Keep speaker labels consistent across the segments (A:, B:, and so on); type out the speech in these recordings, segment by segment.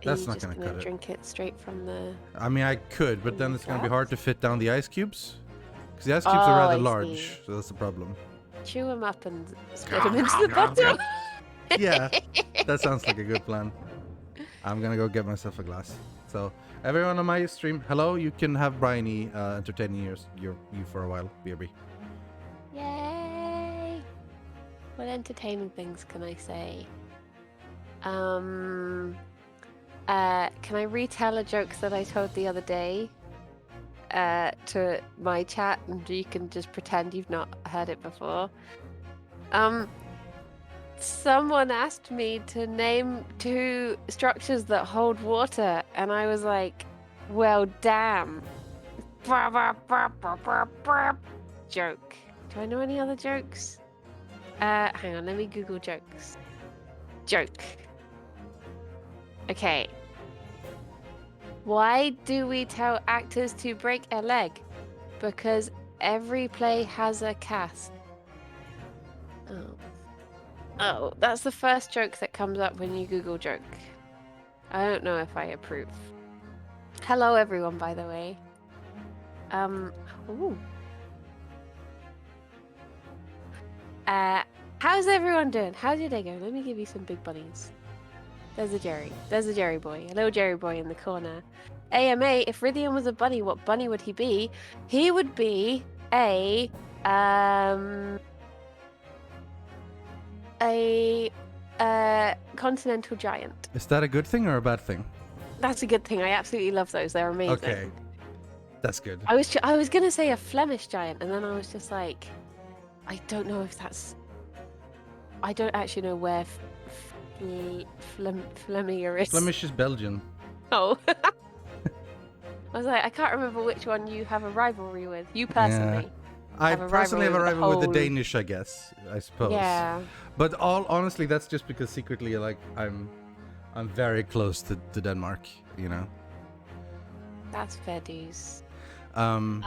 A: That's
B: you
A: not
B: just
A: gonna
B: gonna
A: cut it.
B: drink it straight from the...
A: I mean, I could, but then it's gonna be hard to fit down the ice cubes. Because the ice cubes
B: Oh,
A: are rather
B: I
A: large,
B: see.
A: so that's the problem.
B: Chew them up and spit them into the bottle.
A: Yeah, that sounds like a good plan. I'm gonna go get myself a glass. So, everyone on my stream, hello, you can have Briony entertaining you for a while, BRB.
B: Yay! What entertaining things can I say? Can I retell a joke that I told the other day to my chat, and you can just pretend you've not heard it before? Someone asked me to name 2 structures that hold water, and I was like, well, damn. Joke. Do I know any other jokes? Hang on, let me Google jokes. Joke. Okay. Why do we tell actors to break a leg? Because every play has a cast. Oh, that's the first joke that comes up when you Google joke. I don't know if I approve. Hello everyone, by the way. Ooh. How's everyone doing? How's your day going? Let me give you some big bunnies. There's a Jerry. There's a Jerry boy. A little Jerry boy in the corner. AMA, if Rythian was a bunny, what bunny would he be? He would be a continental giant.
A: Is that a good thing or a bad thing?
B: That's a good thing. I absolutely love those. They're amazing.
A: Okay, that's good.
B: I was gonna say a Flemish giant, and then I was just like, I don't know if that's... I don't actually know where Flemier is.
A: Flemish is Belgian.
B: Oh. I was like, I can't remember which one you have a rivalry with. You personally.
A: Yeah. I personally have a rivalry with the Danish, I guess. I suppose.
B: Yeah.
A: But honestly, that's just because secretly, like, I'm very close to Denmark. You know.
B: That's fair dues.
A: Um.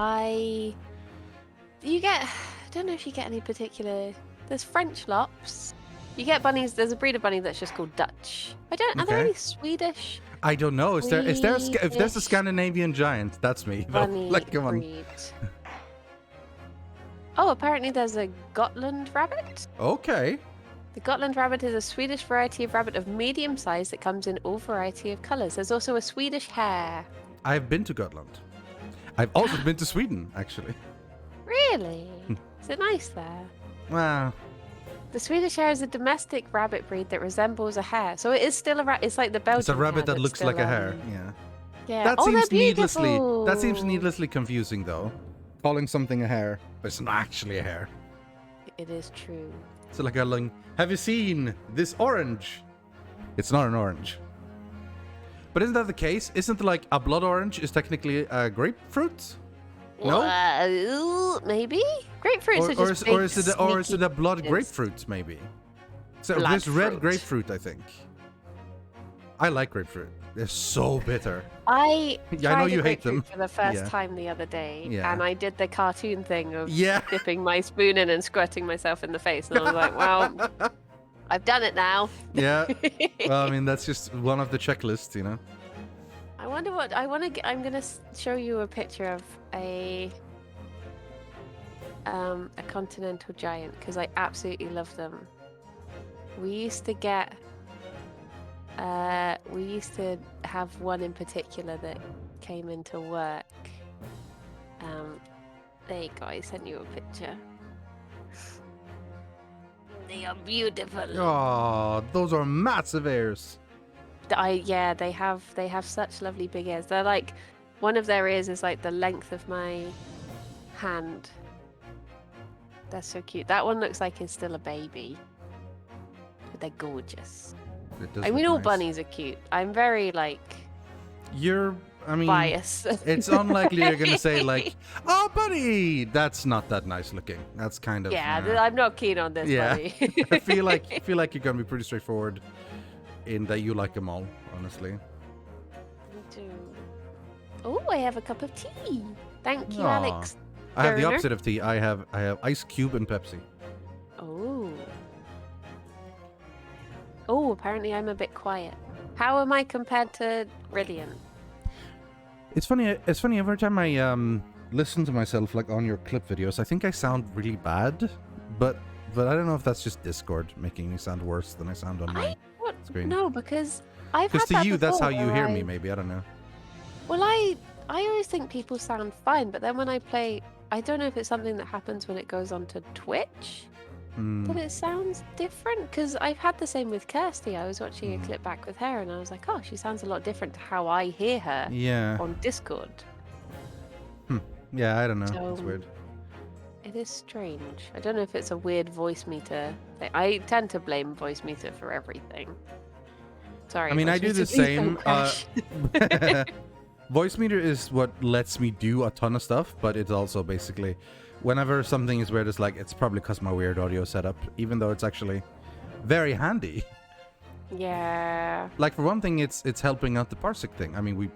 B: You get... I don't know if you get any particular... There's French lops. You get bunnies. There's a breed of bunny that's just called Dutch. Are there any Swedish?
A: I don't know. If there's a Scandinavian giant, that's me.
B: Bunny
A: like, come on.
B: breed. Oh, apparently there's a Gotland rabbit.
A: Okay.
B: The Gotland rabbit is a Swedish variety of rabbit of medium size that comes in all variety of colours. There's also a Swedish hare.
A: I've been to Gotland. I've also been to Sweden, actually.
B: Really? Is it nice there?
A: Wow.
B: The Swedish hare is a domestic rabbit breed that resembles a hare. So it is still a rabbit. It's like the Belgian
A: It's a rabbit
B: hare
A: that looks like a hare. Yeah.
B: Yeah.
A: That
B: They're
A: seems needlessly confusing, though. Calling something a hare, but it's not actually a hare.
B: It is true.
A: So like have you seen this orange? It's not an orange. But isn't that the case? Isn't like a blood orange is technically a grapefruit? No.
B: Maybe grapefruits are just
A: or is it a blood grapefruit? Maybe. So
B: blood
A: this red
B: fruit.
A: grapefruit, I think. I like grapefruit. They're so bitter.
B: I
A: know you hate them.
B: for the first time the other day,
A: Yeah.
B: and I did the cartoon thing of
A: Yeah.
B: dipping my spoon in and squirting myself in the face, and I was like, well, I've done it now.
A: Yeah. Well, I mean, that's just one of the checklists, you know.
B: I wonder what I'm gonna show you a picture of a continental giant because I absolutely love them. We used to have one in particular that came into work. There you go. I sent you a picture. They are beautiful.
A: Oh, those are massive ears.
B: They have such lovely big ears. They're like, one of their ears is like the length of my hand. They're so cute. That one looks like it's still a baby, but they're gorgeous. I mean, all bunnies are cute. I'm very biased.
A: It's unlikely you're gonna say like, "Oh, bunny, that's not that nice looking." That's kind of
B: I'm not keen on this bunny.
A: I feel like you're gonna be pretty straightforward in that you like them all, honestly.
B: Me too. Oh, I have a cup of tea. Thank you,
A: Aw.
B: Alex.
A: I have the
B: Turner.
A: opposite of tea. I have ice cube and Pepsi.
B: Oh, apparently I'm a bit quiet. How am I compared to Brilliant?
A: It's funny. It's funny. Every time I listen to myself, like on your clip videos, I think I sound really bad. But I don't know if that's just Discord making me sound worse than I sound on my screen.
B: No, because I've
A: Because
B: had
A: to you,
B: that
A: that's how
B: before
A: you hear
B: where
A: me. Maybe I don't know.
B: Well, I always think people sound fine, but then when I play, I don't know if it's something that happens when it goes onto Twitch, that it sounds different. Because I've had the same with Kirsty. I was watching a clip back with her, and I was like, oh, she sounds a lot different to how I hear her
A: Yeah.
B: on Discord.
A: Yeah, I don't know.
B: So,
A: It's weird.
B: It is strange. I don't know if it's a weird voice meter thing. I tend to blame voice meter for everything. Sorry.
A: I mean, I do the
B: Voice Meter, please don't
A: same.
B: crash.
A: Voice meter is what lets me do a ton of stuff, but it's also basically whenever something is weird, it's like it's probably because my weird audio setup, even though it's actually very handy.
B: Yeah.
A: Like for one thing, it's helping out the parsec thing. I mean,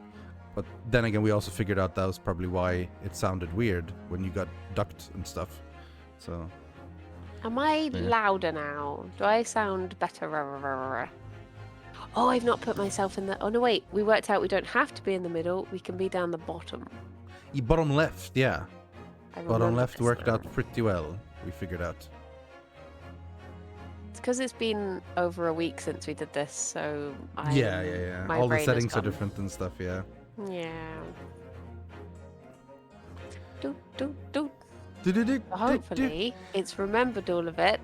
A: but then again, we also figured out that was probably why it sounded weird when you got ducked and stuff. So.
B: Am I louder now? Do I sound better? Oh, I've not put myself in the... Oh, no, wait. We worked out we don't have to be in the middle. We can be down the bottom.
A: Bottom left, yeah. Bottom left worked
B: now.
A: out pretty well, we figured out.
B: It's because it's been over a week since we did this, so
A: Yeah. All the settings are different and stuff, yeah.
B: Yeah. Hopefully, it's remembered all of it.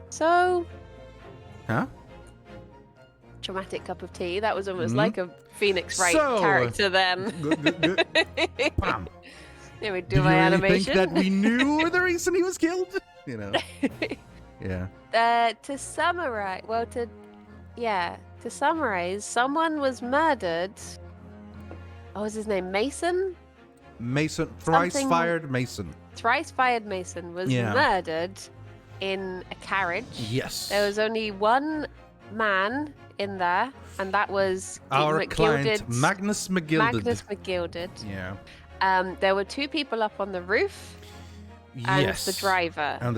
B: So...
A: Huh?
B: Dramatic cup of tea. That was almost like a Phoenix Wright character then.
A: Bam.
B: Here we do my animation.
A: Think that we knew the reason he was killed? You know. Yeah.
B: To summarize, to summarize, someone was murdered. What was his name? Mason?
A: Mason. Thrice-fired Mason.
B: Thrice-fired Mason was murdered in a carriage.
A: Yes.
B: There was only one man in there, and that was
A: our client, Magnus McGilded.
B: Magnus McGilded.
A: Yeah.
B: There were two people up on the roof. And the driver.
A: And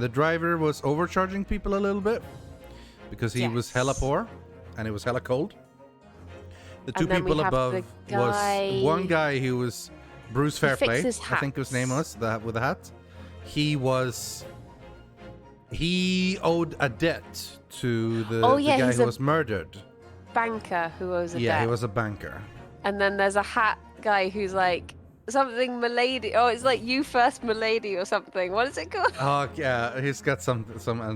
A: the driver was overcharging people a little bit because he was hella poor and it was hella cold. The two people above was one guy who was Bruce Fairplay, I think his name was, with the hat. He owed a debt to the guy who was murdered.
B: Banker who owes a debt.
A: Yeah, he was a banker.
B: And then there's a hat guy who's like something Milady. Oh, it's like You First Milady or something. What is it called?
A: Oh yeah, he's got some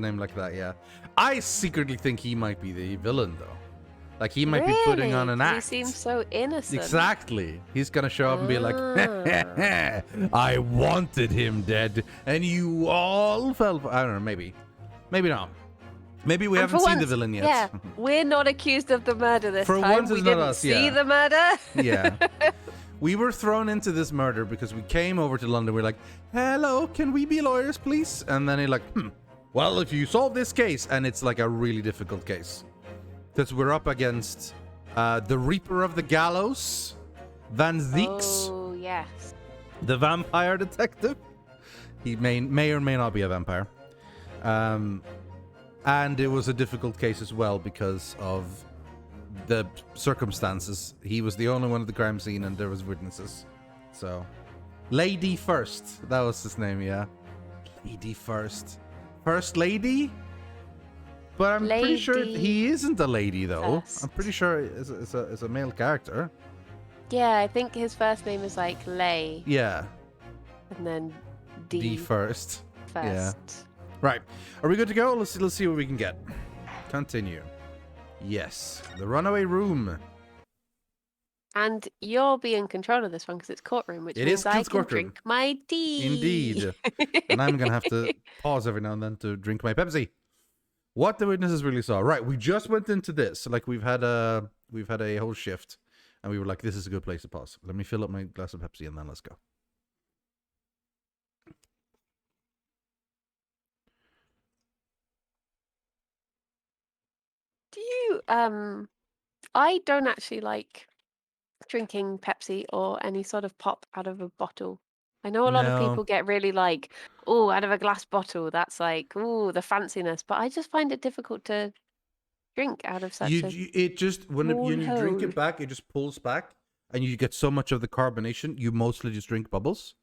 A: name like that. Yeah, I secretly think he might be the villain though. Like he might be putting on an act.
B: He seems so innocent.
A: Exactly. He's gonna show up and be like, I wanted him dead, and you all fell for... I don't know, maybe not. Maybe we haven't seen the villain yet.
B: Yeah, we're not accused of the murder this time.
A: Once
B: we
A: it's
B: didn't
A: not us,
B: see the murder.
A: Yeah. We were thrown into this murder because we came over to London. We're like, hello, can we be lawyers, please? And then he's like, well, if you solve this case, and it's like a really difficult case. Because we're up against the Reaper of the Gallows, Van Zieks.
B: Oh, yes.
A: The vampire detective. He may or may not be a vampire. And it was a difficult case as well because of the circumstances. He was the only one at the crime scene and there was witnesses. So, Lady First. That was his name, yeah. Lady First. First Lady? But I'm pretty sure he isn't a lady, though. I'm pretty sure it's a male character.
B: Yeah, I think his first name is like Lay.
A: Yeah.
B: And then
A: D first.
B: First.
A: Yeah. Right. Are we good to go? Let's see what we can get. Continue. Yes. The runaway room.
B: And you'll be in control of this one because it's courtroom, which means I can drink my tea.
A: Indeed. And I'm going to have to pause every now and then to drink my Pepsi. What the witnesses really saw. Right, we just went into this. Like we've had a whole shift, and we were like, "This is a good place to pause." Let me fill up my glass of Pepsi, and then let's go.
B: Do you? I don't actually like drinking Pepsi or any sort of pop out of a bottle. I know a lot of people get really like, oh, out of a glass bottle. That's like, oh, the fanciness. But I just find it difficult to drink out of such
A: You,
B: a
A: it just when
B: small
A: you drink
B: hole?
A: it back, it just pulls back, and you get so much of the carbonation. You mostly just drink bubbles.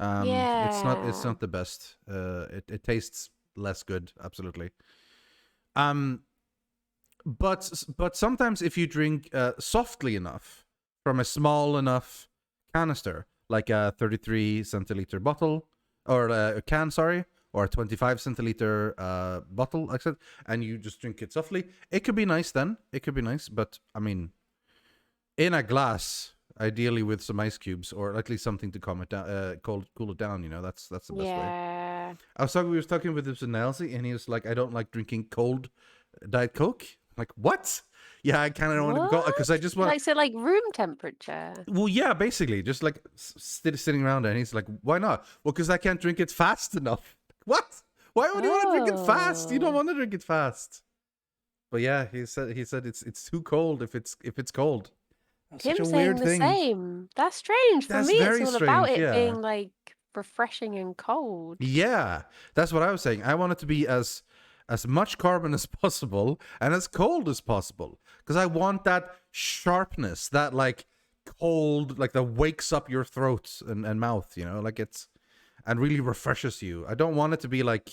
A: It's
B: Yeah.
A: not the best. It tastes less good, absolutely. Um, but sometimes if you drink softly enough from a small enough canister, like a 33 centiliter bottle or a can, sorry, or a 25 centiliter bottle, like I said, and you just drink it softly, it could be nice. Then it could be nice, but I mean, in a glass, ideally with some ice cubes or at least something to calm it down, cool it down. You know, that's the best way.
B: Yeah.
A: We was talking with this with Nelsie, and he was like, "I don't like drinking cold Diet Coke." I'm like, what? Yeah, I kind of don't want to be cold because I
B: What?
A: just want.
B: Like, so like room temperature?
A: Well, yeah, basically, just like sitting around there, and he's like, "Why not?" Well, because I can't drink it fast enough. What? Why would you want to drink it fast? You don't
B: Oh.
A: want to drink it fast. But yeah, he said it's too cold if it's cold. That's such
B: Him
A: a
B: saying
A: weird
B: the
A: thing.
B: same. That's strange. For
A: That's
B: me, it's
A: very
B: all about
A: strange.
B: it
A: Yeah.
B: being like refreshing and cold.
A: Yeah, that's what I was saying. I want it to be as much carbon as possible and as cold as possible because I want that sharpness, that like cold, like that wakes up your throat and mouth, you know, like it's and really refreshes you. I don't want it to be like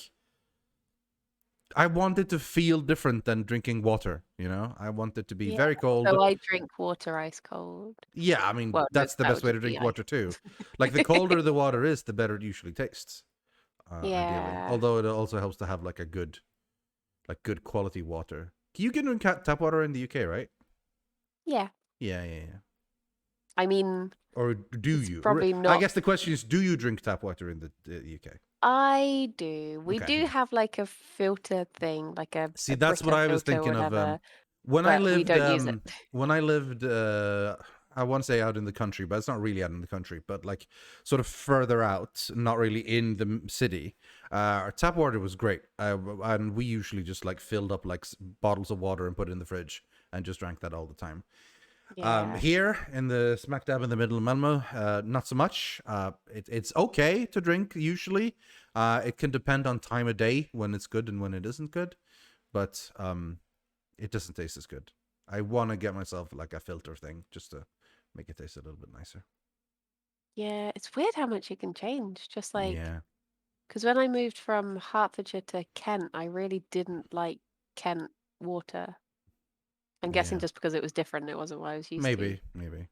A: I want it to feel different than drinking water, you know? I want it to be
B: Yeah.
A: very cold.
B: So I drink water ice cold.
A: Yeah, I mean,
B: Well, no,
A: that's the
B: that
A: best
B: would
A: way to
B: just be
A: drink
B: ice.
A: water too. Like the colder the water is, the better it usually tastes. Ideally.
B: Yeah.
A: Although it also helps to have like a good quality water. You can drink tap water in the UK, right?
B: Yeah.
A: Yeah.
B: I mean,
A: Or do
B: it's
A: you?
B: probably
A: I
B: not.
A: guess the question is, do you drink tap water in the UK?
B: I do. We
A: Okay,
B: do
A: yeah.
B: have like a filter thing, like
A: See,
B: a
A: that's what
B: Brita
A: I was
B: filter or
A: thinking of.
B: whatever,
A: When I
B: but we
A: lived,
B: don't use it.
A: I want to say out in the country, but it's not really out in the country, but like sort of further out, not really in the city. Our tap water was great, and we usually just like filled up like bottles of water and put it in the fridge and just drank that all the time.
B: Yeah.
A: Here in the smack dab in the middle of Malmo, not so much. It's okay to drink usually. It can depend on time of day when it's good and when it isn't good, but it doesn't taste as good. I want to get myself like a filter thing just to make it taste a little bit nicer.
B: Yeah, it's weird how much it can change. Just like,
A: Yeah.
B: because when I moved from Hertfordshire to Kent, I really didn't like Kent water. I'm guessing
A: Yeah.
B: just because it was different, it wasn't what I was used to.
A: Maybe.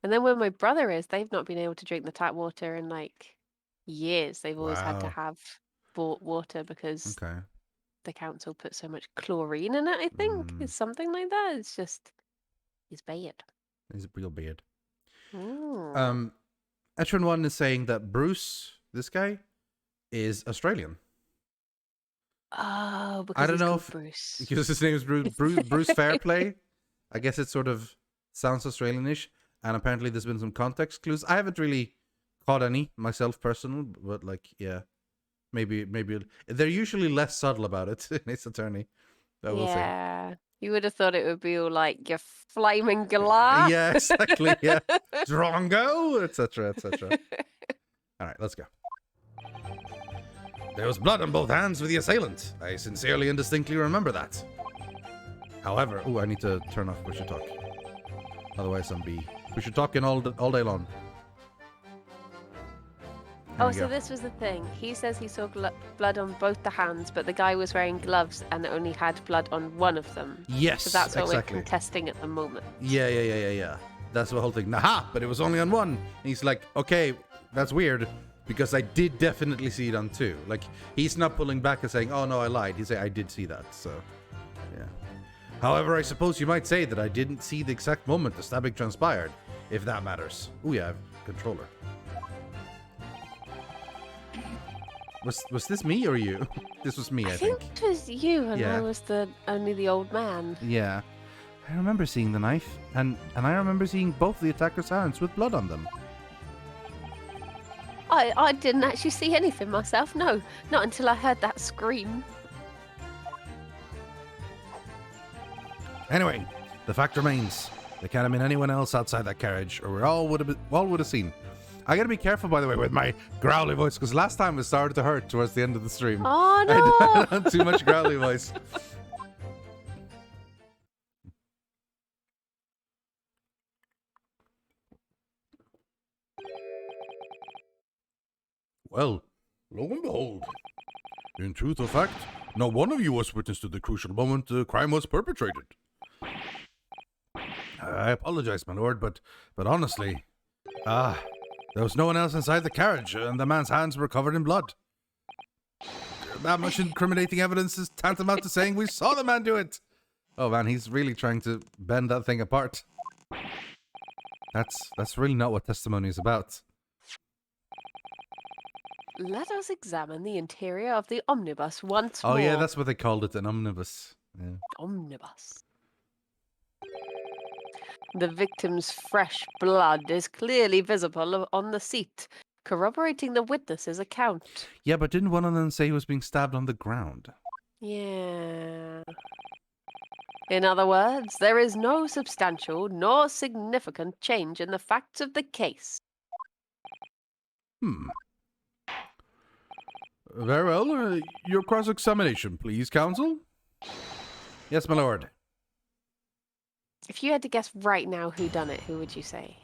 B: And then where my brother is, they've not been able to drink the tap water in like years. They've always had to
A: Wow.
B: have bought water because
A: Okay.
B: the council put so much chlorine in it, I think. It's something like that. It's just, it's bad.
A: He's real beard.
B: Mm.
A: Etron1 is saying that Bruce, this guy, is Australian.
B: Oh,
A: I
B: because
A: don't
B: he's
A: know
B: called
A: if
B: Bruce.
A: because his name is Bruce Fairplay. I guess it sort of sounds Australianish, and apparently there's been some context clues. I haven't really caught any myself, personal, but like, yeah, maybe they're usually less subtle about it in Ace Attorney. I will say.
B: Yeah. You would have thought it would be all like your flaming glass.
A: Yeah, exactly. Yeah, Drongo, etc., etc. All right, let's go. There was blood on both hands for the assailant. I sincerely and distinctly remember that. However, I need to turn off push to talk. Otherwise, I'm we should talk in all day long.
B: Oh, so this was the thing. He says he saw blood on both the hands, but the guy was wearing gloves and only had blood on one of them.
A: Yes,
B: So that's what
A: exactly.
B: we're contesting at the moment.
A: Yeah. That's the whole thing. Nah, but it was only on one. And he's like, okay, that's weird, because I did definitely see it on two. Like, he's not pulling back and saying, oh no, I lied. He's saying, I did see that, so, yeah. However, I suppose you might say that I didn't see the exact moment the stabbing transpired, if that matters. Oh yeah, I have a controller. Was this me or you? This was me, I think.
B: It was you, and
A: Yeah.
B: I was only the old man.
A: Yeah. I remember seeing the knife, and I remember seeing both the attacker's hands with blood on them.
B: I didn't actually see anything myself. No, not until I heard that scream.
A: Anyway, the fact remains, there can't have been anyone else outside that carriage, or we all would have seen. I gotta be careful, by the way, with my growly voice, because last time it started to hurt towards the end of the stream.
B: Oh
A: I
B: no!
A: had too much growly voice. Well, lo and behold. In truth or fact, not one of you was witness to the crucial moment the crime was perpetrated. I apologize, my lord, but honestly, there was no one else inside the carriage, and the man's hands were covered in blood. That much incriminating evidence is tantamount to saying we saw the man do it. Oh man, he's really trying to bend that thing apart. That's really not what testimony is about.
B: Let us examine the interior of the omnibus once more.
A: Oh yeah, that's what they called it, an omnibus. Yeah.
B: Omnibus. The victim's fresh blood is clearly visible on the seat, corroborating the witness's account.
A: Yeah, but didn't one of them say he was being stabbed on the ground?
B: Yeah. In other words, there is no substantial nor significant change in the facts of the case.
A: Very well. Your cross-examination, please, counsel. Yes, my lord.
B: If you had to guess right now who done it, who would you say?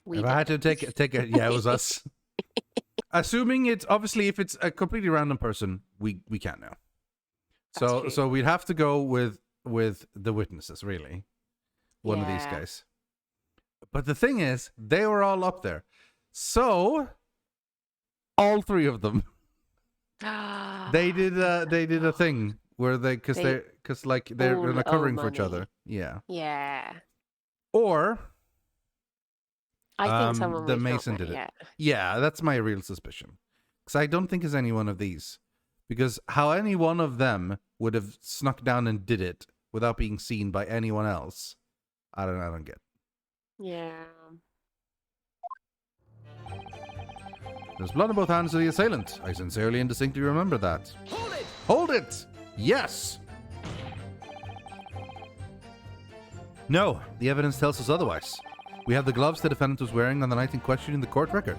A: If I had to take a yeah, it was us. Assuming it's obviously if it's a completely random person, we can't know. So we'd have to go with the witnesses, really. One of these guys. But the thing is, they were all up there. So all three of them they did a thing where they're covering for each other. Yeah.
B: Yeah.
A: Or
B: I think someone
A: the Mason did it.
B: Yet.
A: Yeah, that's my real suspicion. Because I don't think it's any one of these. Because how any one of them would have snuck down and did it without being seen by anyone else, I don't get.
B: Yeah.
A: There's blood on both hands of the assailant. I sincerely and distinctly remember that.
C: Hold it!
A: Hold it! Yes! No, the evidence tells us otherwise. We have the gloves the defendant was wearing on the night in question in the court record.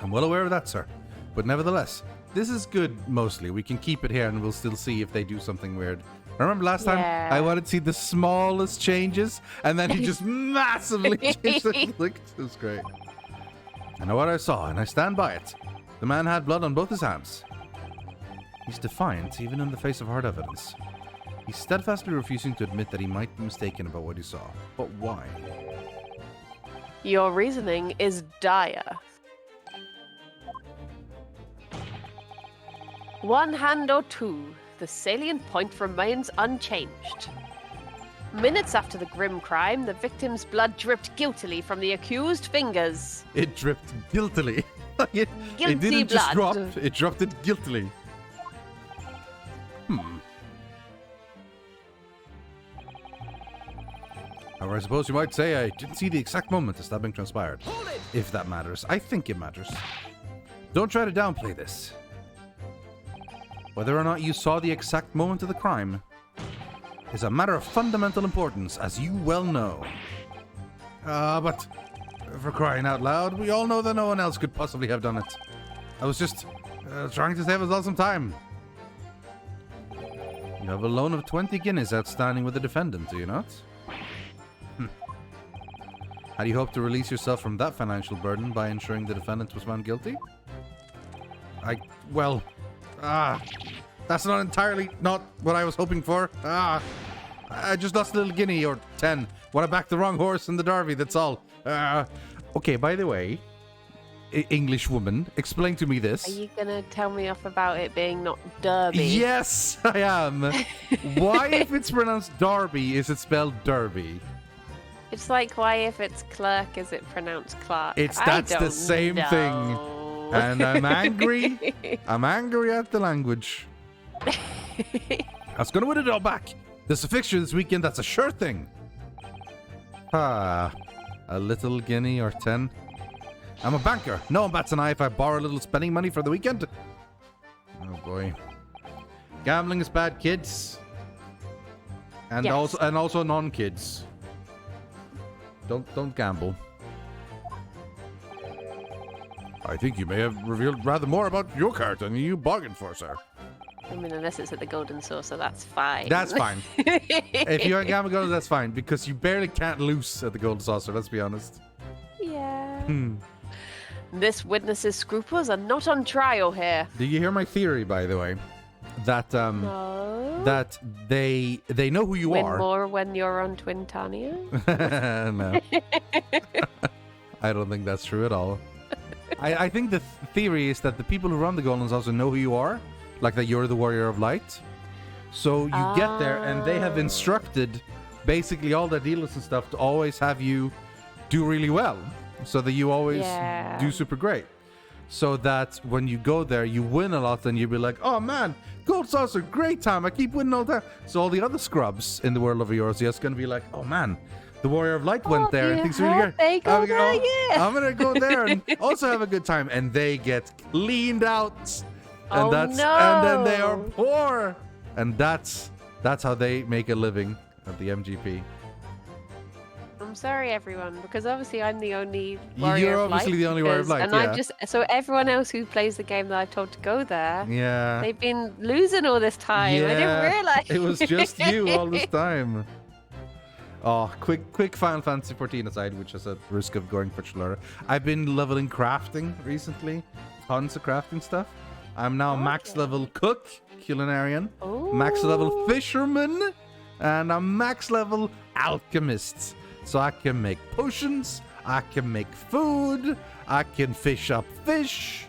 A: I'm well aware of that, sir. But nevertheless, this is good mostly. We can keep it here and we'll still see if they do something weird. Remember last time I wanted to see the smallest changes and then he just massively changed it. Look, it was great. I know what I saw and I stand by it. The man had blood on both his hands. He's defiant even in the face of hard evidence. He's steadfastly refusing to admit that he might be mistaken about what he saw. But why?
B: Your reasoning is dire. One hand or two, the salient point remains unchanged. Minutes after the grim crime, the victim's blood dripped guiltily from the accused fingers.
A: It dripped guiltily. it didn't just drop, it dropped it guiltily. Or I suppose you might say I didn't see the exact moment the stabbing transpired.
C: Hold it!
A: If that matters. I think it matters. Don't try to downplay this. Whether or not you saw the exact moment of the crime is a matter of fundamental importance, as you well know. But for crying out loud, we all know that no one else could possibly have done it. I was just trying to save us all some time. You have a loan of 20 guineas outstanding with the defendant, do you not? How do you hope to release yourself from that financial burden by ensuring the defendant was found guilty? That's not what I was hoping for. I just lost a little guinea or 10 when I backed the wrong horse in the derby, that's all. Okay, by the way, English woman, explain to me this.
B: Are you gonna tell me off about it being not Derby?
A: Yes, I am. Why, if it's pronounced Derby, is it spelled Derby?
B: It's like, why if it's clerk, is it pronounced Clark?
A: That's the same thing. And I'm angry. I'm angry at the language. I was going to win it all back. There's a fixture this weekend that's a sure thing. A little guinea or 10. I'm a banker. No one bats an eye if I borrow a little spending money for the weekend. Oh boy. Gambling is bad, kids. And also non-kids. Don't gamble. I think you may have revealed rather more about your character than you bargained for, sir.
B: I mean, unless it's at the Golden Saucer, that's fine.
A: That's fine. If you're at Gamma Golden, that's fine, because you barely can't lose at the Golden Saucer, let's be honest.
B: Yeah.
A: Hmm.
B: This witness's scruples are not on trial here.
A: Do you hear my theory, by the way? That
B: No.
A: that they know who you
B: Win
A: are.
B: more when you're on Twintania?
A: No. I don't think that's true at all. I think the theory is that the people who run the Golden Saucer know who you are, like that you're the Warrior of Light. So you get there, and they have instructed basically all their dealers and stuff to always have you do really well, so that you always do super great. So that when you go there, you win a lot, and you'll be like, oh man, Gold Saucer, great time, I keep winning all the time. So all the other scrubs in the world of yours, just going to be like, oh man, the Warrior of Light went there and things really good.
B: They go there, yeah.
A: I'm gonna go there and also have a good time, and they get cleaned out, and and then they are poor, and that's how they make a living at the MGP.
B: I'm sorry, everyone, because obviously I'm the only Warrior
A: You're
B: of Light.
A: obviously the only Warrior of Light,
B: and
A: yeah.
B: so everyone else who plays the game that I've told to go there,
A: Yeah.
B: they've been losing all this time.
A: Yeah,
B: I didn't realize.
A: It was just you all this time. Oh, quick Final Fantasy 14 aside, which is at risk of going for Chalura. I've been leveling crafting recently. Tons of crafting stuff. I'm now max level cook, culinarian, max level fisherman, and I'm max level alchemist. So I can make potions, I can make food, I can fish up fish.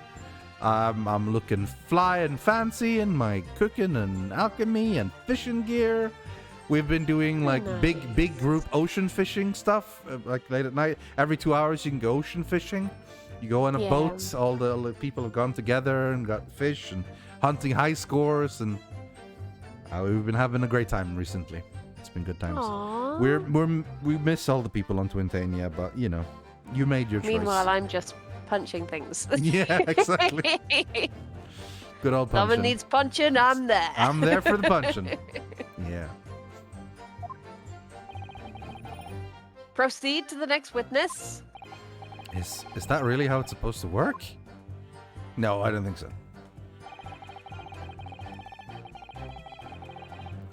A: I'm looking fly and fancy in my cooking and alchemy and fishing gear. We've been doing like big group ocean fishing stuff, like late at night. Every 2 hours you can go ocean fishing. You go on a boat, all the people have gone together and got fish and hunting high scores, and we've been having a great time recently. It's been good times.
B: Aww.
A: We miss all the people on Twintania, but you know, you made your choice.
B: Meanwhile, I'm just punching things.
A: Yeah, exactly. Good old punching.
B: Someone needs punching, I'm there.
A: I'm there for the punching. Yeah.
B: Proceed to the next witness.
A: Is that really how it's supposed to work? No, I don't think so.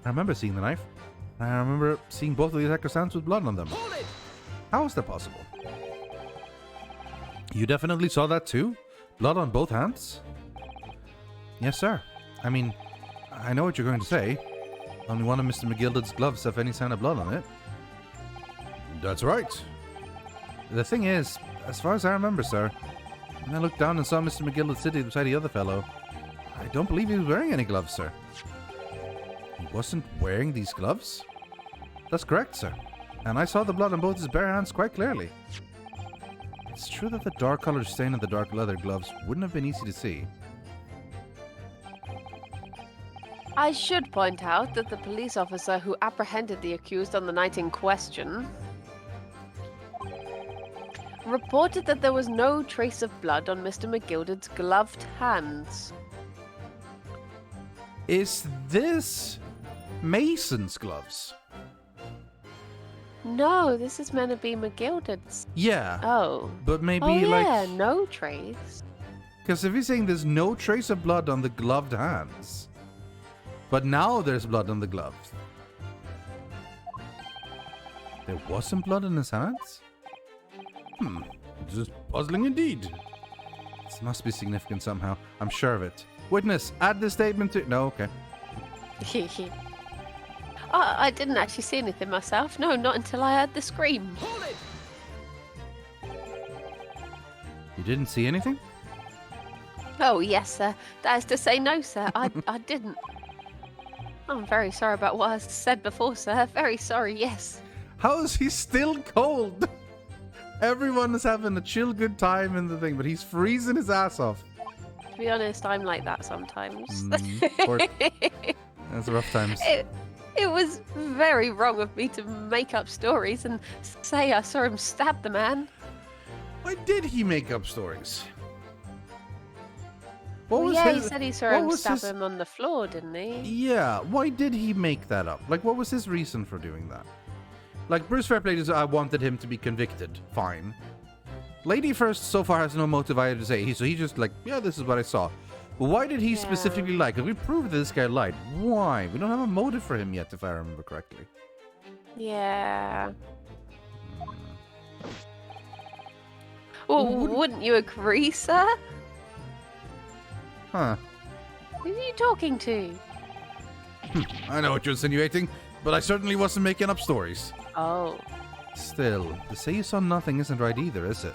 A: I remember seeing the knife. I remember seeing both of these hands with blood on them. How is that possible? You definitely saw that too? Blood on both hands? Yes, sir. I mean, I know what you're going to say. Only one of Mr. McGilded's gloves have any sign of blood on it. That's right. The thing is, as far as I remember, sir, when I looked down and saw Mr. McGilded sitting beside the other fellow, I don't believe he was wearing any gloves, sir. He wasn't wearing these gloves? That's correct, sir. And I saw the blood on both his bare hands quite clearly. It's true that the dark colored stain on the dark leather gloves wouldn't have been easy to see.
B: I should point out that the police officer who apprehended the accused on the night in question reported that there was no trace of blood on Mr. McGilded's gloved hands.
A: Is this Mason's gloves?
B: No, this is meant to be McGilded's.
A: Yeah.
B: Oh.
A: But maybe like...
B: no trace.
A: Because if he's saying there's no trace of blood on the gloved hands, but now there's blood on the gloves. There wasn't blood in his hands? This is puzzling indeed. This must be significant somehow. I'm sure of it. Witness, add the statement to... No, okay.
B: I didn't actually see anything myself. No, not until I heard the scream.
C: Hold it!
A: You didn't see anything?
B: Oh, yes, sir. That is to say no, sir. I didn't. I'm very sorry about what I said before, sir. Very sorry, yes.
A: How is he still cold? Everyone is having a chill good time in the thing, but he's freezing his ass off.
B: To be honest, I'm like that sometimes.
A: That's rough times.
B: It was very wrong of me to make up stories and say I saw him stab the man.
A: Why did he make up stories?
B: He said he saw him stab him on the floor, didn't he?
A: Yeah, why did he make that up? Like, what was his reason for doing that? Like, Bruce Fairplay, I wanted him to be convicted. Fine. Lady First so far has no motive either to say. So he just like, yeah, this is what I saw. Why did he
B: Yeah.
A: specifically lie? Because we proved that this guy lied. Why? We don't have a motive for him yet, if I remember correctly.
B: Yeah. Well, wouldn't you agree, sir?
A: Huh.
B: Who are you talking to?
A: I know what you're insinuating, but I certainly wasn't making up stories.
B: Oh.
A: Still, to say you saw nothing isn't right either, is it?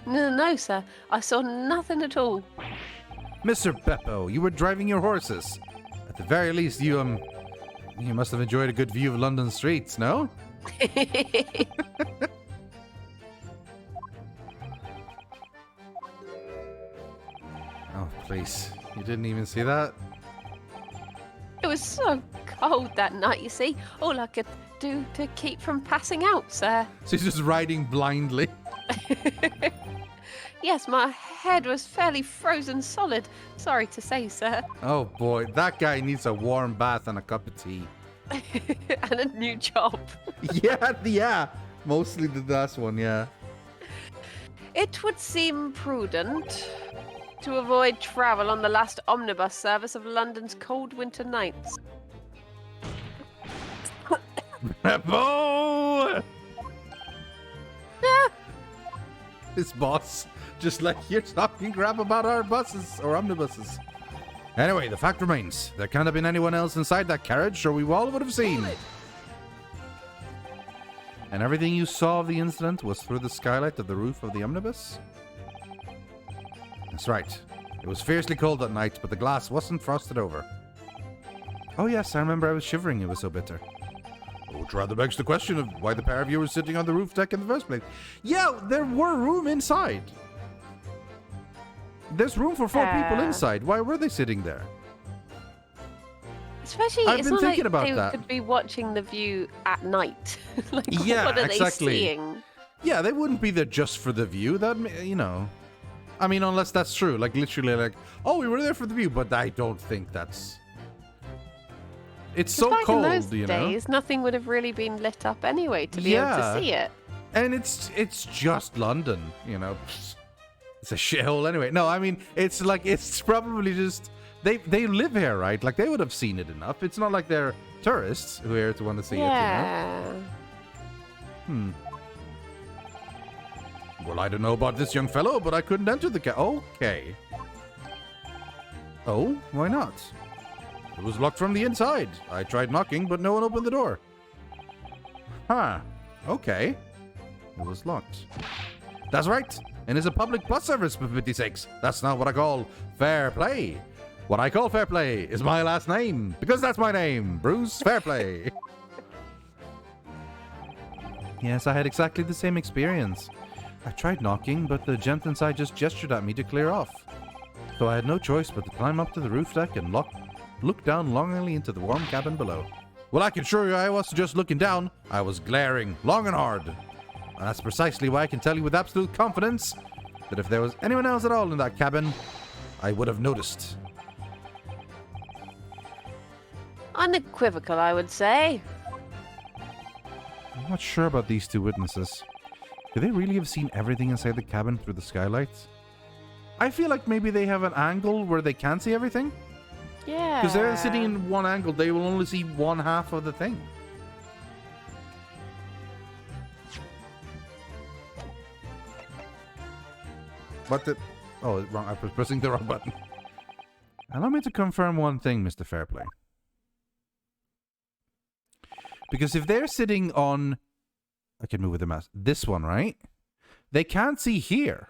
B: No, sir. I saw nothing at all.
A: Mr. Beppo, you were driving your horses. At the very least, you must have enjoyed a good view of London streets, no? Oh, please. You didn't even see that?
B: It was so cold that night, you see. All I could do to keep from passing out, sir.
A: So he's just riding blindly.
B: Yes, my head was fairly frozen solid. Sorry to say, sir.
A: Oh boy, that guy needs a warm bath and a cup of tea.
B: And a new job.
A: Yeah. Mostly the last one, yeah.
B: It would seem prudent to avoid travel on the last omnibus service of London's cold winter nights.
A: Beppo! His boss, just like you're talking crap about our buses or omnibuses. Anyway, the fact remains, there can't have been anyone else inside that carriage, or we all would have seen. And everything you saw of the incident was through the skylight of the roof of the omnibus? That's right. It was fiercely cold that night, but the glass wasn't frosted over. Oh yes, I remember I was shivering, it was so bitter. Which rather begs the question of why the pair of you were sitting on the roof deck in the first place. Yeah, there were room inside. There's room for 4 people inside. Why were they sitting there?
B: Especially,
A: I've
B: it's
A: been
B: not
A: thinking
B: like
A: about
B: they
A: that.
B: could be watching the view at night. Like,
A: Yeah,
B: what are
A: exactly.
B: they seeing?
A: Yeah, they wouldn't be there just for the view. That, you know. I mean, unless that's true. Like, literally, like, oh, we were there for the view, but I don't think that's... It's so
B: back
A: cold,
B: in those
A: you know?
B: days, nothing would have really been lit up anyway to be able to see it.
A: And it's just London, you know. It's a shithole anyway. No, I mean, it's like, it's probably just... They live here, right? Like, they would have seen it enough. It's not like they're tourists who are here to want to see it, you know? Well, I don't know about this young fellow, but I couldn't enter the Okay. Oh, why not? It was locked from the inside. I tried knocking, but no one opened the door. Huh. Okay. It was locked. That's right. And it's a public bus service, for pity's sakes. That's not what I call fair play. What I call fair play is my last name, because that's my name, Bruce Fairplay. Yes, I had exactly the same experience. I tried knocking, but the gent inside just gestured at me to clear off. So I had no choice but to climb up to the roof deck and look down longingly into the warm cabin below. Well, I can assure you I wasn't just looking down. I was glaring long and hard. And that's precisely why I can tell you with absolute confidence that if there was anyone else at all in that cabin, I would have noticed.
B: Unequivocal, I would say.
A: I'm not sure about these 2 witnesses. Could they really have seen everything inside the cabin through the skylights? I feel like maybe they have an angle where they can't see everything.
B: Yeah.
A: Because they're sitting in one angle, they will only see one half of the thing. What the... Oh, wrong. I was pressing the wrong button. Allow me to confirm one thing, Mr. Fairplay. Because if they're sitting on... I can move with the mouse. This one, right? They can't see here.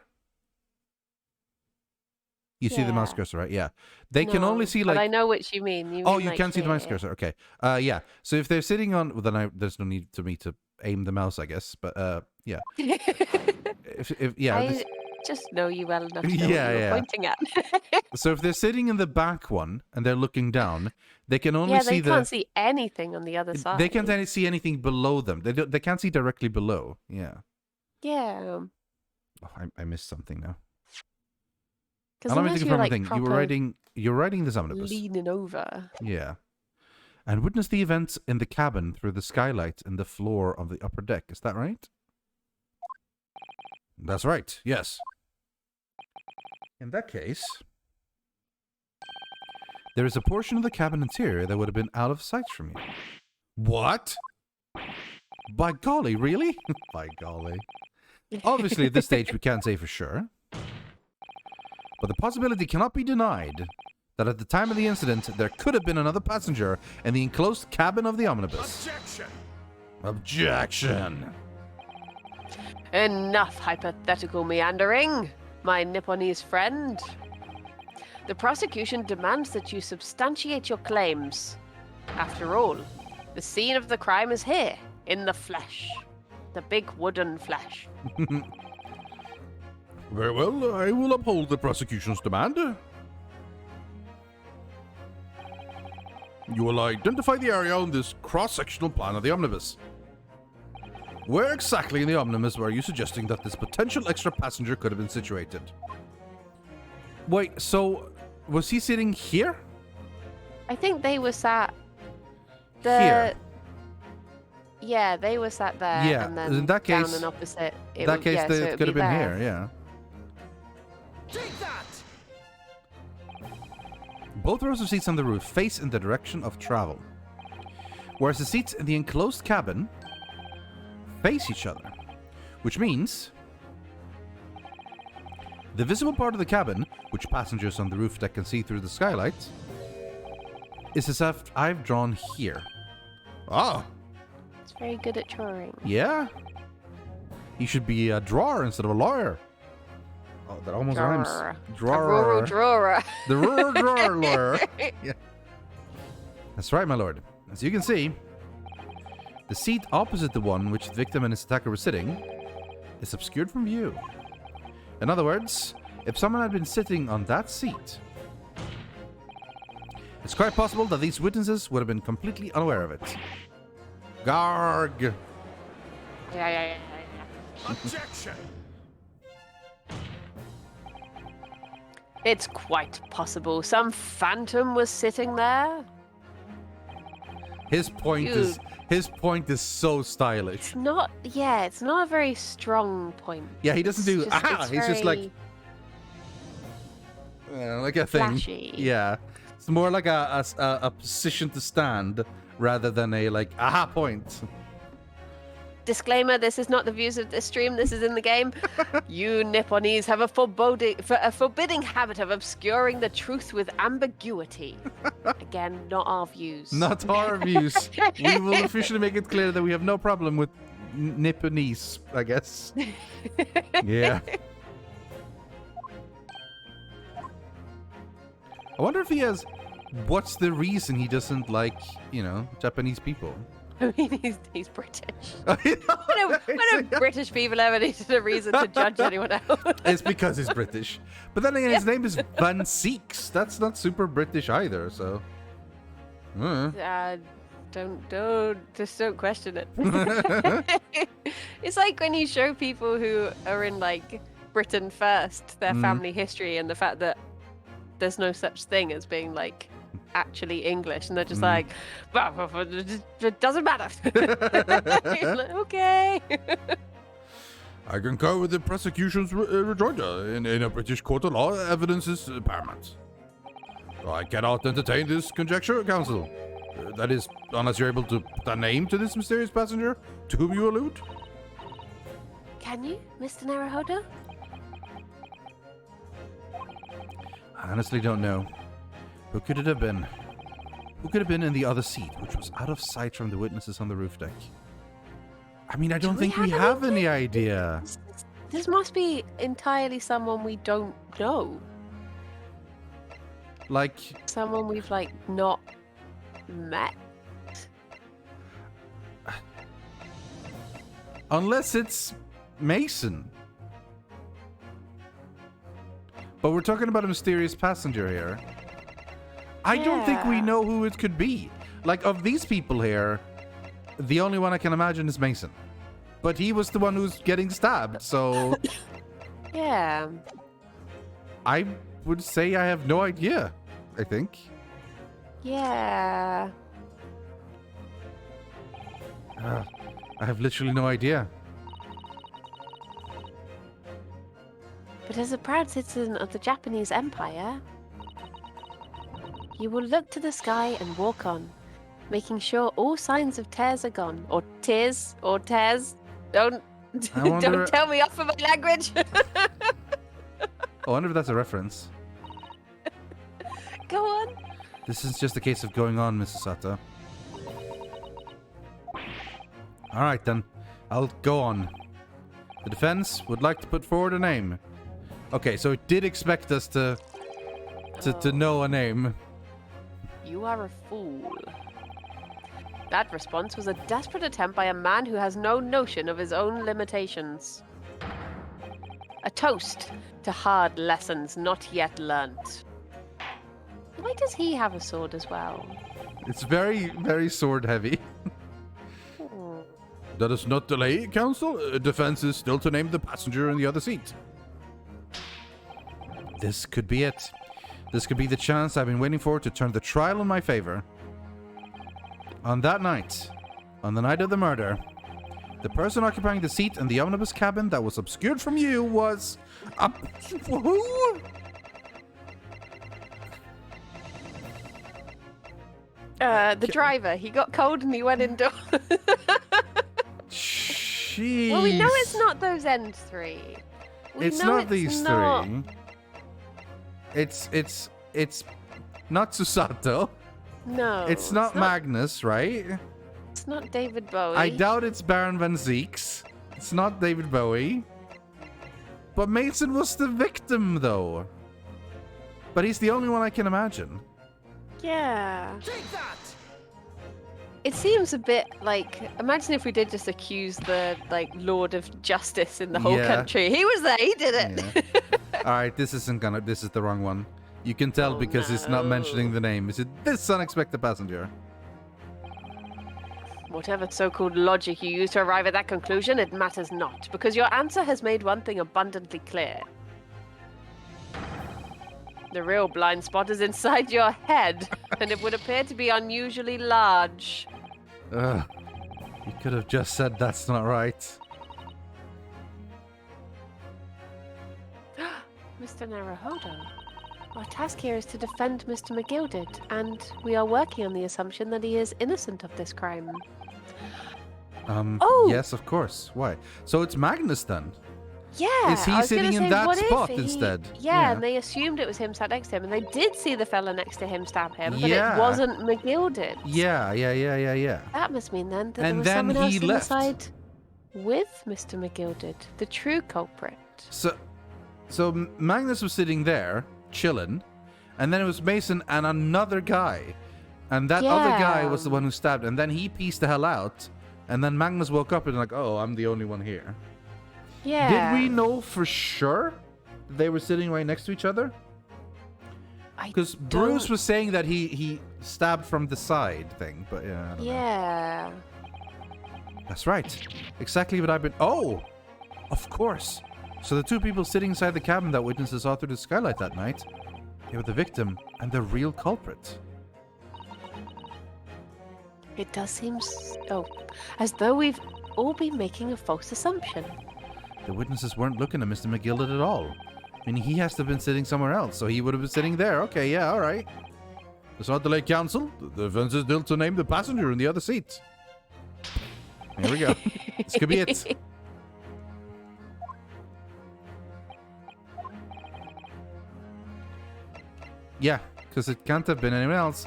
A: You see the mouse cursor, right? Yeah. They can only see like...
B: But I know which you mean. You
A: you can see the mouse cursor. Okay. Yeah. So if they're sitting on... Well, then there's no need to me to aim the mouse, I guess. But, yeah.
B: I just know you well enough to know what you're pointing at.
A: So if they're sitting in the back one and they're looking down, they can only see
B: they can't see anything on the other side.
A: They can't see anything below them. They can't see directly below. Yeah.
B: Yeah.
A: Oh, I missed something now.
B: Because
A: let me think of one
B: like
A: thing. You're riding this omnibus.
B: Leaning over.
A: Yeah. And witness the events in the cabin through the skylight in the floor of the upper deck. Is that right? That's right. Yes. In that case, There is a portion of the cabin interior that would have been out of sight from you. What? By golly, really? By golly. Obviously, at this stage, we can't say for sure. But the possibility cannot be denied that at the time of the incident, there could have been another passenger in the enclosed cabin of the omnibus.
C: Objection!
A: Objection!
B: Enough hypothetical meandering, my Nipponese friend. The prosecution demands that you substantiate your claims. After all, the scene of the crime is here, in the flesh. The big wooden flesh.
A: Very well, I will uphold the prosecution's demand. You will identify the area on this cross-sectional plan of the omnibus. Where exactly in the omnibus were you suggesting that this potential extra passenger could have been situated? Wait, so was he sitting here?
B: I think they were sat...
A: Here.
B: Yeah, they were sat there.
A: Yeah,
B: and then
A: in that case-
B: down and opposite.
A: In that case,
B: so
A: it
B: it'd
A: could have
B: be
A: been
B: there.
A: here, yeah.
C: Take that!
A: Both rows of seats on the roof face in the direction of travel, whereas the seats in the enclosed cabin face each other, which means the visible part of the cabin, which passengers on the roof deck can see through the skylight, is as if I've drawn here. Ah,
B: It's very good at drawing.
A: yeah. He should be a drawer instead of a lawyer. Oh, that almost rhymes.
B: A
A: Drawer.
B: rural drawer.
A: The rural drawer lawyer. Yeah. That's right, my lord. As you can see, the seat opposite the one which the victim and his attacker were sitting is obscured from view. In other words, if someone had been sitting on that seat, it's quite possible that these witnesses would have been completely unaware of it. Garg!
B: Yeah.
C: Objection!
B: It's quite possible some phantom was sitting there.
A: His point is so stylish.
B: It's not a very strong point.
A: Yeah, he doesn't do
B: It's just-
A: aha.
B: it's
A: He's just like like a thing.
B: flashy.
A: Yeah, it's more like a position to stand rather than a like aha point.
B: Disclaimer, this is not the views of this stream, this is in the game. You Nipponese have a forbidding habit of obscuring the truth with ambiguity. Again, not our views.
A: Not our views. We will officially make it clear that we have no problem with Nipponese, I guess. Yeah. I wonder if he has. What's the reason he doesn't like, Japanese people?
B: I mean, he's British. When have British people ever needed a reason to judge anyone else?
A: It's because he's British. But then again, his name is Van Seeks. That's not super British either, so.
B: Don't question it. It's like when you show people who are in like Britain first, their family history and the fact that there's no such thing as being like actually English, and they're just like, it doesn't matter. You're like, okay.
A: I concur with the prosecution's rejoinder. In a British court of law, evidence is paramount. I cannot entertain this conjecture, counsel. That is, unless you're able to put a name to this mysterious passenger to whom you allude.
B: Can you, Mr. Naruhodo?
A: I honestly don't know. Who could it have been? Who could have been in the other seat, which was out of sight from the witnesses on the roof deck? I mean, I don't think we have any idea.
B: This must be entirely someone we don't know.
A: Like,
B: Someone we've like not met.
A: unless it's Mason. But we're talking about a mysterious passenger here. I don't think we
B: Yeah.
A: know who it could be. Like, of these people here, the only one I can imagine is Mason. But he was the one who's getting stabbed, so
B: Yeah.
A: I would say I have no idea, I think.
B: Yeah.
A: I have literally no idea.
B: But as a proud citizen of the Japanese Empire, You will look to the sky and walk on, making sure all signs of tears are gone. Or tears. Don't don't tell me off for my language.
A: I wonder if that's a reference.
B: Go on.
A: This is just a case of going on, Mrs. Sato. Alright then. I'll go on. The defense would like to put forward a name. Okay, so it did expect us to know a name.
B: You are a fool. That response was a desperate attempt by a man who has no notion of his own limitations. A toast to hard lessons not yet learnt. Why does he have a sword as well?
A: It's very, very sword heavy. Let us not delay, Counsel. Defense is still to name the passenger in the other seat. This could be it. This could be the chance I've been waiting for to turn the trial in my favor. On that night, on the night of the murder, the person occupying the seat in the omnibus cabin that was obscured from you was... who?
B: The driver. He got cold and he went indoors.
A: Jeez.
B: Well, we know it's not those end three.
A: It's not these three. It's not Susato.
B: No.
A: It's not Magnus, right?
B: It's not David Bowie.
A: I doubt it's Baron Van Zeeks. It's not David Bowie. But Mason was the victim, though. But he's the only one I can imagine.
B: Yeah.
C: Take that!
B: It seems a bit like, imagine if we did just accuse the Lord of Justice in the whole country. He was there, he did it.
A: Yeah. Alright, this is the wrong one. You can tell because it's not mentioning the name. Is it this unexpected passenger?
B: Whatever so-called logic you use to arrive at that conclusion, it matters not, because your answer has made one thing abundantly clear. The real blind spot is inside your head, and it would appear to be unusually large.
A: Ugh. You could have just said that's not right.
B: Mr. Naruhodo, our task here is to defend Mr. McGilded, and we are working on the assumption that he is innocent of this crime.
A: Yes, of course. Why? So it's Magnus then?
B: Yeah.
A: Is he sitting in that spot instead?
B: Yeah, and they assumed it was him sat next to him, and they did see the fella next to him stab him, but it wasn't McGilded.
A: Yeah.
B: That must mean then that
A: And
B: there was
A: then
B: someone else
A: he left.
B: inside with Mr. McGilded, the true culprit.
A: So Magnus was sitting there, chilling, and then it was Mason and another guy. And that other guy was the one who stabbed, and then he pieced the hell out, and then Magnus woke up and like, oh, I'm the only one here.
B: Yeah.
A: Did we know for sure they were sitting right next to each other? Because Bruce was saying that he stabbed from the side thing, but yeah. I don't know. That's right. Exactly what I've been... Oh! Of course. So the two people sitting inside the cabin that witnesses saw through the skylight that night, they were the victim and the real culprit.
B: It does seem... as though we've all been making a false assumption.
A: The witnesses weren't looking at Mr. McGilded at all. I mean, he has to have been sitting somewhere else, so he would have been sitting there. Okay, yeah, all right. It's not the late counsel. The defense is still to name the passenger in the other seat. Here we go. This could be it. Yeah, because it can't have been anyone else,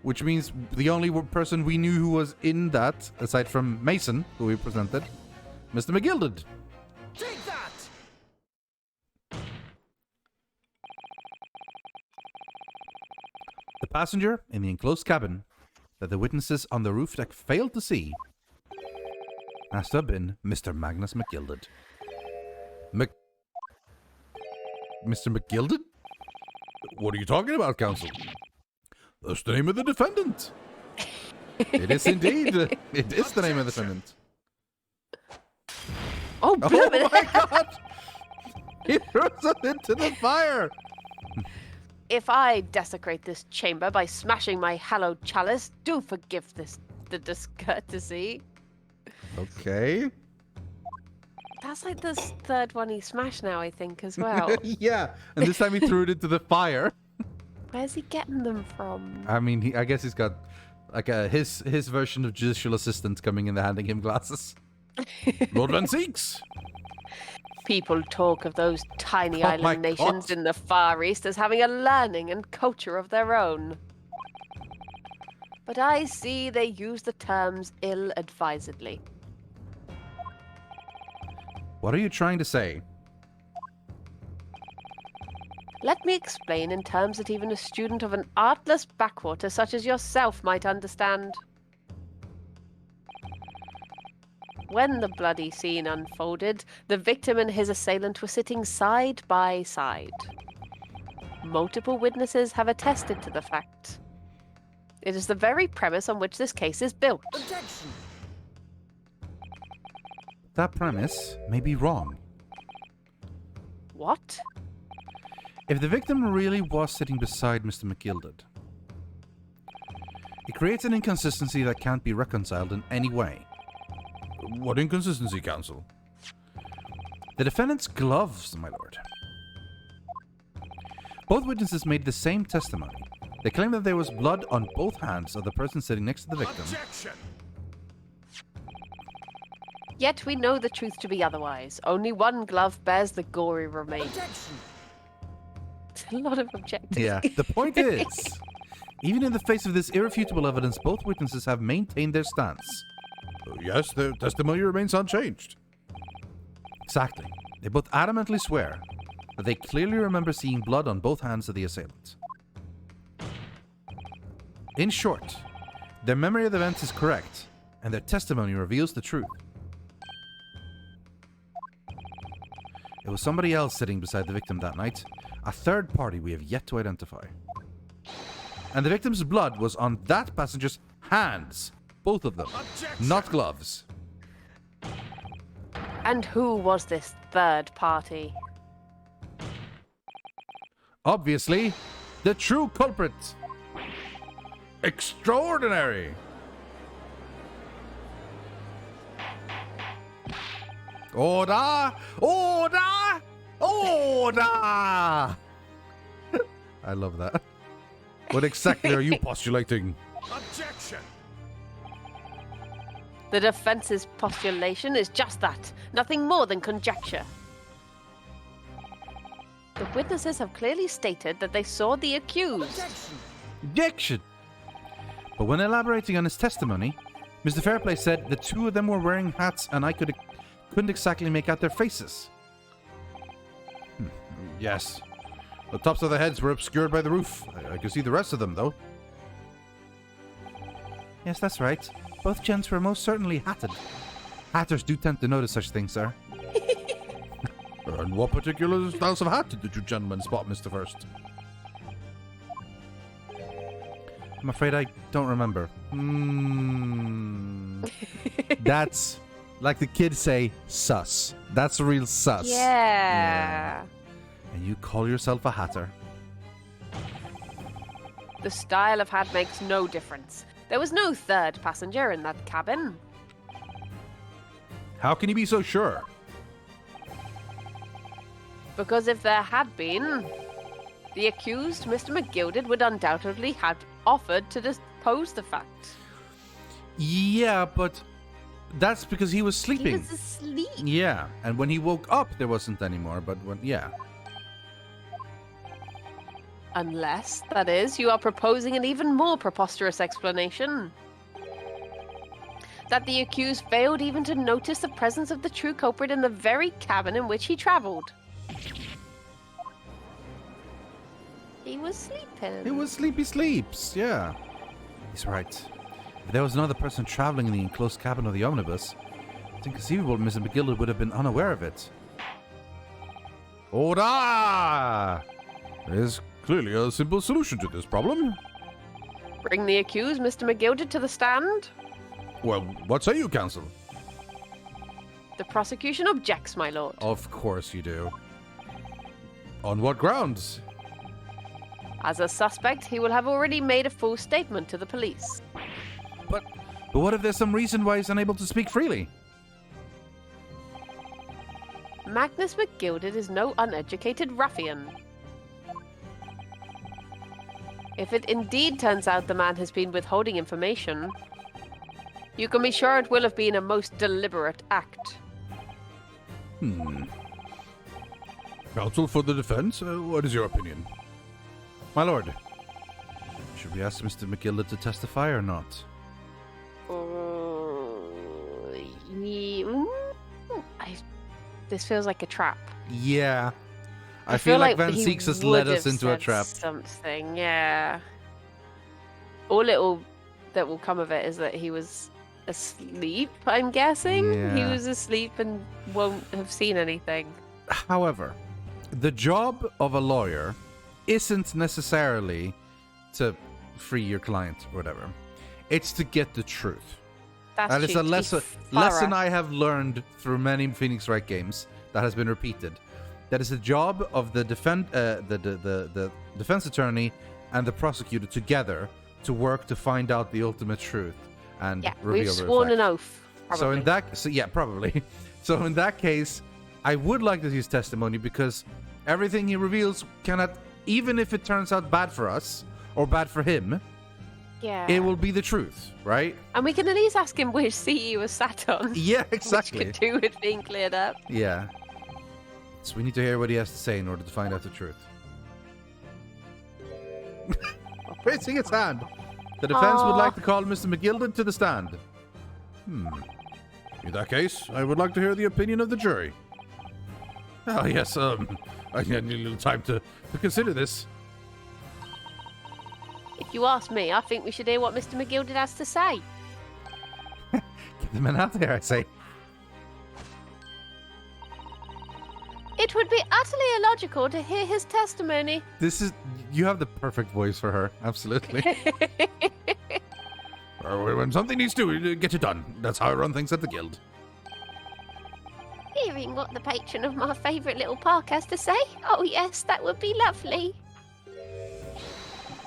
A: which means the only person we knew who was in that, aside from Mason, who we presented, Mr. McGilded.
C: Take that!
A: The passenger in the enclosed cabin that the witnesses on the roof deck failed to see has to have been Mr. Magnus McGilded. Mr. McGilded? What are you talking about, counsel? That's the name of the defendant. It is indeed. It is the name of the defendant.
B: Oh
A: my god! He throws us into the fire!
B: If I desecrate this chamber by smashing my hallowed chalice, do forgive the discourtesy.
A: Okay.
B: That's like the third one he smashed now, I think, as well.
A: Yeah, and this time he threw it into the fire.
B: Where's he getting them from?
A: I mean, I guess he's got like his version of judicial assistant coming in there handing him glasses. Lord Van Seeks.
B: People talk of those tiny
A: Oh my
B: island nations
A: God.
B: in the Far East as having a learning and culture of their own. But I see they use the terms ill-advisedly.
A: What are you trying to say?
B: Let me explain in terms that even a student of an artless backwater such as yourself might understand. When the bloody scene unfolded, the victim and his assailant were sitting side by side. Multiple witnesses have attested to the fact. It is the very premise on which this case is built.
C: Objection!
A: That premise may be wrong.
B: What?
A: If the victim really was sitting beside Mr. McGilded, it creates an inconsistency that can't be reconciled in any way. What inconsistency, counsel? The defendant's gloves, my lord. Both witnesses made the same testimony. They claimed that there was blood on both hands of the person sitting next to the victim.
C: Objection!
B: Yet we know the truth to be otherwise. Only one glove bears the gory remains.
C: Objection!
B: It's a lot of objectives.
A: Yeah, the point is, even in the face of this irrefutable evidence, both witnesses have maintained their stance. Yes, their testimony remains unchanged. Exactly. They both adamantly swear that they clearly remember seeing blood on both hands of the assailant. In short, their memory of the events is correct, and their testimony reveals the truth. It was somebody else sitting beside the victim that night, a third party we have yet to identify. And the victim's blood was on that passenger's hands, both of them,
C: Objection!
A: not gloves.
B: And who was this third party?
A: Obviously, the true culprit. Extraordinary! Order! Order! Order! I love that. What exactly are you postulating?
C: Objection!
B: The defense's postulation is just that, nothing more than conjecture. The witnesses have clearly stated that they saw the accused.
C: Objection!
A: Objection! But when elaborating on his testimony, Mr. Fairplay said the two of them were wearing hats and I couldn't exactly make out their faces. Yes. The tops of their heads were obscured by the roof. I could see the rest of them, though. Yes, that's right. Both gents were most certainly hatted. Hatters do tend to notice such things, sir. And what particular styles of hat did you gentlemen spot, Mr. First? I'm afraid I don't remember. That's, like the kids say, sus. That's real sus.
B: Yeah.
A: And you call yourself a hatter?
B: The style of hat makes no difference. There was no third passenger in that cabin.
A: How can you be so sure?
B: Because if there had been, the accused, Mr. McGilded, would undoubtedly have offered to depose the fact.
A: Yeah, but that's because he was
B: He
A: sleeping.
B: was asleep.
A: Yeah, and when he woke up, there wasn't anymore, but when, yeah.
B: Unless, that is, you are proposing an even more preposterous explanation. That the accused failed even to notice the presence of the true culprit in the very cabin in which he travelled. He was sleeping.
A: It was sleepy sleeps, yeah. He's right. If there was another person traveling in the enclosed cabin of the omnibus, it's inconceivable Mr. McGilded would have been unaware of it. Order! There's clearly a simple solution to this problem.
B: Bring the accused, Mr. McGilded, to the stand.
A: Well, what say you, counsel?
B: The prosecution objects, my lord.
A: Of course you do. On what grounds?
B: As a suspect, he will have already made a full statement to the police.
A: But what if there's some reason why he's unable to speak freely?
B: Magnus McGilded is no uneducated ruffian. If it indeed turns out the man has been withholding information, you can be sure it will have been a most deliberate act.
A: Counsel for the defense, what is your opinion? My lord, should we ask Mr. McGilda to testify or not?
B: This feels like a trap.
A: Yeah. I feel like Van
B: he
A: Seeks has
B: would
A: led us
B: have
A: into a
B: said
A: trap.
B: Something, yeah. All that will come of it is that he was asleep, I'm guessing.
A: Yeah.
B: He was asleep and won't have seen anything.
A: However, the job of a lawyer isn't necessarily to free your client or whatever. It's to get the truth.
B: That's
A: And it's
B: true,
A: a
B: to be
A: lesson
B: thorough.
A: I have learned through many Phoenix Wright games that has been repeated. That is the job of the defense attorney and the prosecutor together to work to find out the ultimate truth and
B: Yeah,
A: reveal
B: we've
A: the
B: sworn
A: fact.
B: an oath. Probably.
A: Probably. So in that case, I would like to see his testimony because everything he reveals cannot, even if it turns out bad for us or bad for him,
B: Yeah.
A: it will be the truth, right?
B: And we can at least ask him which seat he was sat on.
A: Yeah, exactly.
B: Which could do with being cleared up.
A: Yeah. So we need to hear what he has to say in order to find out the truth. Raising his hand. The defense would like to call Mr. McGilden to the stand. In that case, I would like to hear the opinion of the jury. Oh, yes, I need a little time to consider this.
B: If you ask me, I think we should hear what Mr. McGilded has to say.
A: Get the man out there, I say.
B: It would be utterly illogical to hear his testimony.
A: You have the perfect voice for her, absolutely. When something needs to get it done. That's how I run things at the guild.
B: Hearing what the patron of my favourite little park has to say? Oh yes, that would be lovely.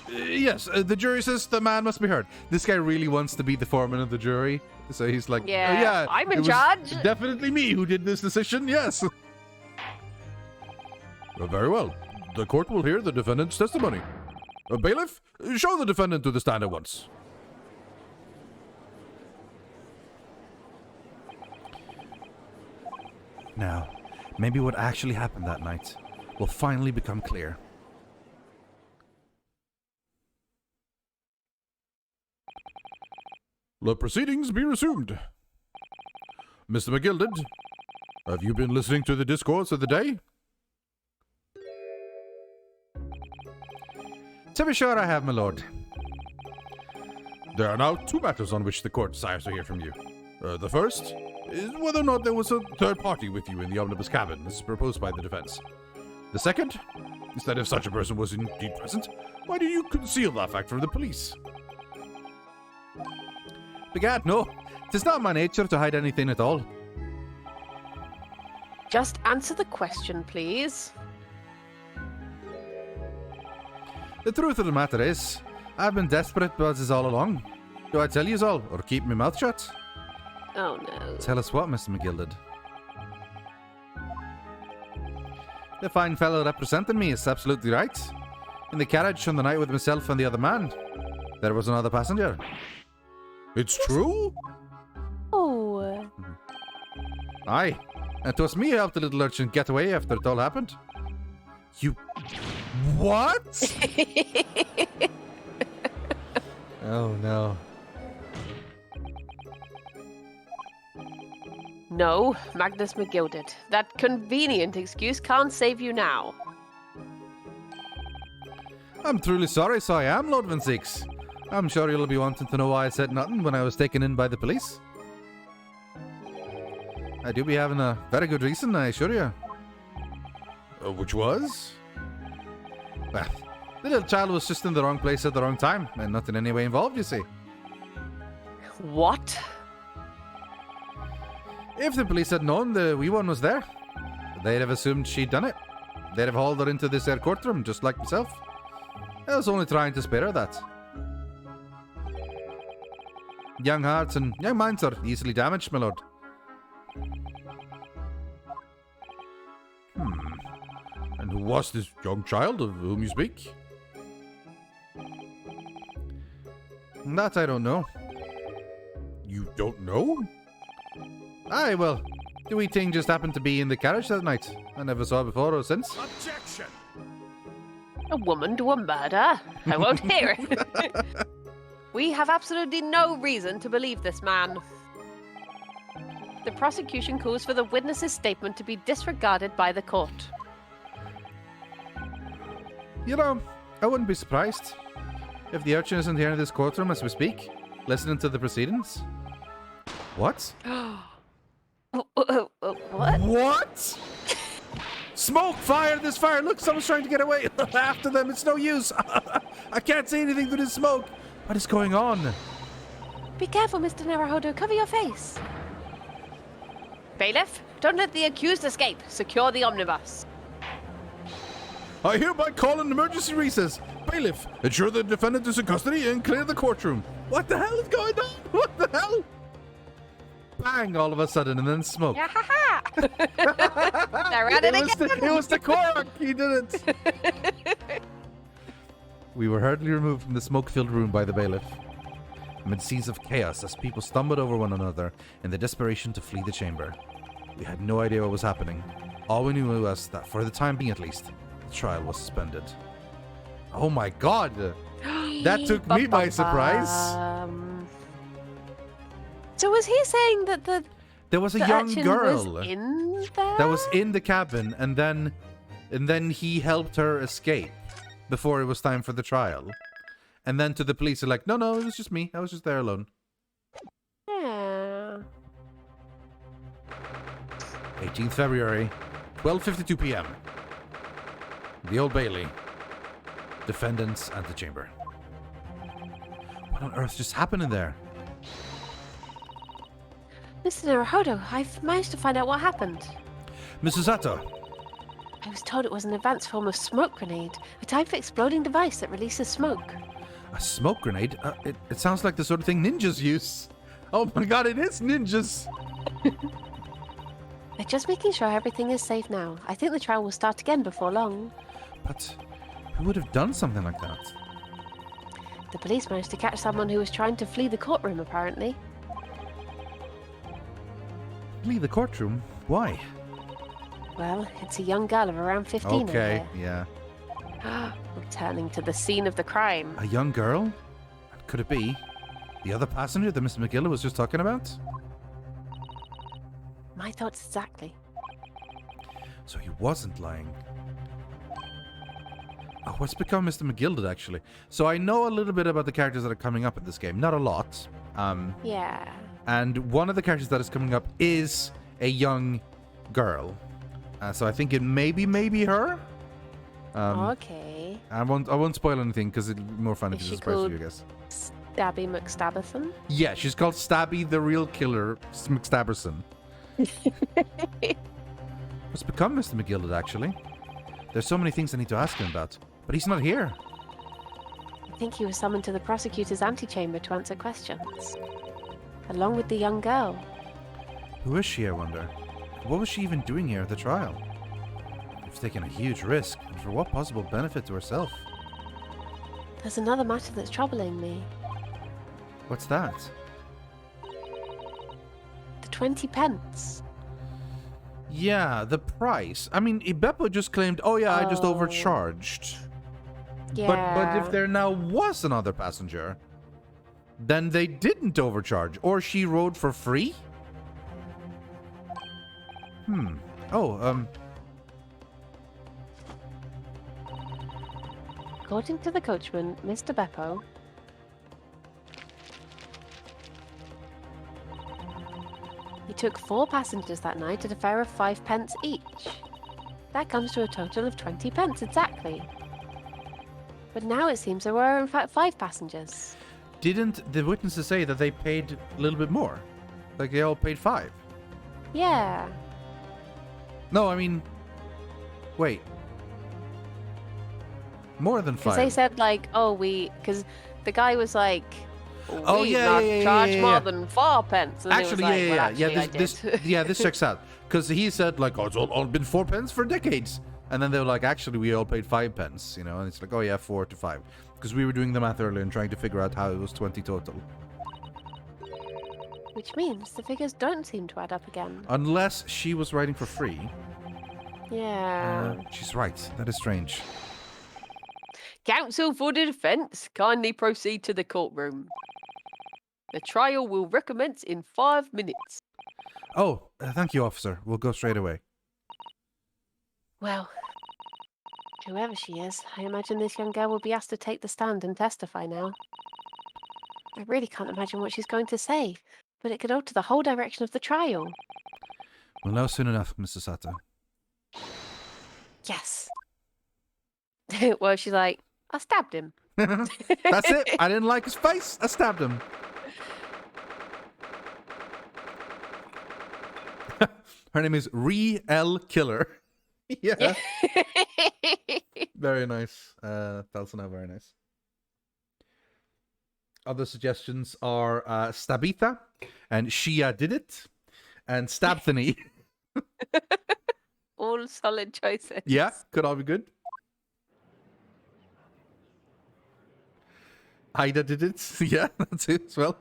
A: Yes, the jury says the man must be heard. This guy really wants to be the foreman of the jury. So he's like,
B: Yeah,
A: oh, yeah,
B: I'm in
A: it was
B: charge."
A: Definitely me who did this decision, yes. Very well. The court will hear the defendant's testimony. Bailiff, show the defendant to the stand at once. Now, maybe what actually happened that night will finally become clear. Let proceedings be resumed. Mr. McGilded, have you been listening to the discourse of the day? To be sure I have, my lord. There are now two matters on which the court desires to hear from you. The first is whether or not there was a third party with you in the omnibus cabin, as proposed by the defense. The second is that if such a person was indeed present, why did you conceal that fact from the police? Begad, no. 'Tis not my nature to hide anything at all.
B: Just answer the question, please.
A: The truth of the matter is, I've been desperate buzzes all along. Do I tell yous all, or keep my mouth shut?
B: Oh no.
A: Tell us what, Mr. McGilded. The fine fellow representing me is absolutely right. In the carriage on the night with myself and the other man, there was another passenger. It's true?
B: Oh.
A: Aye. And 'twas me who helped the little urchin get away after it all happened. You... What? Oh, no.
B: No, Magnus McGilded. That convenient excuse can't save you now.
A: I'm truly sorry, so I am, Lord Van Six. I'm sure you'll be wanting to know why I said nothing when I was taken in by the police. I do be having a very good reason, I assure you. Which was? Well, the little child was just in the wrong place at the wrong time, and not in any way involved, you see.
B: What?
A: If the police had known the wee one was there, they'd have assumed she'd done it. They'd have hauled her into this air courtroom, just like myself. I was only trying to spare her that. Young hearts and young minds are easily damaged, my lord. And who was this young child of whom you speak? That I don't know. You don't know? Aye, well, the wee thing just happened to be in the carriage that night. I never saw it before or since.
C: Objection!
B: A woman to a murder? I won't hear it. We have absolutely no reason to believe this man. The prosecution calls for the witness's statement to be disregarded by the court.
A: You know, I wouldn't be surprised if the urchin isn't here in this courtroom as we speak, listening to the proceedings. What?
B: What?
A: What? Smoke! Fire! There's fire! Look, someone's trying to get away! After them, it's no use! I can't see anything through the smoke! What is going on?
B: Be careful, Mr. Naruhodo. Cover your face. Bailiff, don't let the accused escape. Secure the omnibus.
A: I hereby call an emergency recess. Bailiff, ensure the defendant is in custody and clear the courtroom. What the hell is going on? What the hell? Bang, all of a sudden, and then smoke.
B: Yeah, ha, ha. They're at it again.
A: It was the cork. He did it. We were hurriedly removed from the smoke-filled room by the bailiff. Amid scenes of chaos as people stumbled over one another in the desperation to flee the chamber. We had no idea what was happening. All we knew was that, for the time being at least, the trial was suspended. Oh my god! That took me by surprise.
B: So was he saying that
A: There was a
B: the
A: young
B: urchin
A: girl
B: was in there?
A: that was in the cabin, and then he helped her escape before it was time for the trial. And then to the police, they're like, no, it was just me. I was just there alone.
B: Yeah.
A: 18th February, 12:52 p.m. The Old Bailey. Defendant's antechamber. What on earth just happened in there?
B: Mr. Naruhodo, I've managed to find out what happened.
A: Mrs. Sato.
B: I was told it was an advanced form of smoke grenade, a type of exploding device that releases smoke.
A: A smoke grenade? It sounds like the sort of thing ninjas use. Oh my god, it is ninjas!
B: They're just making sure everything is safe now. I think the trial will start again before long.
A: But who would have done something like that?
B: The police managed to catch someone who was trying to flee the courtroom, apparently.
A: Leave the courtroom? Why?
B: Well, it's a young girl of around 15
A: Okay,
B: here.
A: yeah.
B: Returning to the scene of the crime.
A: A young girl? Could it be the other passenger that Mr. McGill was just talking about?
B: My thoughts exactly.
A: So he wasn't lying. Oh, what's become Mr. McGilded, actually? So I know a little bit about the characters that are coming up in this game. Not a lot.
B: Yeah.
A: And one of the characters that is coming up is a young girl. So I think it may be her.
B: Okay.
A: I won't spoil anything because it'll be more fun if
B: Is
A: it's
B: she
A: a surprise for you
B: called
A: guys.
B: Stabby McStabberson?
A: Yeah, she's called Stabby the Real Killer McStabberson. What's become Mr. McGilded, actually? There's so many things I need to ask him about, but he's not here.
B: I think he was summoned to the prosecutor's antechamber to answer questions. Along with the young girl.
A: Who is she, I wonder? What was she even doing here at the trial? She's taken a huge risk, and for what possible benefit to herself?
B: There's another matter that's troubling me.
A: What's that?
B: The 20 pence.
A: Yeah, the price. I mean, Beppo just claimed, oh yeah, I just
B: Oh.
A: overcharged.
B: Yeah.
A: But if there now was another passenger, then they didn't overcharge, or she rode for free? Oh,
B: According to the coachman, Mr. Beppo, he took 4 passengers that night at a fare of 5 pence each. That comes to a total of 20 pence exactly. But now it seems there were in fact 5 passengers.
A: didn't the witnesses say that they paid a little bit more? Like they all paid 5?
B: Yeah.
A: No, I mean, wait. More than 5.
B: Because they said like, because the guy was like,
A: Oh,
B: we
A: yeah,
B: not
A: yeah, yeah,
B: charge
A: yeah,
B: more
A: yeah.
B: than 4 pence. And it was
A: Actually,
B: like,
A: yeah.
B: Well, actually, I
A: This
B: did.
A: yeah, this checks out because he said like, oh, it's all been 4 pence for decades. And then they were like, actually, we all paid 5 pence, you know? And it's like, oh yeah, 4 to 5. Because we were doing the math earlier and trying to figure out how it was 20 total.
B: Which means the figures don't seem to add up again.
A: Unless she was writing for free.
B: Yeah.
A: She's right. That is strange.
B: Counsel for the defence, kindly proceed to the courtroom. The trial will recommence in 5 minutes.
A: Oh, thank you, officer. We'll go straight away.
B: Well, whoever she is, I imagine this young girl will be asked to take the stand and testify now. I really can't imagine what she's going to say, but it could alter the whole direction of the trial.
A: We'll know soon enough, Mr. Sato.
B: Yes. Well, she's like, I stabbed him.
A: That's it. I didn't like his face. I stabbed him. Her name is Re-L Killer. Yeah. Very nice. Talsana, very nice. Other suggestions are Stabitha and Shia did it and Stabthany.
B: All solid choices.
A: Yeah, could all be good. Ida did it. Yeah, that's it as well.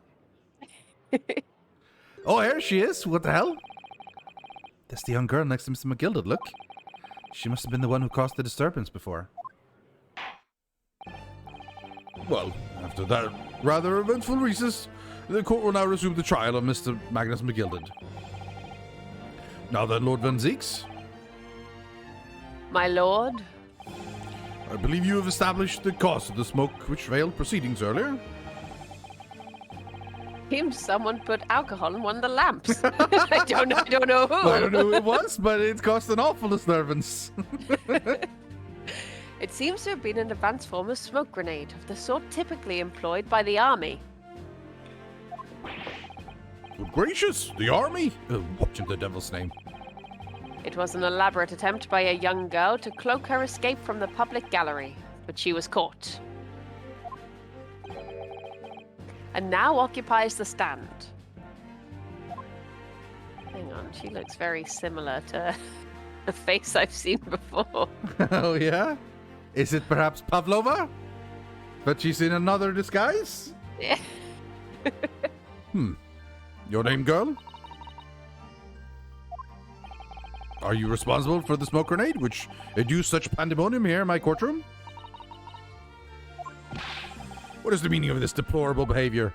A: Oh, here she is. What the hell? That's the young girl next to Mr. McGilded, look. She must have been the one who caused the disturbance before. Well, after that rather eventful recess, the court will now resume the trial of Mr. Magnus McGilded. Now then, Lord Van Zeeks.
B: My lord?
A: I believe you have established the cause of the smoke which failed proceedings earlier.
B: Seems someone put alcohol in one of the lamps. I don't know who.
A: I don't know who it was, but it caused an awful disturbance.
B: It seems to have been an advanced form of smoke grenade, of the sort typically employed by the army.
A: Good gracious, the army? What in the devil's name?
B: It was an elaborate attempt by a young girl to cloak her escape from the public gallery, but she was caught. And now occupies the stand. Hang on, she looks very similar to a face I've seen before.
A: Oh, yeah? Is it perhaps Pavlova? But she's in another disguise?
B: Yeah.
A: Your name, girl? Are you responsible for the smoke grenade, which induced such pandemonium here in my courtroom? What is the meaning of this deplorable behavior?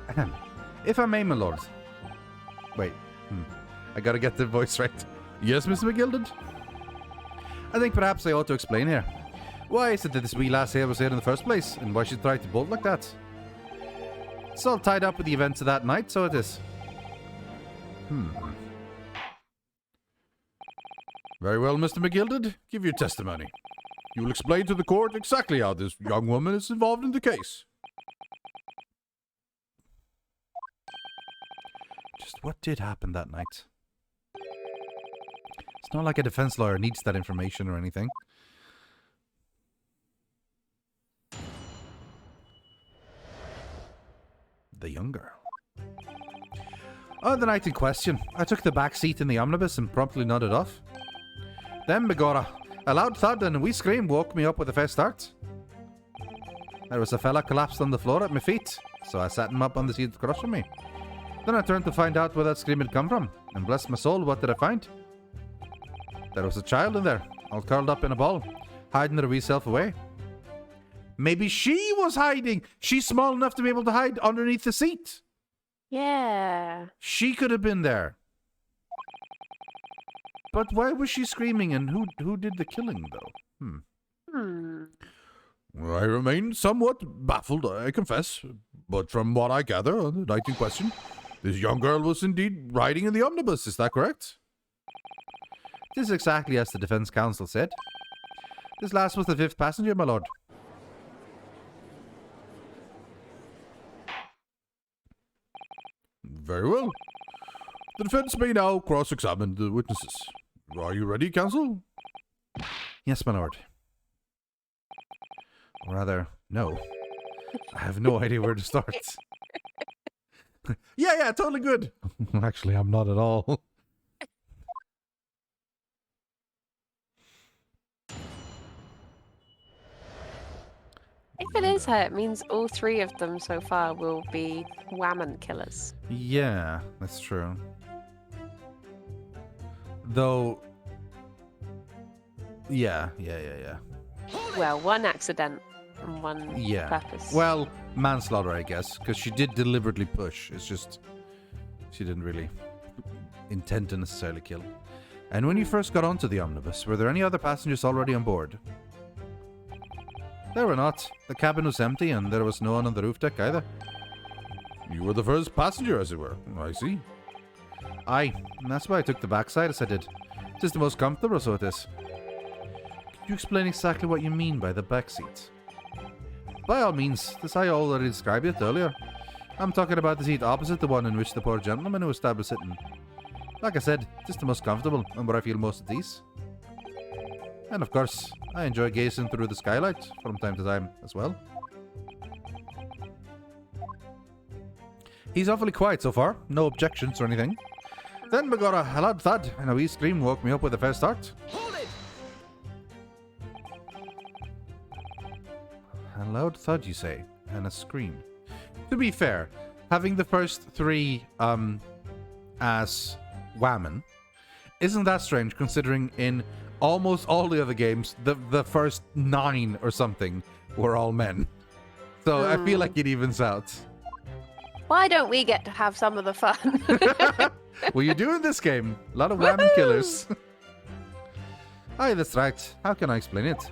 A: Ahem. If I may, my lord. Wait. I gotta get the voice right. Yes, Mr. McGilded? I think perhaps I ought to explain here. Why is it that this wee lass here was here in the first place, and why she tried to bolt like that? It's all tied up with the events of that night, so it is. Very well, Mr. McGilded. Give your testimony. You will explain to the court exactly how this young woman is involved in the case. Just what did happen that night? It's not like a defense lawyer needs that information or anything. The young girl. Oh, the night in question. I took the back seat in the omnibus and promptly nodded off. Then, begorra, a loud thud and a wee scream woke me up with a fair start. There was a fella collapsed on the floor at my feet, so I sat him up on the seat across from me. Then I turned to find out where that scream had come from, and bless my soul, what did I find? There was a child in there, all curled up in a ball, hiding her wee self away. Maybe she was hiding! She's small enough to be able to hide underneath the seat!
B: Yeah.
A: She could have been there. But why was she screaming, and who did the killing, though? I remain somewhat baffled, I confess. But from what I gather on the night in question, this young girl was indeed riding in the omnibus, is that correct? This is exactly as the defense counsel said. This last was the 5th passenger, my lord. Very well. The defense may now cross-examine the witnesses. Are you ready, counsel? Yes, my lord. Or rather, no. I have no idea where to start. Yeah, totally good. Actually, I'm not at all.
B: it is her, it means all 3 of them so far will be whammon killers.
A: Yeah, that's true. Though, yeah.
B: Well, 1 accident and 1
A: Yeah.
B: purpose.
A: Well, manslaughter, I guess, because she did deliberately push. It's just she didn't really intend to necessarily kill. And when you first got onto the omnibus, were there any other passengers already on board? There were not. The cabin was empty, and there was no one on the roof deck either. You were the first passenger, as it were. I see. Aye, and that's why I took the backside as I did. It is the most comfortable, so it is. Could you explain exactly what you mean by the back seat? By all means, as I already described it earlier. I'm talking about the seat opposite the one in which the poor gentleman who was stabbed was sitting. Like I said, it is the most comfortable, and where I feel most at ease. And of course, I enjoy gazing through the skylight from time to time as well. He's awfully quiet so far, no objections or anything. Then we got a loud thud, and a wee scream woke me up with a fair start.
C: Hold it!
A: A loud thud, you say, and a scream. To be fair, having the first 3 as whammon isn't that strange, considering in almost all the other games, the first 9 or something were all men. So I feel like it evens out.
B: Why don't we get to have some of the fun?
A: Well, you do in this game. A lot of whammon killers. Aye, that's right. How can I explain it?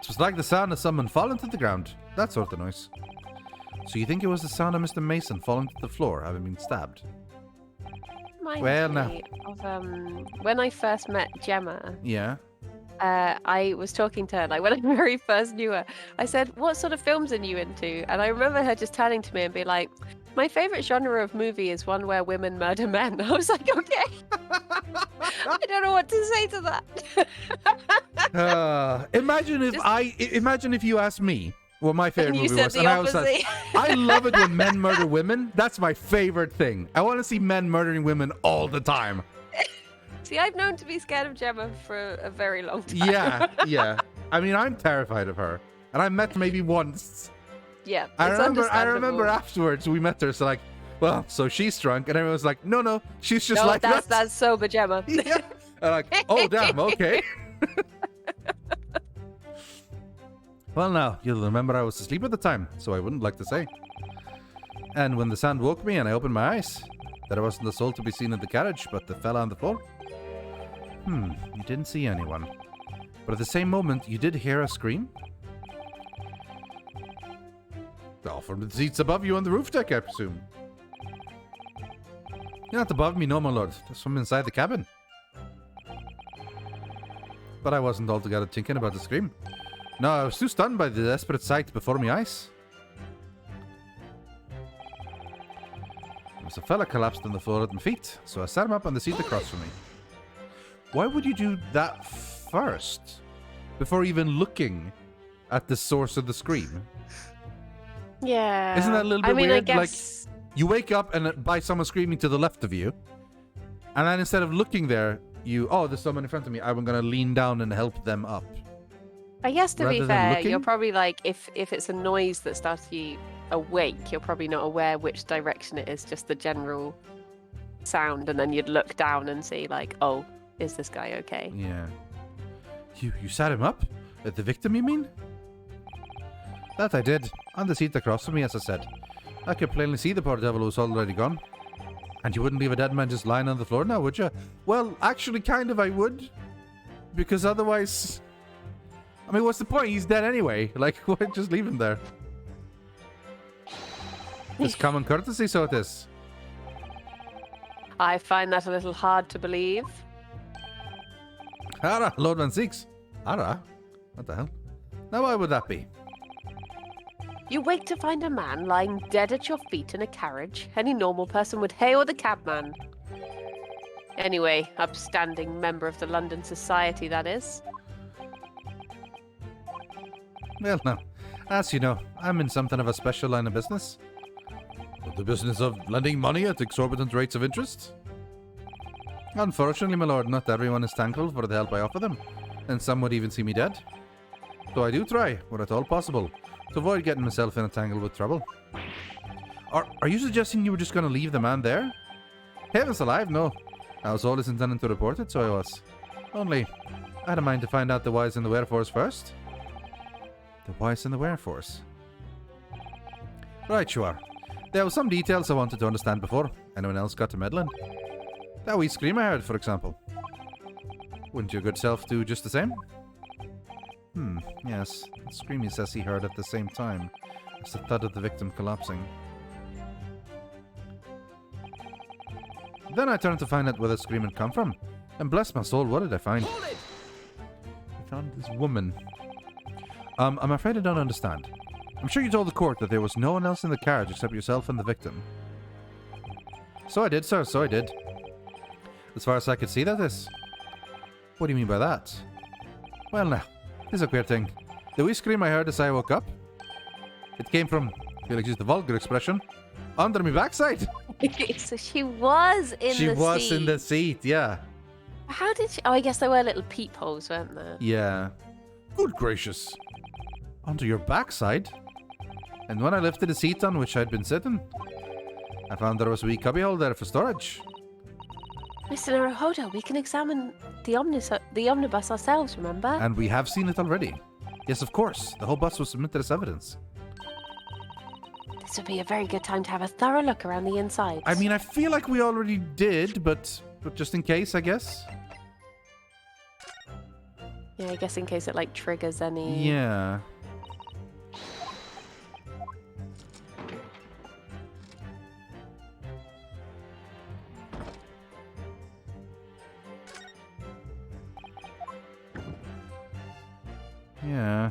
A: It was like the sound of someone falling to the ground. That sort of noise. So you think it was the sound of Mr. Mason falling to the floor, having been stabbed? Well, now.
B: Of, when I first met Gemma,
A: Yeah.
B: I was talking to her, like when I very first knew her, I said, what sort of films are you into? And I remember her just turning to me and be like, my favorite genre of movie is one where women murder men. I was like, okay. I don't know what to say to that.
A: Imagine if you asked me what my favorite
B: and you
A: movie
B: said
A: was,
B: the
A: and I was
B: opposite.
A: like, I love it when men murder women. That's my favorite thing. I want to see men murdering women all the time.
B: See, I've known to be scared of Gemma for a very long time.
A: Yeah. I mean, I'm terrified of her, and I met her maybe once.
B: Yeah,
A: I
B: it's
A: remember
B: understandable.
A: afterwards we met her, so like, well, so she's drunk, and everyone was like, no, she's just
B: No,
A: like that.
B: that's sober Gemma.
A: Yeah. And like, oh damn, okay. Well, now you'll remember I was asleep at the time, so I wouldn't like to say. And when the sound woke me and I opened my eyes, there wasn't a soul to be seen in the carriage, but the fella on the floor. You didn't see anyone, but at the same moment, you did hear a scream. Oh, from the seats above you on the roof deck, I presume. You're not above me, no, my lord. That's from inside the cabin. But I wasn't altogether thinking about the scream. No, I was too stunned by the desperate sight before my eyes. There was a fella collapsed on the floor at my feet, so I sat him up on the seat across from me. Why would you do that first? Before even looking at the source of the scream?
B: Yeah.
A: Isn't that a little bit
B: I mean,
A: weird?
B: I guess...
A: You wake up and by someone screaming to the left of you, and then instead of looking there, there's someone in front of me, I'm going to lean down and help them up.
B: I guess to be
A: rather than
B: fair,
A: looking?
B: you're probably like, if it's a noise that starts you awake, you're probably not aware which direction it is, just the general sound, and then you'd look down and see like, oh, is this guy okay?
A: Yeah. You sat him up? The victim, you mean? That I did, on the seat across from me, as I said. I could plainly see the poor devil who was already gone. And you wouldn't leave a dead man just lying on the floor now, would you? Well, actually, kind of I would. Because otherwise... I mean, what's the point? He's dead anyway. Like, why just leave him there? It's common courtesy, so it is.
B: I find that a little hard to believe.
A: Ara, Lord Van Seeks. Ara? What the hell? Now, why would that be?
B: You wake to find a man lying dead at your feet in a carriage. Any normal person would hail the cabman. Anyway, upstanding member of the London Society, that is.
A: Well, now, as you know, I'm in something of a special line of business. The business of lending money at exorbitant rates of interest? Unfortunately, my lord, not everyone is thankful for the help I offer them, and some would even see me dead. So I do try, where at all possible, to avoid getting myself in a tangle with trouble. Are you suggesting you were just going to leave the man there? Heavens alive, no. I was always intending to report it, so I was. Only, I had a mind to find out the whys and the wherefores first. The whys and the wherefores? Right, you are. There were some details I wanted to understand before anyone else got to meddling. That wee scream I heard, for example. Wouldn't your good self do just the same? Yes. The scream he says he heard at the same time as the thud of the victim collapsing. Then I turned to find out where the scream had come from. And bless my soul, what did I find? I found this woman. I'm afraid I don't understand. I'm sure you told the court that there was no one else in the carriage except yourself and the victim. So I did, sir, so I did. As far as I could see, that is. What do you mean by that? Well, now, this is a queer thing. The wee scream I heard as I woke up, it came from, I feel like it's the vulgar expression, under my backside.
B: So she was in the seat.
A: She was in the seat, yeah.
B: How did she... Oh, I guess there were little peepholes, weren't there?
A: Yeah. Good gracious. Under your backside? And when I lifted the seat on which I'd been sitting, I found there was a wee cubbyhole there for storage.
B: Mr. Naruhodo, we can examine the omnibus ourselves, remember?
A: And we have seen it already. Yes, of course. The whole bus was submitted as evidence.
B: This would be a very good time to have a thorough look around the inside.
A: I mean, I feel like we already did, but just in case, I guess.
B: Yeah, I guess in case it, like, triggers any...
A: Yeah. Yeah.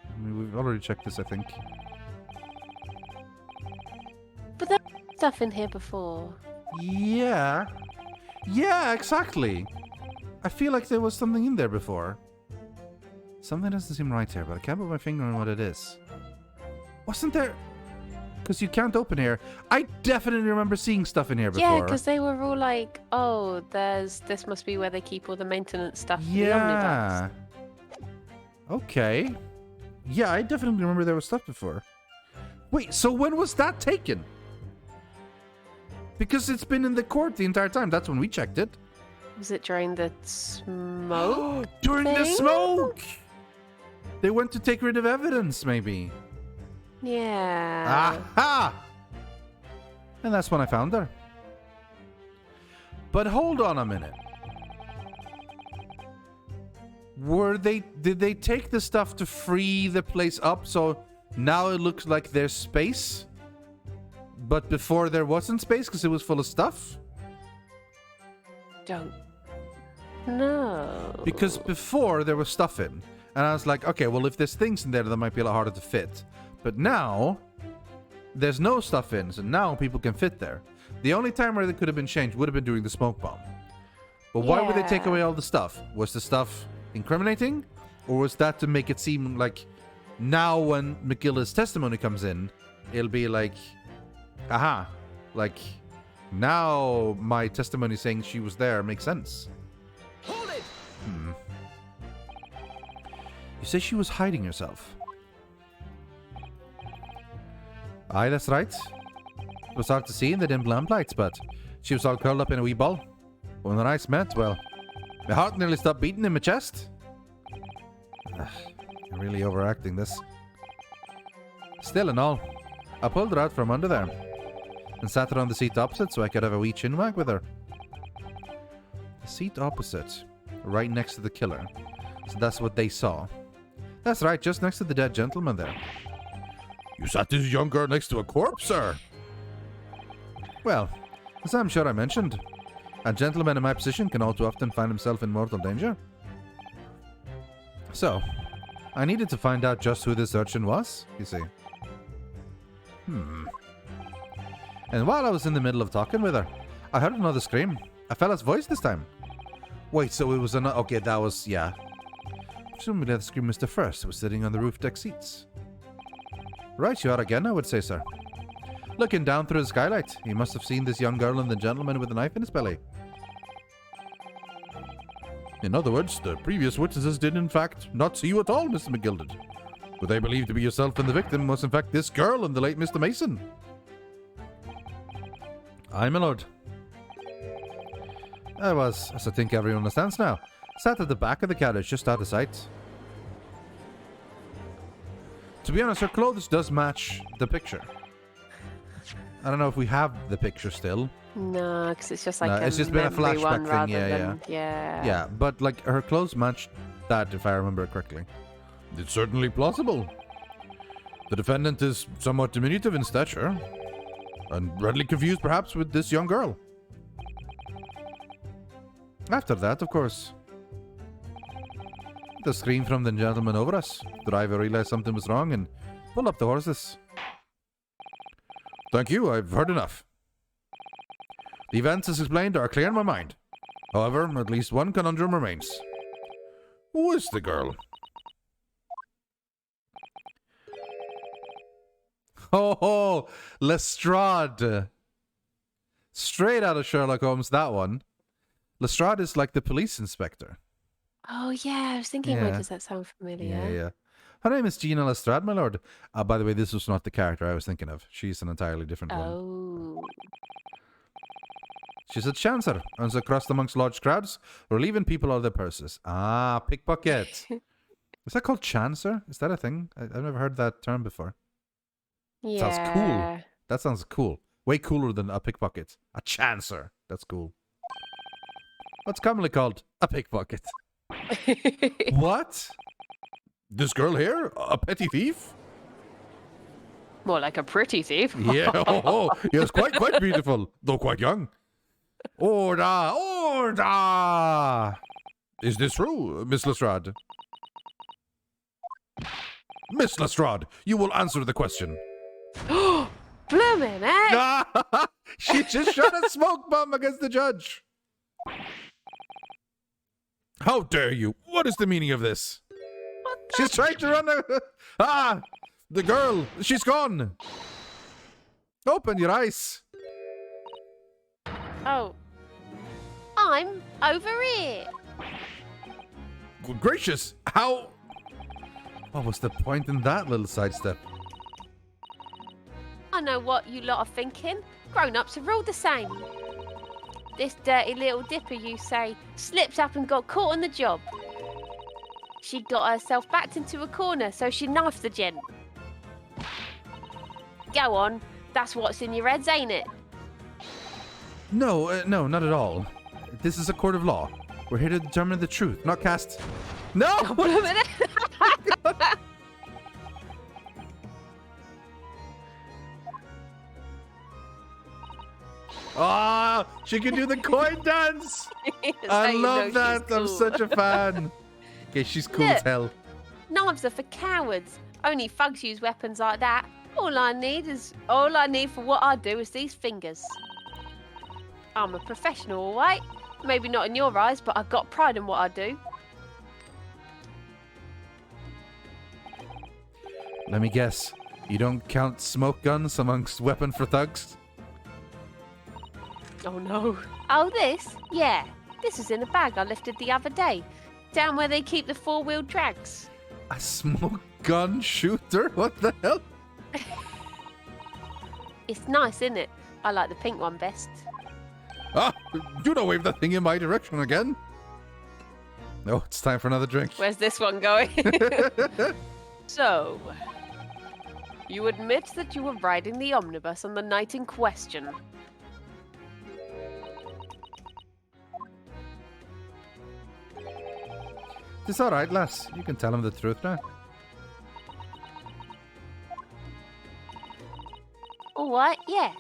A: I mean, we've already checked this, I think.
B: But there was stuff in here before.
A: Yeah. Yeah, exactly. I feel like there was something in there before. Something doesn't seem right here, but I can't put my finger on what it is. Wasn't there... Because you can't open here. I definitely remember seeing stuff in here before.
B: Yeah, because they were all like, oh, this must be where they keep all the maintenance stuff for the omnibus.
A: Okay. Yeah, I definitely remember there was stuff before. Wait, so when was that taken? Because it's been in the court the entire time. That's when we checked it.
B: Was it during the smoke?
A: During the
B: thing?
A: smoke! They went to take rid of evidence, maybe.
B: Yeah.
A: Aha! And that's when I found her. But hold on a minute. Did they take the stuff to free the place up so now it looks like there's space? But before there wasn't space because it was full of stuff?
B: Don't know.
A: Because before there was stuff in. And I was like, okay, well, if there's things in there, that might be a lot harder to fit. But now, there's no stuff in, so now people can fit there. The only time where it could have been changed would have been during the smoke bomb. But why would they take away all the stuff? Was the stuff incriminating? Or was that to make it seem like now when McGill's testimony comes in, it'll be like, aha, like now my testimony saying she was there makes sense.
C: Hold it!
A: You say she was hiding herself. Aye, that's right. It was hard to see in the dim lamplights, but she was all curled up in a wee ball. When the eyes met, well, my heart nearly stopped beating in my chest. You're really overacting this. Still and all, I pulled her out from under there and sat her on the seat opposite so I could have a wee chinwag with her. The seat opposite, right next to the killer. So that's what they saw. That's right, just next to the dead gentleman there. You sat this young girl next to a corpse, sir? Well, as I'm sure I mentioned, a gentleman in my position can all too often find himself in mortal danger. So, I needed to find out just who this urchin was, you see. And while I was in the middle of talking with her, I heard another scream. A fella's voice this time. Wait, so it was another... Okay, that was... yeah. Presumably that scream was the first who was sitting on the roof deck seats. Right, you are again, I would say, sir. Looking down through the skylight, you must have seen this young girl and the gentleman with a knife in his belly. In other words, the previous witnesses did in fact not see you at all, Mr. McGilded. What they believed to be yourself and the victim was in fact this girl and the late Mr. Mason. Aye, my lord. I was, as I think everyone understands now, sat at the back of the carriage, just out of sight. To be honest, her clothes does match the picture. I don't know if we have the picture still.
B: No, because it's just like
A: No, it's just been a
B: memory one
A: flashback thing,
B: rather
A: yeah.
B: than-
A: Yeah, but like her clothes match that, if I remember correctly. It's certainly plausible. The defendant is somewhat diminutive in stature, and readily confused perhaps with this young girl. After that, of course, the scream from the gentleman over us. The driver realized something was wrong and pulled up the horses. Thank you, I've heard enough. The events as explained are clear in my mind. However, at least one conundrum remains. Who is the girl? Oh, Lestrade. Straight out of Sherlock Holmes, that one. Lestrade is like the police inspector.
B: Oh yeah, I was thinking, why
A: Yeah.
B: does that sound familiar?
A: Yeah. Her name is Gina Lestrade, my lord. By the way, this was not the character I was thinking of. She's an entirely different one.
B: Oh.
A: She's a chancer, runs across amongst large crowds, relieving people of their purses. Ah, pickpocket. Is that called chancer? Is that a thing? I've never heard that term before.
B: Yeah.
A: Sounds cool. That sounds cool. Way cooler than a pickpocket. A chancer. That's cool. What's commonly called a pickpocket. What? This girl here? A petty thief?
B: More like a pretty thief.
A: Yeah, yes, quite beautiful, though quite young. Order! Is this true, Miss Lestrade? Miss Lestrade, you will answer the question.
B: Bloomin' heck!
A: She just shot a smoke bomb against the judge. How dare you? What is the meaning of this? She's trying to run the girl, she's gone. Open your eyes.
B: Oh. I'm over here.
A: Good gracious, how? What was the point in that little sidestep?
B: I know what you lot are thinking. Grown-ups are all the same. This dirty little dipper, you say, slipped up and got caught on the job. She got herself backed into a corner, so she knifed the gent. Go on, that's what's in your heads, ain't it?
A: No, not at all. This is a court of law. We're here to determine the truth, not cast... No! Ah, she can do the coin dance! I love that. I'm such a fan. Okay, she's cool as
B: Look.
A: hell.
B: Knives are for cowards. Only thugs use weapons like that. All I need for what I do is these fingers. I'm a professional, all right? Maybe not in your eyes, but I've got pride in what I do.
A: Let me guess. You don't count smoke guns amongst weapon for thugs?
B: Oh no. Oh, this? Yeah. This is in a bag I lifted the other day. Down where they keep the four-wheel drags.
A: A smoke gun shooter? What the hell?
B: It's nice, isn't it? I like the pink one best.
A: Ah, do not wave that thing in my direction again. No, it's time for another drink.
B: Where's this one going? So, you admit that you were riding the omnibus on the night in question.
A: It's alright, lass. You can tell him the truth now.
B: All right, yeah.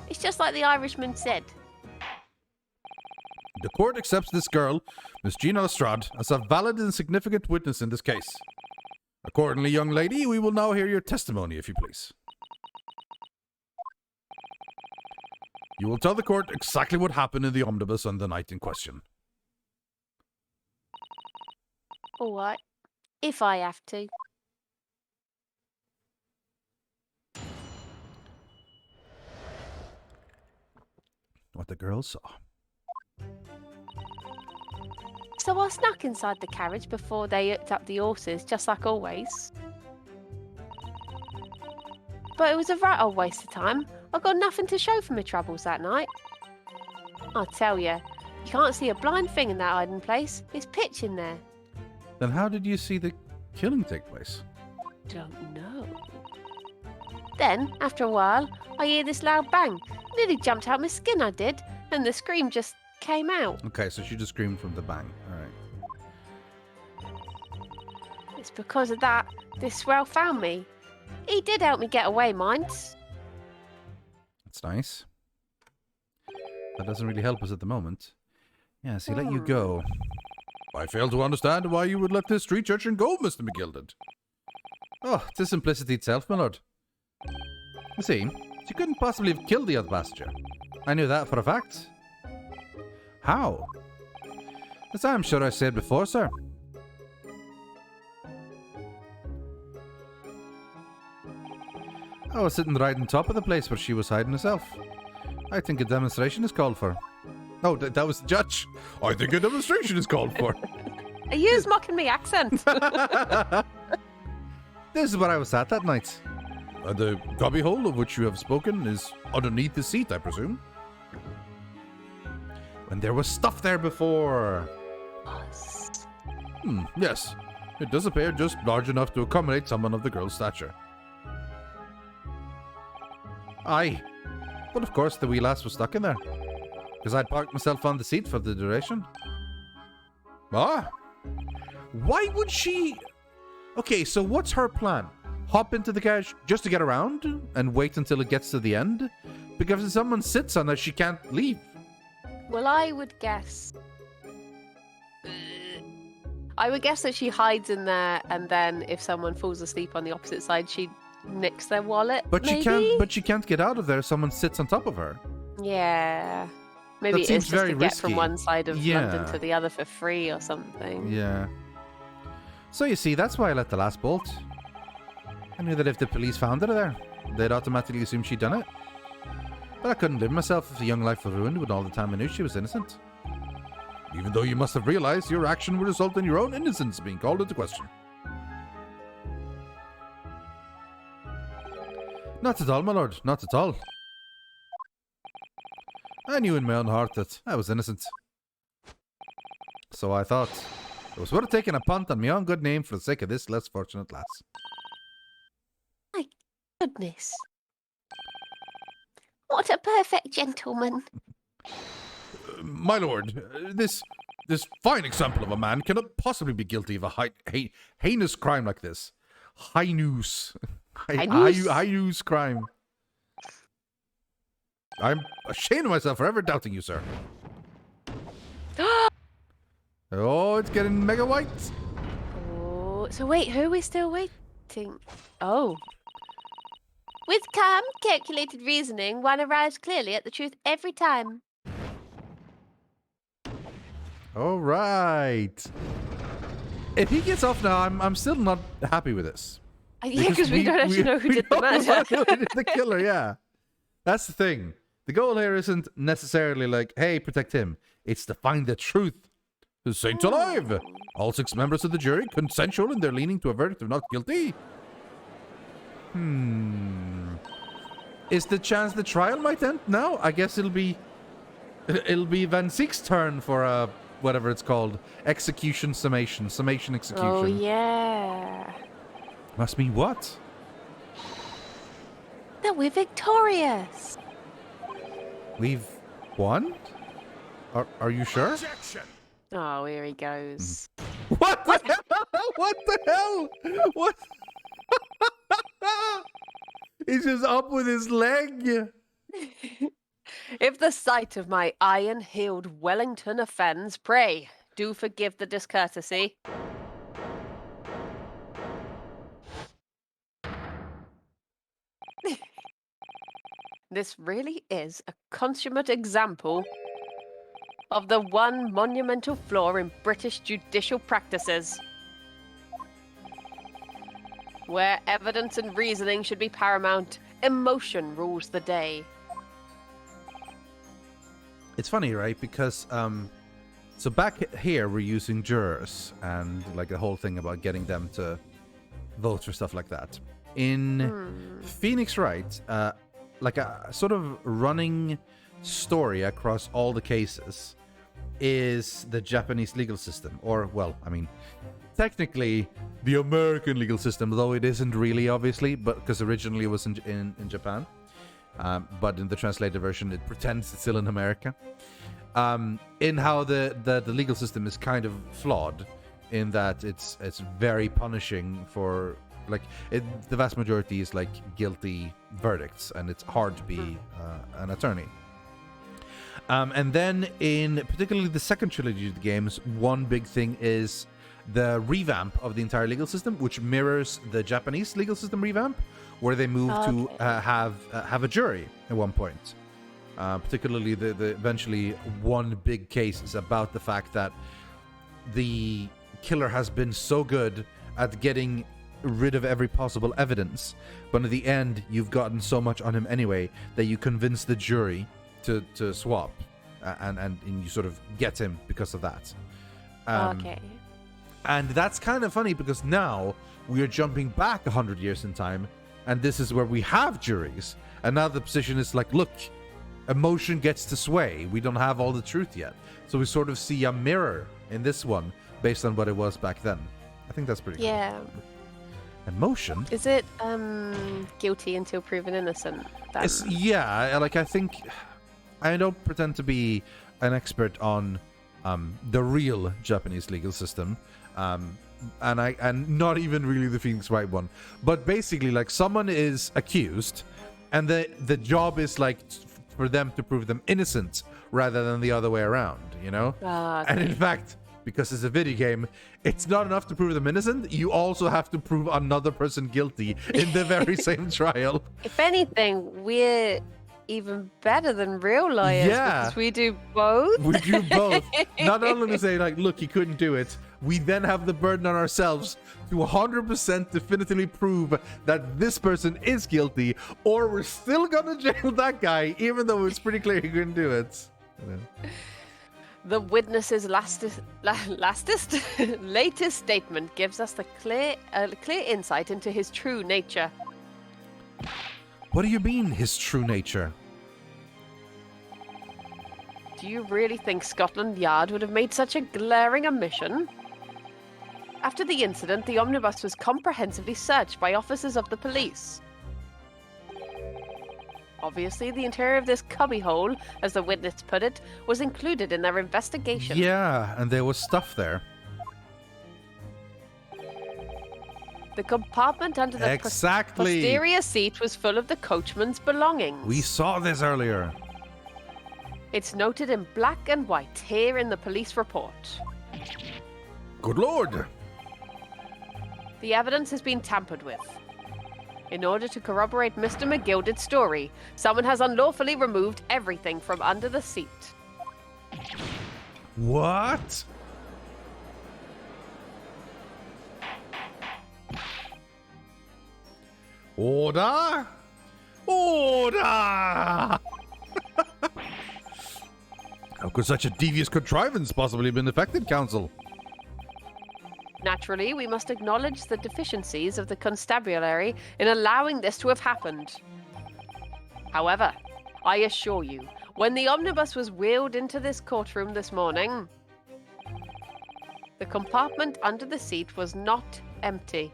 B: It's just like the Irishman said.
A: The court accepts this girl, Miss Gina Lestrade, as a valid and significant witness in this case. Accordingly, young lady, we will now hear your testimony, if you please. You will tell the court exactly what happened in the omnibus on the night in question.
B: All right, if I have to.
A: What the girl saw.
B: So I snuck inside the carriage before they hooked up the horses, just like always. But it was a right old waste of time. I got nothing to show for my troubles that night. I tell you, you can't see a blind thing in that hiding place. It's pitch in there.
A: Then how did you see the killing take place?
B: Don't know. Then, after a while, I hear this loud bang. Nearly jumped out my skin, I did, and the scream just came out.
A: Okay, so she just screamed from the bang. Alright.
B: It's because of that this swell found me. He did help me get away, mind.
A: That's nice. That doesn't really help us at the moment. Yes, he let you go. I fail to understand why you would let this street urchin go, Mr. McGilded. Oh, 'tis simplicity itself, my lord. You see, she couldn't possibly have killed the other passenger. I knew that for a fact. How? As I'm sure I said before, sir. I was sitting right on top of the place where she was hiding herself. I think a demonstration is called for. Oh, that was the judge. I think a demonstration is called for.
B: Are you mocking me accent?
A: This is where I was at that night. And the cubbyhole of which you have spoken is underneath the seat, I presume? And there was stuff there before. Yes. It does appear just large enough to accommodate someone of the girl's stature. Aye. But of course the wee lass was stuck in there. Because I'd parked myself on the seat for the duration. Ah. Why would she... Okay, so what's her plan? Hop into the carriage just to get around and wait until it gets to the end? Because if someone sits on her, she can't leave.
B: Well, I would guess that she hides in there, and then if someone falls asleep on the opposite side, she nicks their wallet.
A: But
B: maybe?
A: she can't get out of there if someone sits on top of her.
B: Yeah. Maybe
A: That
B: it's
A: seems
B: just
A: very
B: to get
A: risky.
B: from one side of
A: Yeah.
B: London to the other for free or something.
A: Yeah. So you see, that's why I let the last bolt. I knew that if the police found her there, they'd automatically assume she'd done it. But I couldn't live myself if a young life was ruined with all the time I knew she was innocent. Even though you must have realized your action would result in your own innocence being called into question. Not at all, my lord. Not at all. I knew in my own heart that I was innocent. So I thought it was worth taking a punt on my own good name for the sake of this less fortunate lass.
B: My goodness. What a perfect gentleman.
A: My lord, this fine example of a man cannot possibly be guilty of a heinous crime like this. Heinous crime. I'm ashamed of myself for ever doubting you, sir. Oh, it's getting mega white.
B: Oh, so wait, who are we still waiting? Oh. With calm, calculated reasoning, one arrives clearly at the truth every time.
A: All right. If he gets off now, I'm still not happy with this.
B: Yeah, because we don't actually know who did the murder.
A: Who did the killer, yeah. That's the thing. The goal here isn't necessarily like, hey, protect him. It's to find the truth. The saints alive! All 6 members of the jury consensual in their leaning to a verdict of not guilty. Is the chance the trial might end now? I guess it'll be Van Ziek's turn for whatever it's called, execution summation execution.
B: Oh yeah.
A: Must mean what?
B: That we're victorious.
A: We've won? Are you sure?
C: Objection!
B: Oh, here he goes.
A: What the hell? What the hell? What? He's just up with his leg.
B: If the sight of my iron-heeled Wellington offends, pray, do forgive the discourtesy. This really is a consummate example of the one monumental flaw in British judicial practices, where evidence and reasoning should be paramount, emotion rules the day.
A: It's funny, right? Because So back here, we're using jurors and like the whole thing about getting them to vote for stuff like that. In Phoenix Wright, like a sort of running story across all the cases is the Japanese legal system, or well, I mean, technically the American legal system, though it isn't really, obviously, but because originally it was in Japan, but in the translated version it pretends it's still in America. In how the legal system is kind of flawed, in that it's very punishing for the vast majority is like guilty verdicts, and it's hard to be an attorney. And then in particularly the second trilogy of the games, one big thing is the revamp of the entire legal system, which mirrors the Japanese legal system revamp, where they move to have a jury at one point. Particularly the eventually one big case is about the fact that the killer has been so good at getting rid of every possible evidence, but at the end you've gotten so much on him anyway that you convince the jury to swap, and you sort of get him because of that. And that's kind of funny because now we are jumping back 100 years in time, and this is where we have juries, and now the position is like, look, emotion gets to sway. We don't have all the truth yet, so we sort of see a mirror in this one based on what it was back then. I think that's pretty cool.
B: Yeah.
A: Emotion?
B: Is it guilty until proven innocent?
A: Yeah, like I think I don't pretend to be an expert on the real Japanese legal system, and not even really the Phoenix Wright one. But basically, like, someone is accused, and the job is like for them to prove them innocent rather than the other way around, you know? And in fact, because it's a video game, it's not enough to prove them innocent. You also have to prove another person guilty in the very same trial.
B: If anything, we're even better than real lawyers, because we do both.
A: We do both. Not only to say, like, look, he couldn't do it, we then have the burden on ourselves to 100% definitively prove that this person is guilty, or we're still gonna jail that guy, even though it's pretty clear he couldn't do it.
B: The witness's latest statement gives us the clear insight into his true nature.
A: What do you mean, his true nature?
B: Do you really think Scotland Yard would have made such a glaring omission? After the incident, the omnibus was comprehensively searched by officers of the police. Obviously, the interior of this cubbyhole, as the witness put it, was included in their investigation.
A: Yeah, and there was stuff there.
B: The compartment under the posterior seat was full of the coachman's belongings.
A: We saw this earlier.
B: It's noted in black and white here in the police report.
A: Good Lord!
B: The evidence has been tampered with. In order to corroborate Mr. McGilded's story, someone has unlawfully removed everything from under the seat.
A: What? Order! Order! How could such a devious contrivance possibly have been effected, Counsel?
B: Naturally, we must acknowledge the deficiencies of the constabulary in allowing this to have happened. However, I assure you, when the omnibus was wheeled into this courtroom this morning, the compartment under the seat was not empty.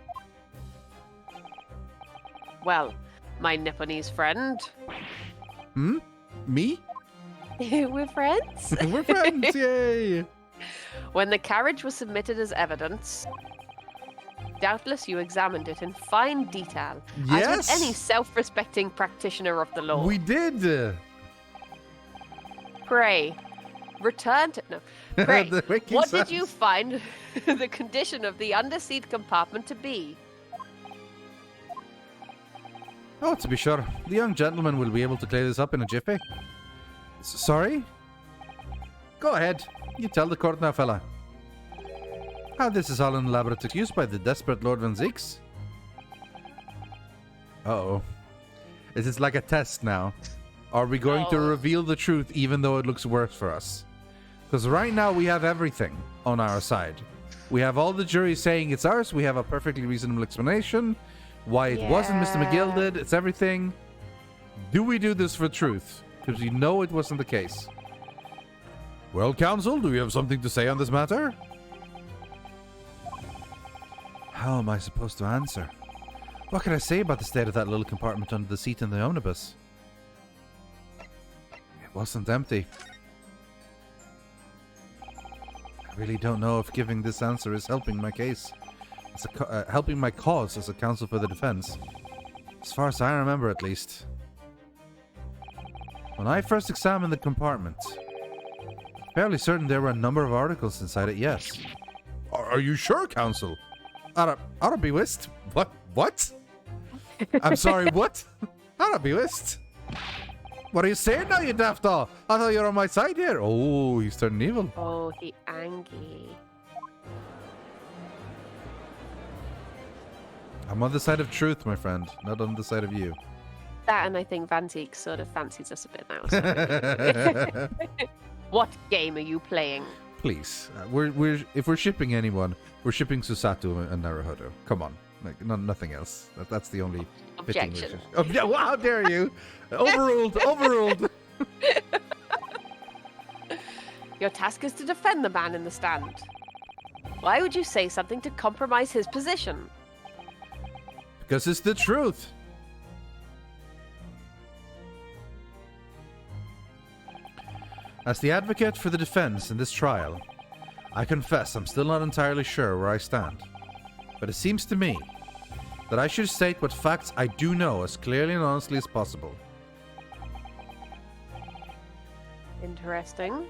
B: Well, my Nipponese friend.
A: Me?
B: We're friends?
A: We're friends, yay!
B: When the carriage was submitted as evidence, doubtless you examined it in fine detail,
A: yes,
B: as would any self-respecting practitioner of the law.
A: We did.
B: Pray, return to... No. Pray, what
A: sense.
B: did you find the condition of the underseat compartment to be?
A: Oh, to be sure. The young gentleman will be able to clear this up in a jiffy. Sorry? Go ahead. You tell the court now, fella. How this is all an elaborate excuse by the desperate Lord Van Zeeks? Uh-oh. Is this like a test now? Are we going to reveal the truth even though it looks worse for us? Because right now we have everything on our side. We have all the jury saying it's ours. We have a perfectly reasonable explanation. Why it wasn't Mr. McGill did. It's everything. Do we do this for truth? Because we know it wasn't the case. Well, counsel, do you have something to say on this matter? How am I supposed to answer? What can I say about the state of that little compartment under the seat in the omnibus? It wasn't empty. I really don't know if giving this answer is helping my case. Helping my cause as a counsel for the defense. As far as I remember, at least. When I first examined the compartment, fairly certain there were a number of articles inside it, yes. Are you sure, counsel? I'd be whist. What? I'm sorry, what? I'd be whist. What are you saying now, you daft doll? I thought you were on my side here. Oh, he's turning evil.
B: Oh, he angry.
A: I'm on the side of truth, my friend, not on the side of you.
B: That, and I think Vantique sort of fancies us a bit now. So. What game are you playing?
A: Please, if we're shipping anyone, we're shipping Susato and Naruhodo. Come on, like nothing else. That's the only
B: Objection.
A: Oh, yeah, well, how dare you? Overruled. Overruled.
B: Your task is to defend the man in the stand. Why would you say something to compromise his position?
A: Because it's the truth. As the advocate for the defense in this trial, I confess I'm still not entirely sure where I stand. But it seems to me that I should state what facts I do know as clearly and honestly as possible.
B: Interesting.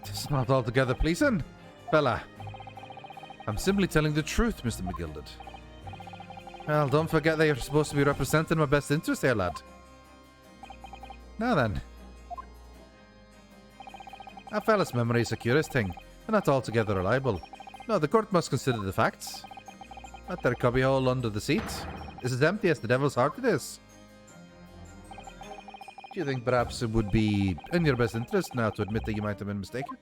A: It's not altogether pleasing, fella. I'm simply telling the truth, Mr. McGilded. Well, don't forget that you're supposed to be representing my best interest here, lad. Now then. A fella's memory is a curious thing, and not altogether reliable. No, the court must consider the facts. That there cubbyhole under the seat is as empty as the devil's heart it is. Do you think perhaps it would be in your best interest now to admit that you might have been mistaken?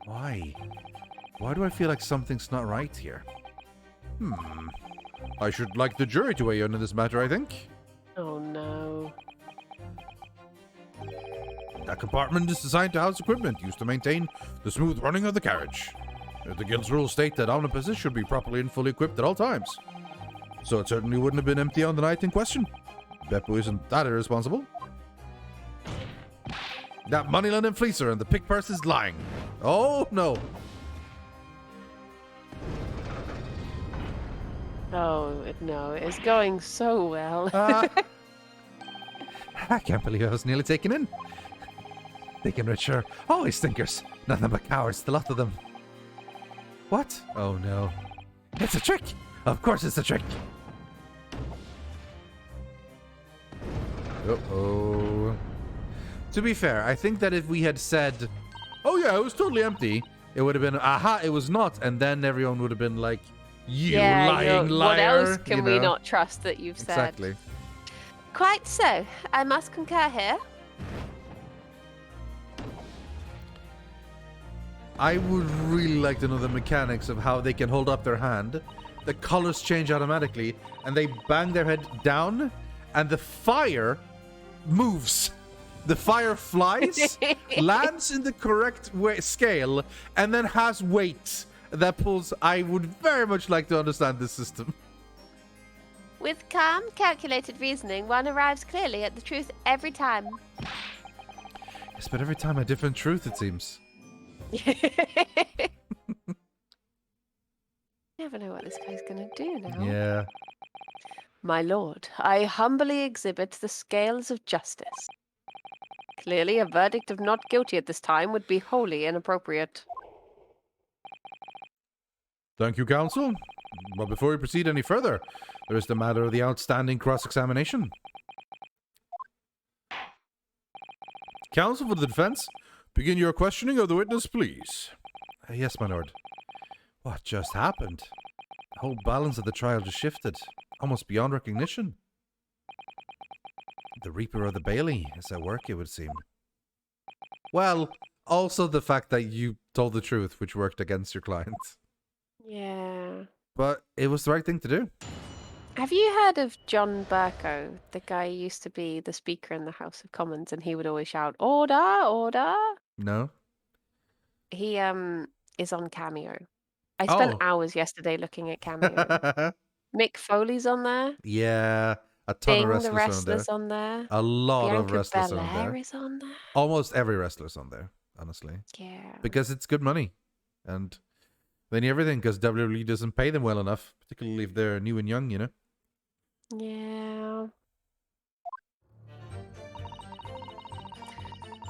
A: Why? Why do I feel like something's not right here? I should like the jury to weigh in on this matter, I think.
B: Oh no.
A: That compartment is designed to house equipment used to maintain the smooth running of the carriage. The guild's rules state that omnibuses should be properly and fully equipped at all times. So it certainly wouldn't have been empty on the night in question. Beppo isn't that irresponsible. That moneylend and fleecer and the pick purse is lying. Oh, no.
B: Oh, no, it's going so well.
A: I can't believe I was nearly taken in. Thinking richer. Always stinkers. Nothing but cowards, the lot of them. What? Oh, no. It's a trick. Of course it's a trick. Uh-oh. To be fair, I think that if we had said, oh yeah, it was totally empty, it would have been, aha, it was not, and then everyone would have been like, you lying liar.
B: What else can we not trust that you've said?
A: Exactly.
B: Quite so. I must concur here.
A: I would really like to know the mechanics of how they can hold up their hand, the colors change automatically, and they bang their head down, and the fire moves. The fire flies, lands in the correct scale, and then has weight that pulls. I would very much like to understand this system.
B: With calm, calculated reasoning, one arrives clearly at the truth every time.
A: Yes, but every time a different truth, it seems.
B: Never know what this guy's gonna do now.
A: Yeah.
B: My lord, I humbly exhibit the scales of justice. Clearly, a verdict of not guilty at this time would be wholly inappropriate.
A: Thank you, counsel. But before we proceed any further, there is the matter of the outstanding cross-examination. Counsel for the defense, begin your questioning of the witness, please. Yes, my lord. What just happened? The whole balance of the trial just shifted, almost beyond recognition. The Reaper of the Bailey is at work, it would seem. Well, also the fact that you told the truth, which worked against your client.
B: Yeah.
A: But it was the right thing to do.
B: Have you heard of John Burko, the guy who used to be the Speaker in the House of Commons, and he would always shout, "Order, order"?
A: No?
B: He is on Cameo. I spent
A: Oh.
B: hours yesterday looking at Cameo. Mick Foley's on there.
A: Yeah, a ton
B: Sting,
A: of
B: the
A: wrestlers on there.
B: wrestler's on there.
A: A lot of
B: Bianca
A: wrestlers on
B: Belair
A: there.
B: is on there.
A: Almost every wrestler's on there, honestly.
B: Yeah.
A: Because it's good money. And they need everything because WWE doesn't pay them well enough, particularly if they're new and young, you know?
B: Yeah.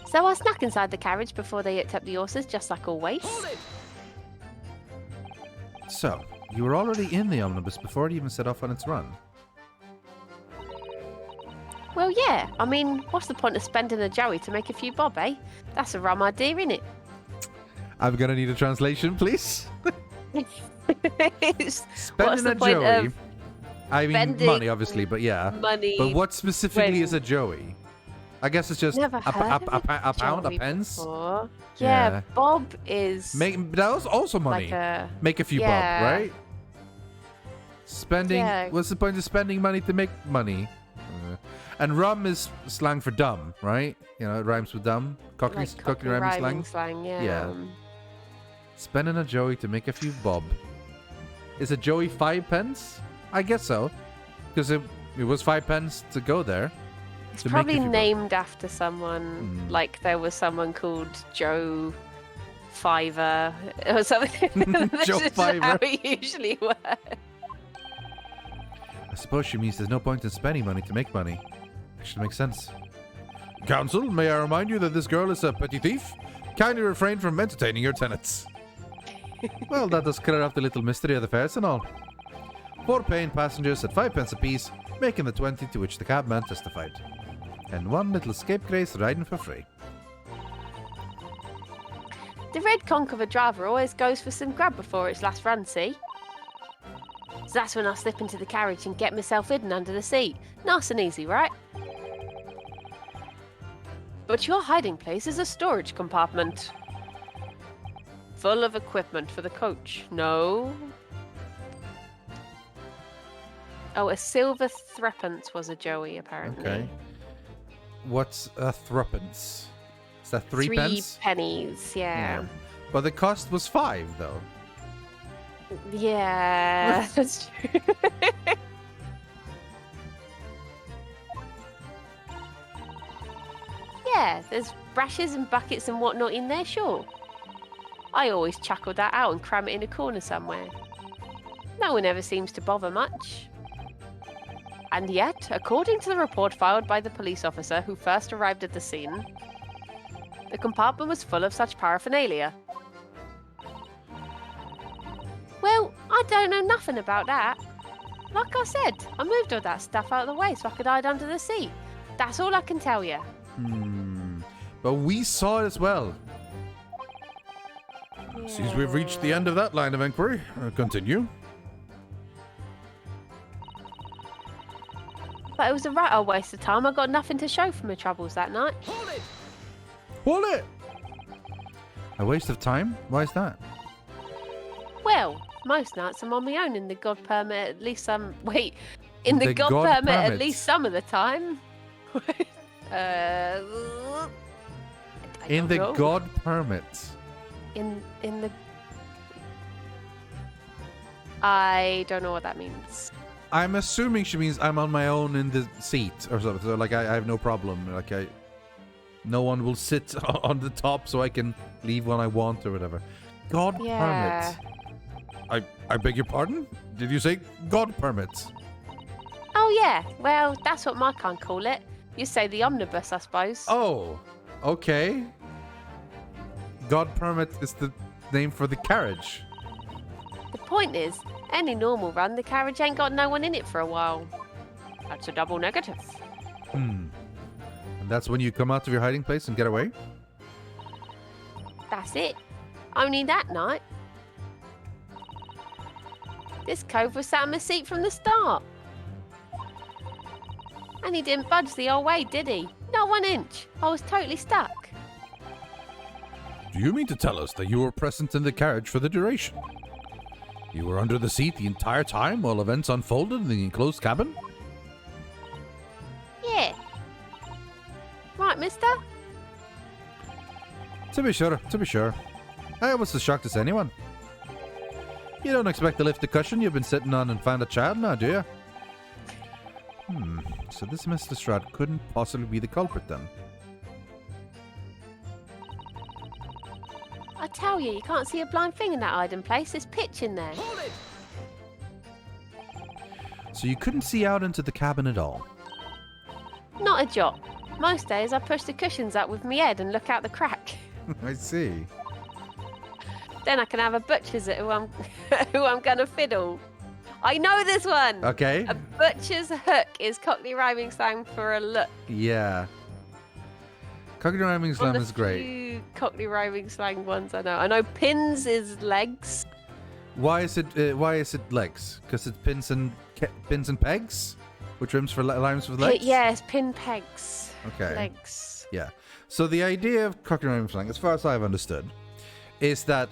B: So I snuck inside the carriage before they hooked up the horses, just like always.
C: Hold it!
A: So, you were already in the omnibus before it even set off on its run.
B: Well, yeah. I mean, what's the point of spending a joey to make a few bob, eh? That's a rum idea, innit?
A: I'm gonna need a translation, please.
B: What's
A: Spending
B: the
A: a
B: point
A: joey.
B: of
A: I mean,
B: spending
A: money, obviously, but yeah.
B: money?
A: But what specifically
B: when-
A: is a joey? I guess it's just
B: Never
A: a
B: heard of
A: pound, a
B: joey
A: pence.
B: before.
A: Yeah.
B: Yeah, bob is
A: That was also money.
B: like a
A: Make a few
B: yeah.
A: bob, right? Spending.
B: Yeah.
A: What's the point of spending money to make money? And rum is slang for dumb, right? You know, it rhymes with dumb. Cockney,
B: like
A: Cockney rhyming slang.
B: slang. Yeah.
A: Yeah. Spending a joey to make a few bob. Is a joey 5 pence? I guess so, because it was 5 pence to go there.
B: It's
A: to make
B: probably
A: a few bob.
B: named after someone. Like there was someone called Joe Fiver or something. This
A: Joe
B: is
A: Fiver.
B: how it usually works.
A: I suppose she means there's no point in spending money to make money. Actually makes sense. Counsel, may I remind you that this girl is a petty thief? Kindly refrain from entertaining your tenants. Well, that does clear up the little mystery of the fares and all. 4 paying passengers at 5 pence apiece, making the 20 to which the cabman testified. And 1 little scapegrace riding for free.
B: The red conch of a driver always goes for some grub before its last run, see? So that's when I slip into the carriage and get myself hidden under the seat. Nice and easy, right? But your hiding place is a storage compartment. Full of equipment for the coach. No. Oh, a silver threepence was a joey, apparently.
A: Okay. What's a threepence? Is that 3
B: 3
A: pence?
B: pennies, yeah.
A: But the cost was 5, though.
B: Yeah, that's true. Yeah, there's brushes and buckets and whatnot in there, sure. I always chuckle that out and cram it in a corner somewhere. No one ever seems to bother much. And yet, according to the report filed by the police officer who first arrived at the scene, the compartment was full of such paraphernalia. Well, I don't know nothing about that. Like I said, I moved all that stuff out of the way so I could hide under the seat. That's all I can tell you.
A: But we saw it as well. Seems we've reached the end of that line of inquiry. Continue.
B: But it was a right old waste of time. I got nothing to show for my troubles that night.
C: Hold it!
A: Hold it! A waste of time? Why is that?
B: Well, most nights I'm on my own in the God permit at least some... Wait, in the
A: The
B: God,
A: God
B: permit at
A: permit.
B: least some of the time. I
A: In
B: don't
A: the
B: know.
A: God permit.
B: In the... I don't know what that means.
A: I'm assuming she means I'm on my own in the seat or something. So, like, I have no problem. Like, no one will sit on the top so I can leave when I want or whatever. God
B: Yeah.
A: permit. I beg your pardon? Did you say God permit?
B: Oh, yeah. Well, that's what my kind call it. You say the omnibus, I suppose.
A: Oh, okay. God permit is the name for the carriage.
B: The point is, any normal run, the carriage ain't got no one in it for a while. That's a double negative.
A: And that's when you come out of your hiding place and get away?
B: That's it. Only that night. This cove was sat in my seat from the start. And he didn't budge the whole way, did he? Not 1 inch. I was totally stuck.
A: Do you mean to tell us that you were present in the carriage for the duration? You were under the seat the entire time while events unfolded in the enclosed cabin?
B: Yeah. Right, mister?
A: To be sure. I was as shocked as anyone. You don't expect to lift the cushion you've been sitting on and find a child now, do you? So this Mr. Strad couldn't possibly be the culprit then.
B: I tell you can't see a blind thing in that hiding place. There's pitch in there.
C: Hold it!
A: So you couldn't see out into the cabin at all?
B: Not a jot. Most days I push the cushions up with my head and look out the crack.
A: I see.
B: Then I can have a butcher's at who I'm gonna fiddle. I know this one!
A: Okay.
B: A butcher's hook is Cockney rhyming slang for a look.
A: Yeah. Cockney rhyming slang is great.
B: Few Cockney rhyming slang ones I know. I know pins is legs.
A: Why is it legs? Because it's pins and pegs, which rhymes with legs.
B: Yes, pin pegs.
A: Okay.
B: Legs.
A: Yeah. So the idea of Cockney rhyming slang, as far as I've understood, is that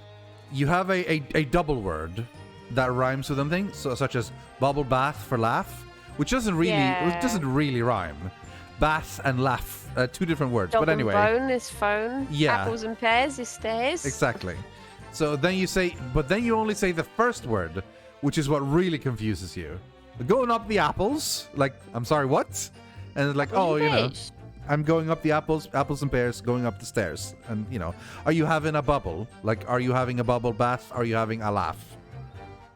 A: you have a double word that rhymes with something, such as bubble bath for laugh, which doesn't really rhyme. Bath and laugh, two different words.
B: Dog
A: but anyway,
B: and bone is phone.
A: Yeah.
B: Apples and pears is stairs.
A: Exactly. So then you only say the first word, which is what really confuses you. Going up the apples, like, I'm sorry, what? And it's like,
B: Bitch.
A: I'm going up the apples and pears, going up the stairs. And, are you having a bubble? Like, are you having a bubble bath? Are you having a laugh?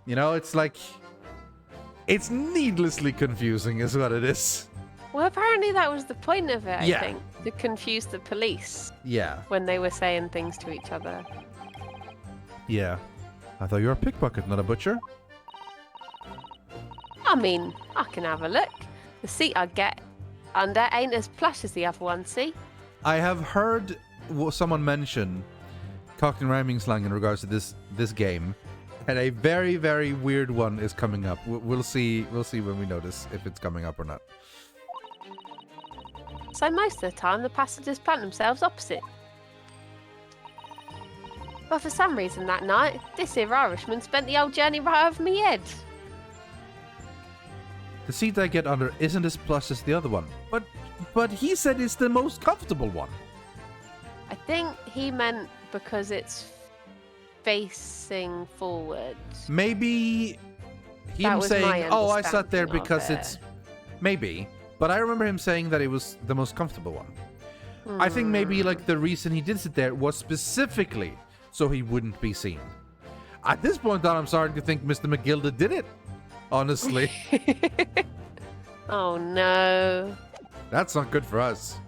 A: It's like, it's needlessly confusing is what it is.
B: Well, apparently that was the point of it, I
A: Yeah.
B: think. To confuse the police
A: Yeah.
B: when they were saying things to each other.
A: Yeah. I thought you were a pickpocket, not a butcher.
B: I mean, I can have a look. The seat I get under ain't as plush as the other one, see?
A: I have heard someone mention Cockney rhyming slang in regards to this game, and a very, very weird one is coming up. We'll see when we notice if it's coming up or not.
B: So most of the time, the passengers plant themselves opposite. But for some reason that night, this here Irishman spent the whole journey right over me head.
A: The seat I get under isn't as plush as the other one, but he said it's the most comfortable one.
B: I think he meant because it's facing forward.
A: Maybe
B: That
A: him
B: was
A: saying,
B: my
A: "Oh, I sat there
B: understanding of
A: because
B: it.
A: it's maybe." But I remember him saying that it was the most comfortable one. I think maybe like the reason he did sit there was specifically so he wouldn't be seen. At this point on, I'm starting to think Mr. McGilda did it. Honestly,
B: Oh no.
A: that's not good for us.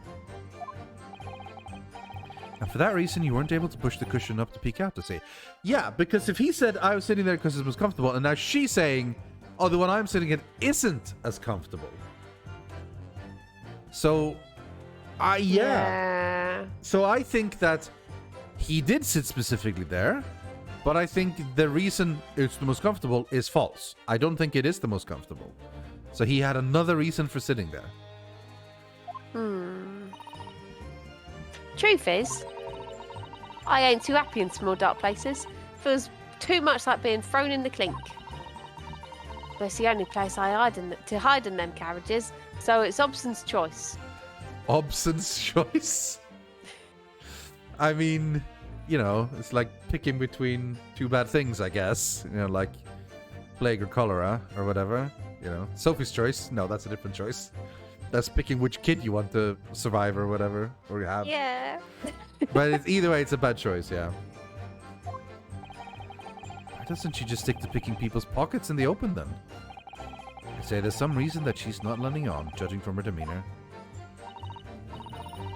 A: And for that reason, you weren't able to push the cushion up to peek out to see. Yeah, because if he said I was sitting there because it was comfortable, and now she's saying, "Oh, the one I'm sitting in isn't as comfortable." So, yeah. So I think that he did sit specifically there, but I think the reason it's the most comfortable is false. I don't think it is the most comfortable. So he had another reason for sitting there.
B: Truth is, I ain't too happy in small dark places. Feels too much like being thrown in the clink. But it's the only place I hide in them carriages, so it's Hobson's choice.
A: Hobson's choice? I mean, it's like picking between two bad things, I guess. Like plague or cholera or whatever. Sophie's choice. No, that's a different choice. That's picking which kid you want to survive or whatever, or you have.
B: Yeah.
A: But either way, it's a bad choice, yeah. Why doesn't she just stick to picking people's pockets in the open then? I say there's some reason that she's not letting on, judging from her demeanor.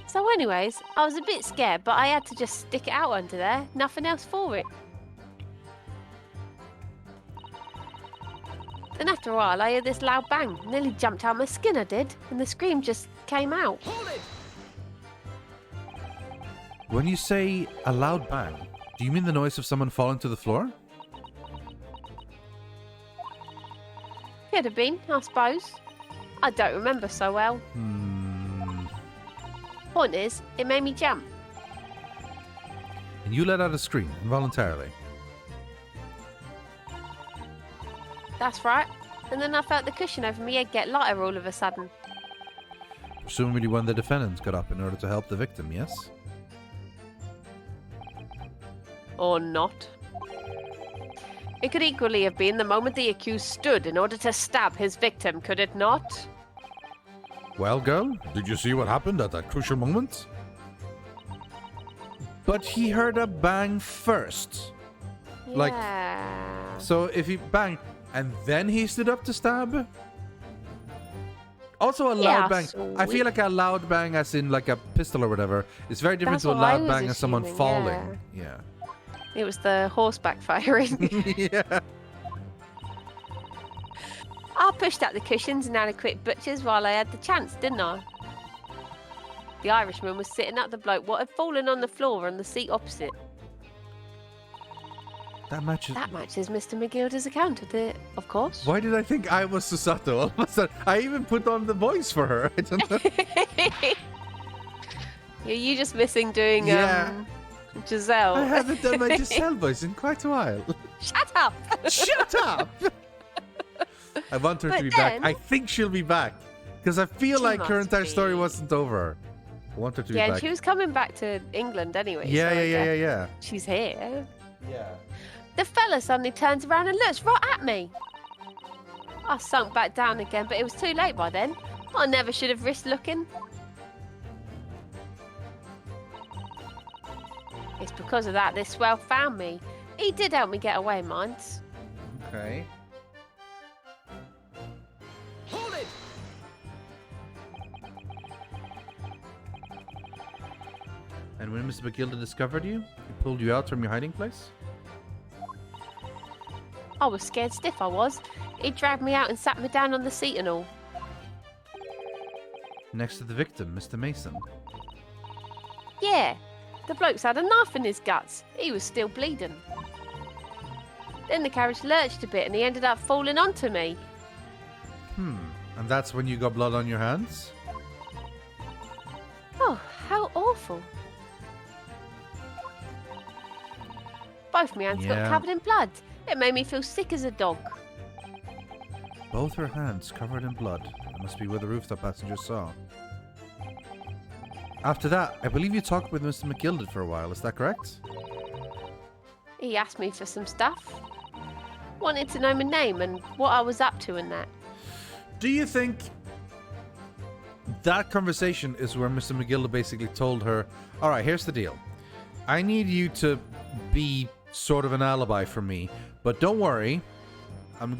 B: So anyways, I was a bit scared, but I had to just stick it out under there. Nothing else for it. Then after a while, I heard this loud bang. Nearly jumped out my skin, I did. And the scream just came out.
C: Hold it!
A: When you say a loud bang, do you mean the noise of someone falling to the floor?
B: Could have been, I suppose. I don't remember so well. Point is, it made me jump.
A: And you let out a scream involuntarily.
B: That's right. And then I felt the cushion over my head get lighter all of a sudden.
A: Presumably when the defendants got up in order to help the victim, yes?
B: Or not. It could equally have been the moment the accused stood in order to stab his victim, could it not?
A: Well, girl, did you see what happened at that crucial moment? But he heard a bang first. Like,
B: Yeah.
A: so if he banged and then he stood up to stab? Also a loud bang. I feel like a loud bang as in like a pistol or whatever is very different
B: That's
A: to a
B: what I
A: loud
B: was
A: bang as someone
B: assuming,
A: falling. Yeah.
B: It was the horseback firing.
A: Yeah.
B: I pushed out the cushions and had a quick butchers while I had the chance, didn't I? The Irishman was sitting at the bloke what had fallen on the floor on the seat opposite.
A: That matches.
B: That matches Mr. McGilda's account of it, of course.
A: Why did I think I was Susato? All of a sudden, I even put on the voice for her. I don't know.
B: You just missing doing Giselle.
A: I haven't done my Giselle voice in quite a while.
B: Shut up!
A: Shut up! I want her to
B: But
A: be back.
B: then-
A: I think she'll be back. Because I feel
B: She
A: like her
B: must
A: entire story
B: be.
A: wasn't over. I want her to be
B: Yeah,
A: back.
B: and she was coming back to England anyway.
A: Yeah,
B: so I
A: yeah,
B: guess
A: yeah.
B: She's here.
A: Yeah.
B: The fella suddenly turns around and looks right at me. I sunk back down again, but it was too late by then. I never should have risked looking. It's because of that this swell found me. He did help me get away, mind.
A: Okay.
C: Hold it!
A: And when Mr. McGilda discovered you, he pulled you out from your hiding place?
B: I was scared stiff, I was. He dragged me out and sat me down on the seat and all.
A: Next to the victim, Mr. Mason.
B: Yeah, the bloke's had a knife in his guts. He was still bleeding. Then the carriage lurched a bit and he ended up falling onto me.
A: And that's when you got blood on your hands?
B: Oh, how awful. Both my hands got
A: Yeah.
B: covered in blood. It made me feel sick as a dog.
A: Both her hands covered in blood. That must be where the rooftop passenger saw. After that, I believe you talked with Mr. McGilda for a while, is that correct?
B: He asked me for some stuff. Wanted to know my name and what I was up to and that.
A: Do you think that conversation is where Mr. McGilda basically told her, alright, here's the deal. I need you to be sort of an alibi for me, but don't worry, I'm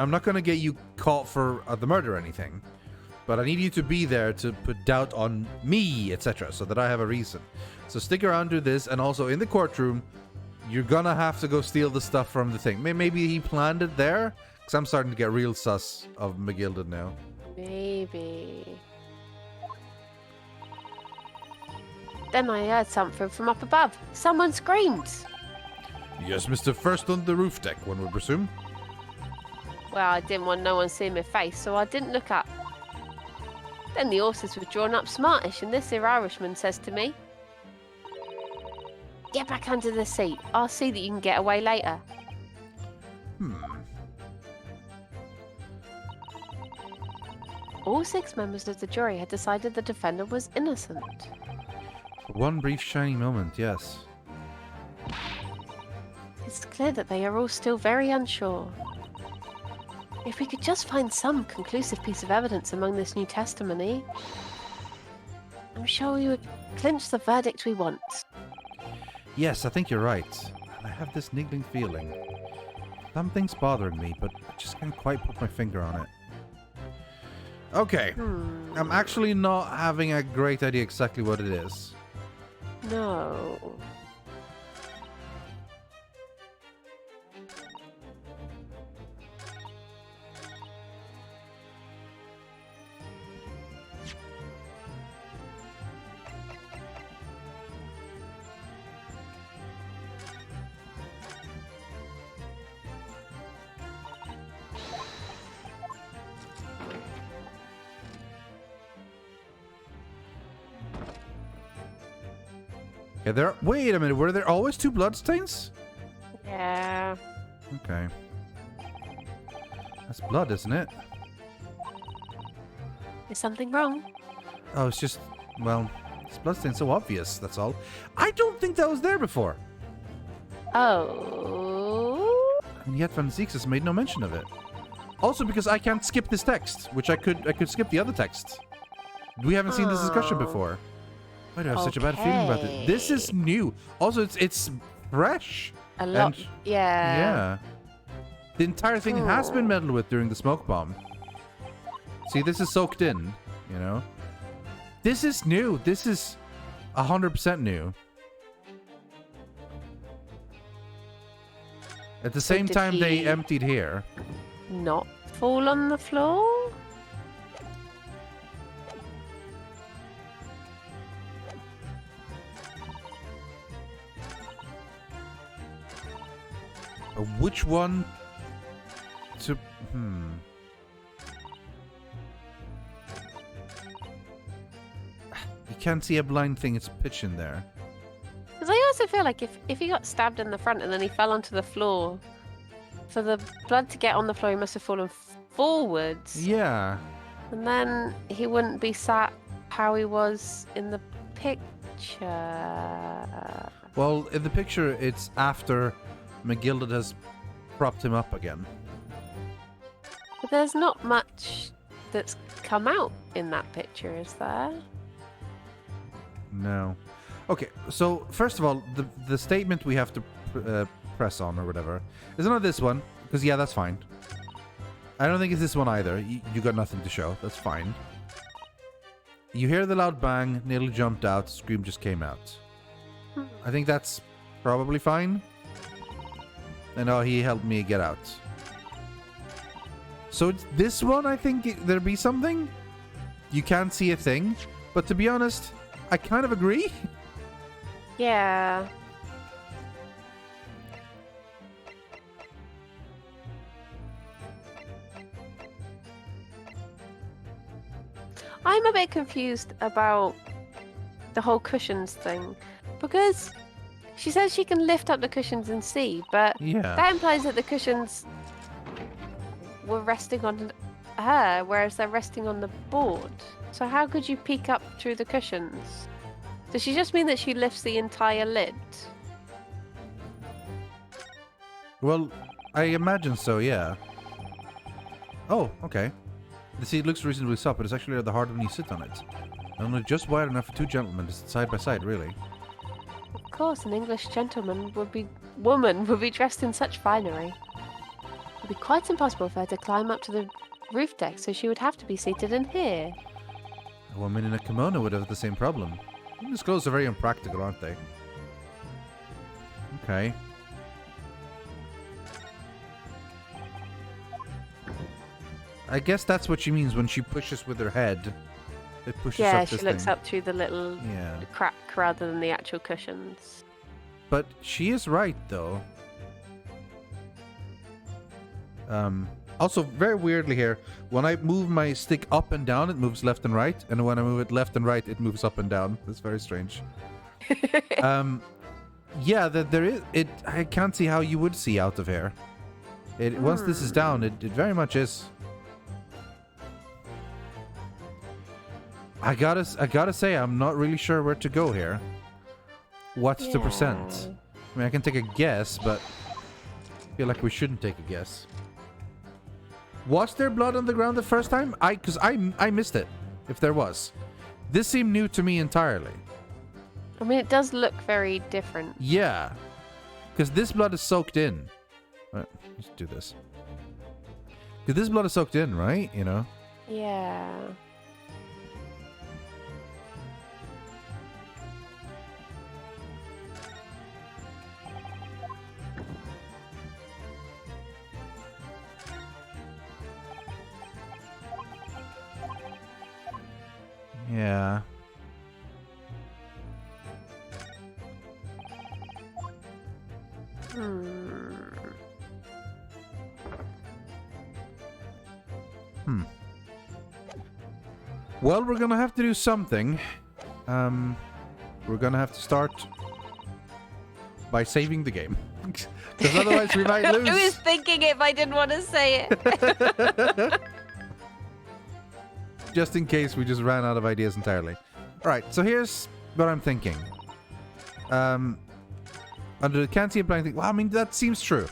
A: not gonna get you caught for the murder or anything, but I need you to be there to put doubt on me, etc., so that I have a reason. So stick around, do this, and also in the courtroom, you're gonna have to go steal the stuff from the thing. Maybe he planned it there, because I'm starting to get real sus of McGilda now.
B: Maybe. Then I heard something from up above. Someone screamed.
A: Yes, Mr. First on the roof deck, one would presume.
B: Well, I didn't want no one seeing my face, so I didn't look up. Then the horses were drawn up smartish, and this here Irishman says to me, "Get back under the seat. I'll see that you can get away later." All 6 members of the jury had decided the defendant was innocent.
A: One brief shining moment, yes.
B: It's clear that they are all still very unsure. If we could just find some conclusive piece of evidence among this new testimony, I'm sure we would clinch the verdict we want.
A: Yes, I think you're right. I have this niggling feeling. Something's bothering me, but I just can't quite put my finger on it. Okay. I'm actually not having a great idea exactly what it is.
B: No.
A: Okay, wait a minute. Were there always 2 bloodstains?
B: Yeah.
A: Okay. That's blood, isn't it?
B: Is something wrong?
A: Oh, it's just, well, this bloodstain's so obvious, that's all. I don't think that was there before.
B: Oh.
A: And yet Van Zieks has made no mention of it. Also because I can't skip this text, which I could skip the other text. We haven't seen this discussion before. Why do I have such a bad feeling about it? This is new. Also, it's fresh.
B: A lot.
A: And,
B: Yeah.
A: yeah. The entire thing has been meddled with during the smoke bomb. See, this is soaked in, you know? This is new. This is 100% new. At the same time, they emptied here.
B: Not fall on the floor?
A: Which one to... You can't see a blind thing. It's a pitch in there.
B: Because I also feel like if he got stabbed in the front and then he fell onto the floor, for the blood to get on the floor, he must have fallen forwards.
A: Yeah.
B: And then he wouldn't be sat how he was in the picture.
A: Well, in the picture, it's after McGilded has propped him up again.
B: But there's not much that's come out in that picture, is there?
A: No. Okay, so first of all, the statement we have to press on or whatever is not this one, because yeah, that's fine. I don't think it's this one either. You got nothing to show. That's fine. You hear the loud bang, nearly jumped out, scream just came out. I think that's probably fine. And oh, he helped me get out. So it's this one, I think there'd be something. You can't see a thing. But to be honest, I kind of agree.
B: Yeah. I'm a bit confused about the whole cushions thing, because she says she can lift up the cushions and see, but
A: Yeah.
B: that implies that the cushions were resting on her, whereas they're resting on the board. So how could you peek up through the cushions? Does she just mean that she lifts the entire lid?
A: Well, I imagine so, yeah. Oh, okay. The seat looks reasonably soft, but it's actually rather hard when you sit on it. Only just wide enough for 2 gentlemen to sit side by side, really.
B: Of course, an English woman would be dressed in such finery. It would be quite impossible for her to climb up to the roof deck, so she would have to be seated in here.
A: A woman in a kimono would have the same problem. These clothes are very impractical, aren't they? Okay. I guess that's what she means when she pushes with her head. It pushes
B: Yeah,
A: up
B: she
A: this
B: looks
A: thing.
B: up through the little
A: Yeah.
B: crack rather than the actual cushions.
A: But she is right, though. Also, very weirdly here, when I move my stick up and down, it moves left and right. And when I move it left and right, it moves up and down. That's very strange. Yeah, there is... I can't see how you would see out of here. Once this is down, it very much is. I gotta say, I'm not really sure where to go here. What's the percent? I mean, I can take a guess, but I feel like we shouldn't take a guess. Was there blood on the ground the first time? Because I missed it, if there was. This seemed new to me entirely.
B: I mean, it does look very different.
A: Yeah. Because this blood is soaked in. Let's do this. Because this blood is soaked in, right? You know?
B: Yeah.
A: Yeah. Well, we're gonna have to do something. We're gonna have to start by saving the game. Because otherwise we might lose.
B: I was thinking if I didn't want to say it.
A: Just in case we just ran out of ideas entirely. Alright, so here's what I'm thinking. Under the can't see a blank thing. Well, I mean, that seems true.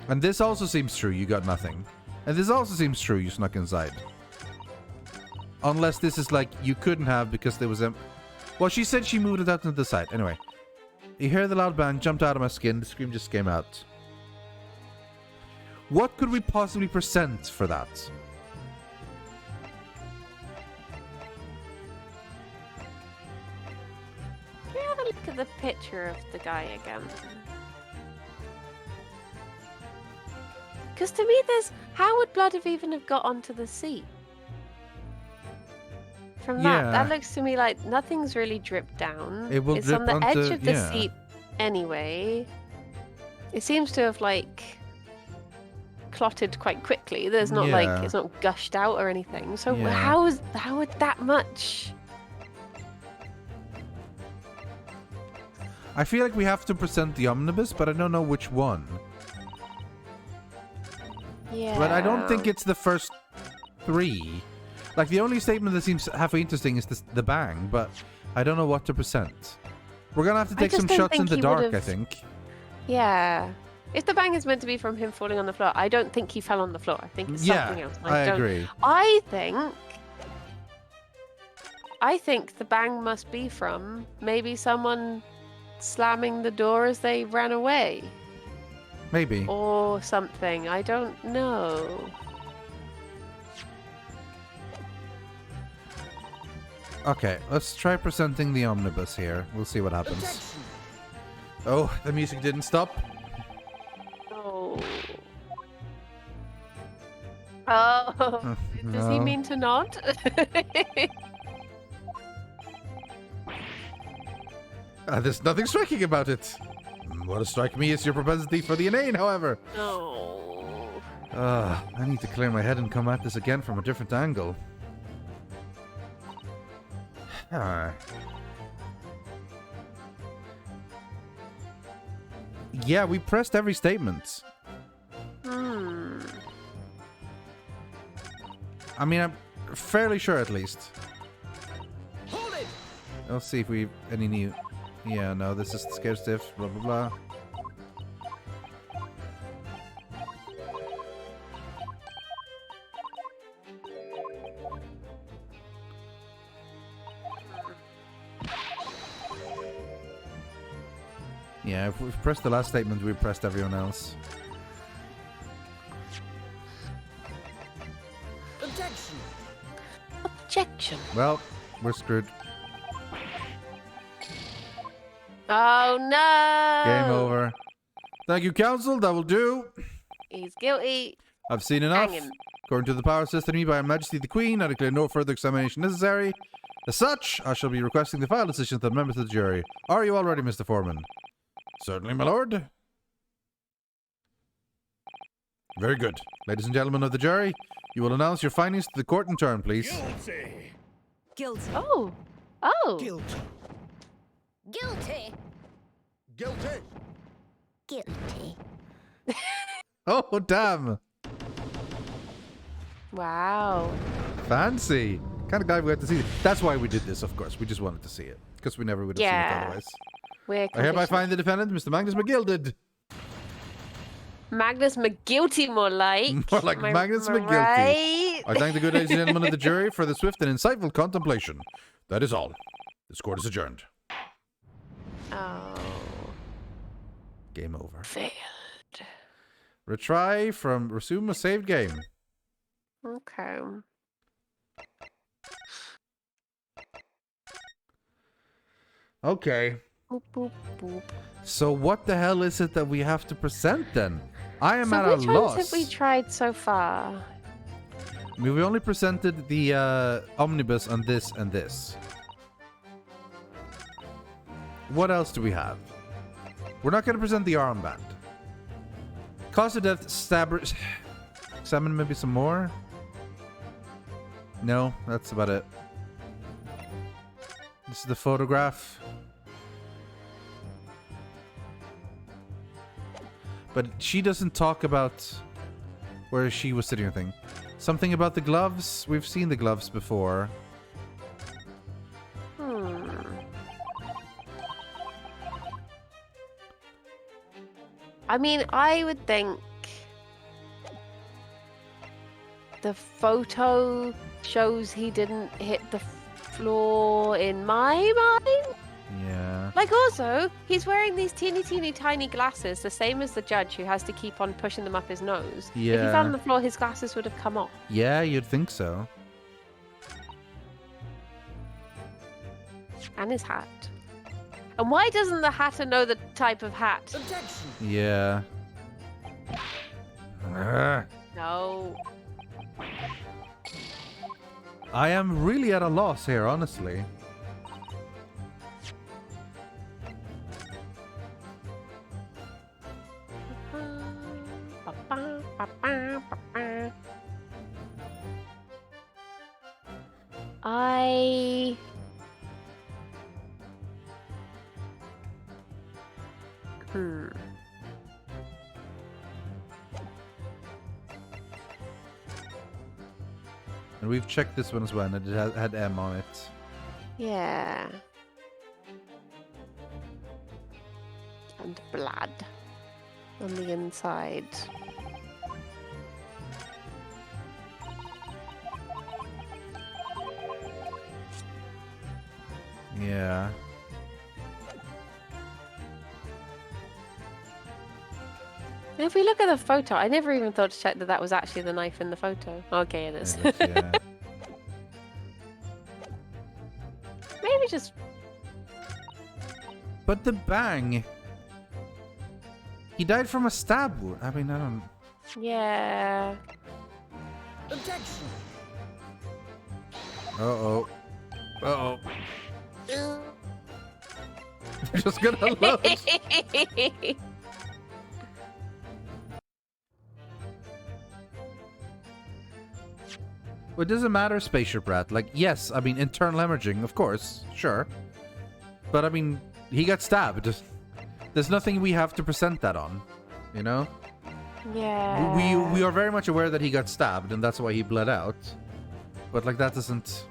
A: And this also seems true, you got nothing. And this also seems true, you snuck inside. Unless this is like, you couldn't have because there was a... Well, she said she moved it out to the side. Anyway. You hear the loud bang, jumped out of my skin, the scream just came out. What could we possibly present for that?
B: Can you have a look at the picture of the guy again? Because to me, how would blood even have got onto the seat? From that looks to me like nothing's really dripped down.
A: It will
B: it's
A: drip
B: on the
A: onto,
B: edge of the seat anyway. It seems to have clotted quite quickly. There's not it's not gushed out or anything. So how would that much?
A: I feel like we have to present the omnibus, but I don't know which one.
B: Yeah.
A: But I don't think it's the first 3. Like, the only statement that seems half interesting is the bang, but I don't know what to present. We're gonna have to take some shots in the dark, I think.
B: Yeah. If the bang is meant to be from him falling on the floor, I don't think he fell on the floor. I think it's something else.
A: I agree.
B: I think the bang must be from maybe someone slamming the door as they ran away.
A: Maybe.
B: Or something. I don't know.
A: Okay, let's try presenting the omnibus here. We'll see what happens. Oh, the music didn't stop.
B: Oh. Oh. Does he mean to nod?
A: There's nothing striking about it. What is striking me is your propensity for the inane, however.
B: Oh.
A: I need to clear my head and come at this again from a different angle. Yeah, we pressed every statement. I mean, I'm fairly sure at least.
C: Hold it!
A: Let's see if we any new... Yeah, no, this is scared stiff, blah, blah, blah. Yeah, if we've pressed the last statement, we've pressed everyone else.
C: Objection!
B: Objection.
A: Well, we're screwed.
B: Oh no!
A: Game over. Thank you, counsel. That will do.
B: He's guilty.
A: I've seen enough.
B: Hang him.
A: According to the power system me by Her Majesty the Queen, I declare no further examination necessary. As such, I shall be requesting the final decision of the members of the jury. Are you all ready, Mr. Foreman? Certainly, my lord. Very good. Ladies and gentlemen of the jury, you will announce your findings to the court in turn, please.
C: Guilty!
D: Guilty.
B: Oh. Oh.
C: Guilty!
D: Guilty.
C: Guilty!
D: Guilty.
A: Oh, damn.
B: Wow.
A: Fancy. Kind of guy we had to see it. That's why we did this, of course. We just wanted to see it. Because we never would have seen it otherwise.
B: We're
A: I hereby find the defendant, Mr. Magnus McGilded.
B: Magnus McGuilty, more like.
A: More like Magnus McGuilty.
B: Right?
A: I thank the good ladies and gentlemen of the jury for the swift and insightful contemplation. That is all. This court is adjourned.
B: Oh.
A: Game over.
B: Failed.
A: Retry from resume a saved game.
B: Okay.
A: Okay.
B: Boop, boop, boop.
A: So what the hell is it that we have to present then? I am
B: So
A: at a
B: which
A: loss.
B: ones have we tried so far?
A: I mean, we only presented the omnibus on this and this. What else do we have? We're not going to present the armband. Cause of death, stabbers. Examine maybe some more? No, that's about it. This is the photograph. But she doesn't talk about where she was sitting or thing. Something about the gloves? We've seen the gloves before.
B: I mean, I would think the photo shows he didn't hit the floor in my mind.
A: Yeah.
B: Like, also, he's wearing these teeny tiny glasses, the same as the judge who has to keep on pushing them up his nose. If he
A: Yeah.
B: fell on the floor, his glasses would have come off.
A: Yeah, you'd think so.
B: And his hat. And why doesn't the hatter know the type of hat?
C: Objection.
A: Yeah. Ugh.
B: No.
A: I am really at a loss here, honestly.
B: I...
A: And we've checked this one as well, and it had M on it.
B: Yeah. And blood on the inside.
A: Yeah.
B: If we look at the photo, I never even thought to check that that was actually the knife in the photo. Okay, it is.
A: Yeah.
B: Maybe just...
A: But the bang. He died from a stab wound. I mean, I don't...
B: Yeah.
C: Objection.
A: Uh-oh. Uh-oh. We're just gonna look. Well, it doesn't matter, Spaceship Rat. Like, yes, I mean, internal hemorrhaging, of course, sure. But, I mean, he got stabbed. There's nothing we have to present that on, you know?
B: Yeah.
A: We are very much aware that he got stabbed, and that's why he bled out. But, like, that doesn't...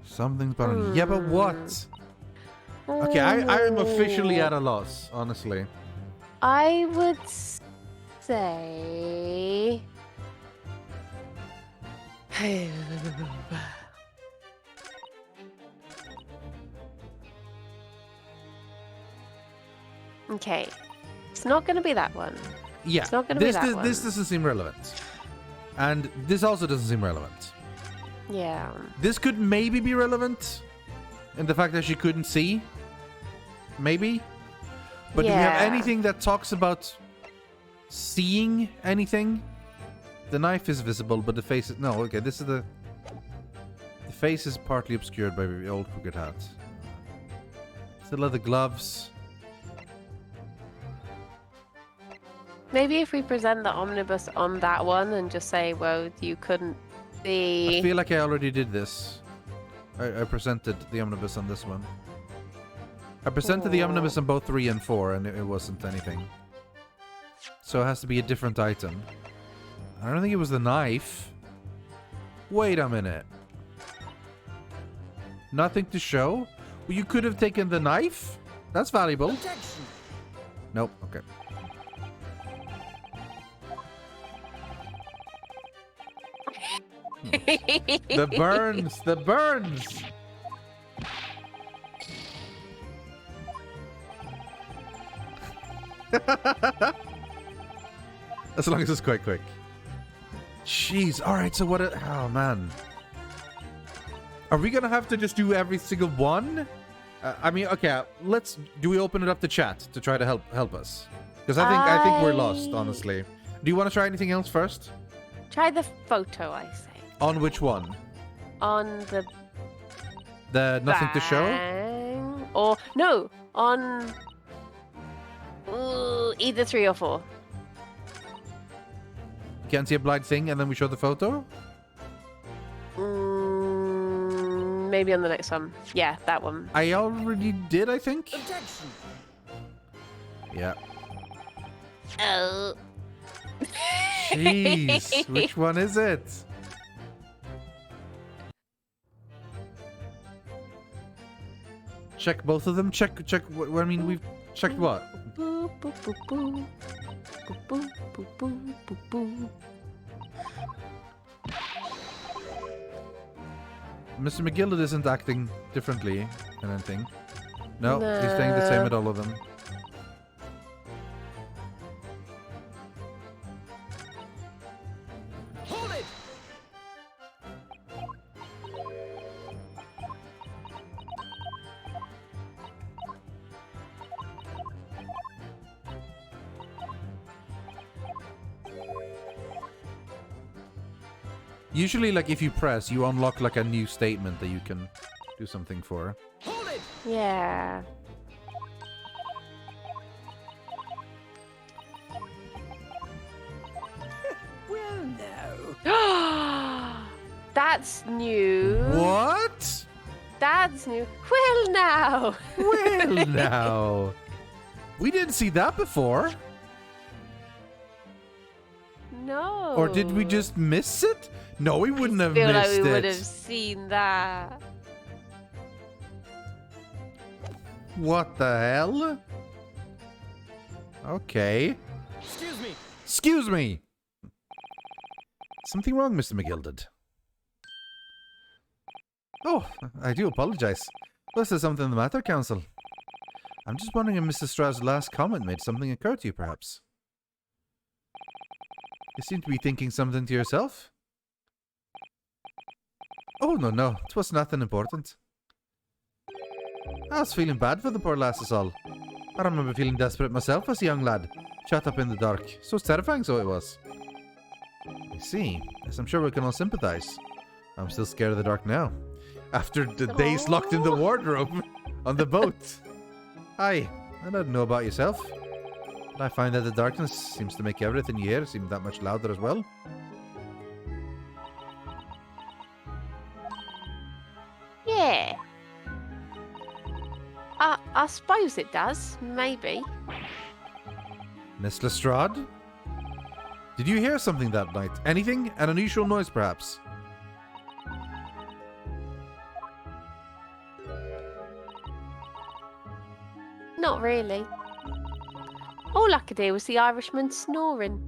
A: Something's bothering. Yeah, but what? Okay, I am officially at a loss, honestly.
B: I would say... Okay. It's not going to be that one.
A: Yeah,
B: It's not gonna be that
A: this
B: one.
A: doesn't seem relevant. And this also doesn't seem relevant.
B: Yeah.
A: This could maybe be relevant in the fact that she couldn't see. Maybe. But do we have
B: Yeah.
A: anything that talks about seeing anything? The knife is visible, but the face is... No, okay, this is the... The face is partly obscured by the old crooked hat. Still have the gloves.
B: Maybe if we present the omnibus on that one and just say, well, you couldn't see...
A: I feel like I already did this. I presented the omnibus on this one. I presented the omnibus on both 3 and 4, and it wasn't anything. So it has to be a different item. I don't think it was the knife. Wait a minute. Nothing to show? Well, you could have taken the knife? That's valuable.
C: Objection.
A: Nope, okay. The burns! The burns! As long as it's quite quick. Jeez, alright, so what... Oh, man. Are we gonna have to just do every single one? I mean, okay, let's... Do we open it up to chat to try to help us? Because I think we're lost, honestly. Do you want to try anything else first?
B: Try the photo, I say.
A: On which one?
B: On the
A: The nothing to show?
B: bang. Or, no, on... either 3 or 4.
A: Can't see a blind thing and then we show the photo?
B: Maybe on the next one. Yeah, that one.
A: I already did, I think.
C: Objection.
A: Yeah.
B: Oh.
A: Jeez, which one is it? Check both of them. Check. I mean, we've checked what?
B: Boo, boo, boo, boo. Boo, boo, boo, boo, boo, boo.
A: Mr. McGillet isn't acting differently than anything. No, he's staying the same with all of them.
C: Hold it.
A: Usually, like, if you press, you unlock, like, a new statement that you can do something for.
C: Hold it.
B: Yeah.
C: Well, no.
B: That's new.
A: What?
B: That's new. Well, now.
A: Well, now. We didn't see that before.
B: No.
A: Or did we just miss it? No, we wouldn't have
B: feel like
A: missed
B: we would have
A: it.
B: seen that.
A: What the hell? Okay.
C: Excuse me.
A: Excuse me. Something wrong, Mr. McGilded? Oh, I do apologize. Was there something the matter, Council? I'm just wondering if Mr. Stroud's last comment made something occur to you, perhaps. You seem to be thinking something to yourself. Oh, no. It was nothing important. I was feeling bad for the poor lasses all. I remember feeling desperate myself as a young lad, shut up in the dark. So terrifying, so it was. I see. Yes, I'm sure we can all sympathize. I'm still scared of the dark now. After the days locked in the wardrobe on the boat. Aye, I don't know about yourself, but I find that the darkness seems to make everything you hear seem that much louder as well.
B: Yeah. I suppose it does. Maybe.
A: Miss Lestrade? Did you hear something that night? Anything? An unusual noise, perhaps?
B: Not really. All I could hear was the Irishman snoring.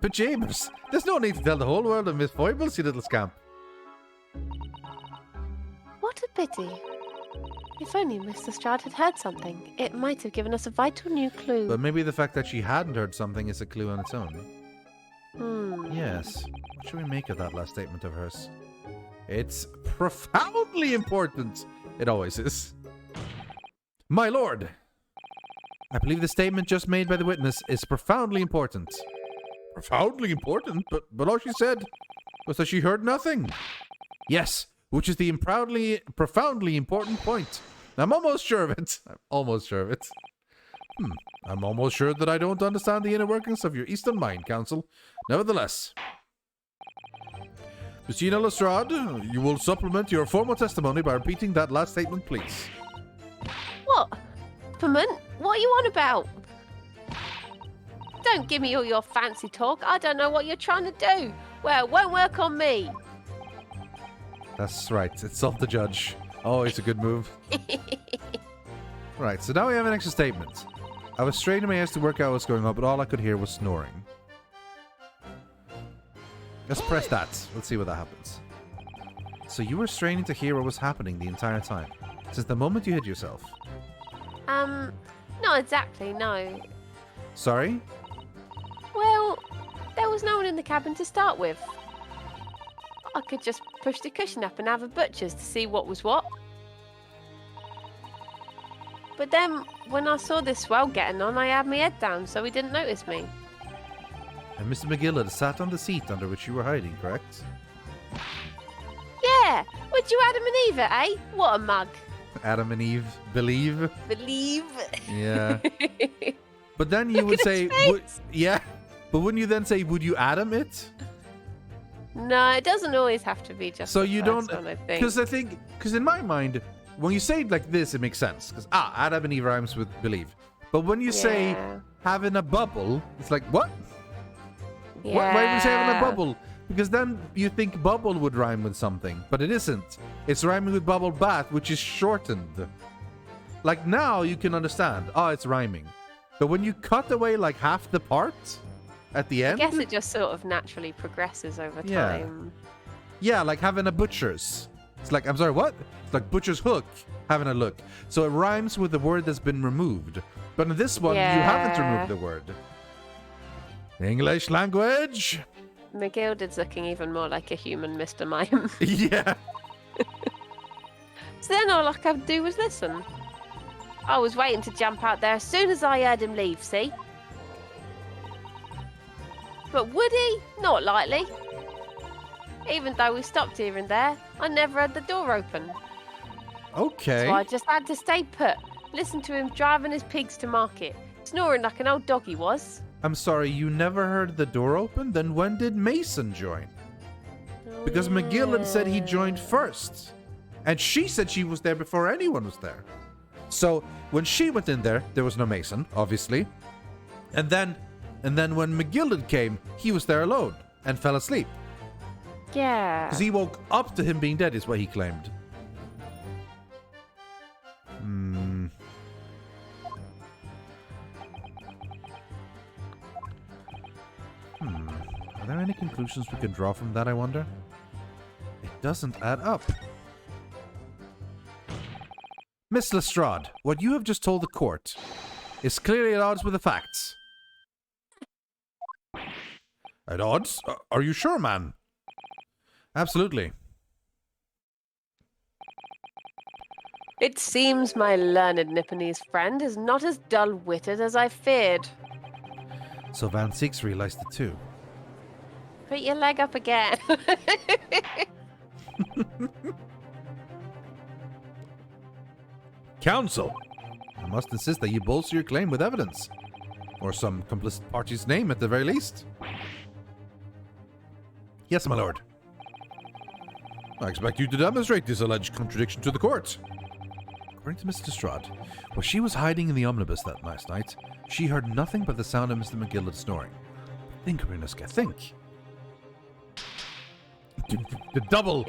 A: But James, there's no need to tell the whole world of Miss Foibles, you little scamp.
B: What a pity. If only Mr. Stroud had heard something, it might have given us a vital new clue.
A: But maybe the fact that she hadn't heard something is a clue on its own. Yes. What should we make of that last statement of hers? It's profoundly important. It always is. My lord, I believe the statement just made by the witness is profoundly important. Profoundly important? But all she said was that she heard nothing. Yes, which is the profoundly important point. I'm almost sure of it. I'm almost sure of it. I'm almost sure that I don't understand the inner workings of your Eastern mind, Council. Nevertheless, Christina Lestrade, you will supplement your formal testimony by repeating that last statement, please.
B: What? Pement? What are you on about? Don't give me all your fancy talk. I don't know what you're trying to do. Well, it won't work on me.
A: That's right. It's off the judge. Always a good move. Right, so now we have an extra statement. I was straining my ears to work out what's going on, but all I could hear was snoring. Let's press that. Let's see what that happens. So you were straining to hear what was happening the entire time, since the moment you hid yourself.
B: Not exactly, no.
A: Sorry?
B: Well, there was no one in the cabin to start with. I could just push the cushion up and have a butcher's to see what was what. But then, when I saw this swell getting on, I had my head down, so he didn't notice me.
A: And Mr. McGill had sat on the seat under which you were hiding, correct?
B: Yeah! Would you Adam and Eve it, eh? What a mug.
A: Adam and Eve believe?
B: Believe.
A: Yeah. But then you
B: Look
A: would
B: at
A: say...
B: his face.
A: Yeah. But wouldn't you then say, would you Adam it?
B: No, it doesn't always have to be just
A: So
B: the
A: you
B: first
A: don't,
B: one, I think.
A: because in my mind, when you say it like this, it makes sense. Because Adam and Eve rhymes with believe. But when you say
B: Yeah.
A: having a bubble, it's like what?
B: Yeah.
A: Why would you say having a bubble? Because then you think bubble would rhyme with something, but it isn't. It's rhyming with bubble bath, which is shortened. Like now you can understand. Oh, it's rhyming. But when you cut away like half the part at the
B: I
A: end,
B: guess it just sort of naturally progresses over
A: Yeah.
B: time.
A: yeah, like having a butcher's. It's like, I'm sorry, what? It's like butcher's hook, having a look. So it rhymes with the word that's been removed. But in this one, you haven't
B: Yeah.
A: removed the word. English language.
B: McGilded's looking even more like a human Mr. Mime.
A: Yeah.
B: So then all I could do was listen. I was waiting to jump out there as soon as I heard him leave, see? But would he? Not likely. Even though we stopped here and there, I never had the door open.
A: Okay.
B: So I just had to stay put, listen to him driving his pigs to market, snoring like an old dog he was.
A: I'm sorry, you never heard the door open? Then when did Mason join? Because McGillen said he joined first. And she said she was there before anyone was there. So when she went in there, there was no Mason, obviously. And then when McGillen came, he was there alone and fell asleep.
B: Yeah.
A: Because he woke up to him being dead, is what he claimed. Are there any conclusions we can draw from that, I wonder? It doesn't add up. Miss Lestrade, what you have just told the court is clearly at odds with the facts. At odds? Are you sure, man? Absolutely.
B: It seems my learned Nipponese friend is not as dull-witted as I feared.
A: So Van Six realized it too.
B: Put your leg up again.
A: Counsel, I must insist that you bolster your claim with evidence. Or some complicit party's name at the very least. Yes, my lord. I expect you to demonstrate this alleged contradiction to the court. According to Mr. Lestrade, while she was hiding in the omnibus that last night, she heard nothing but the sound of Mr. McGillen snoring. Think, Renuska, think. The double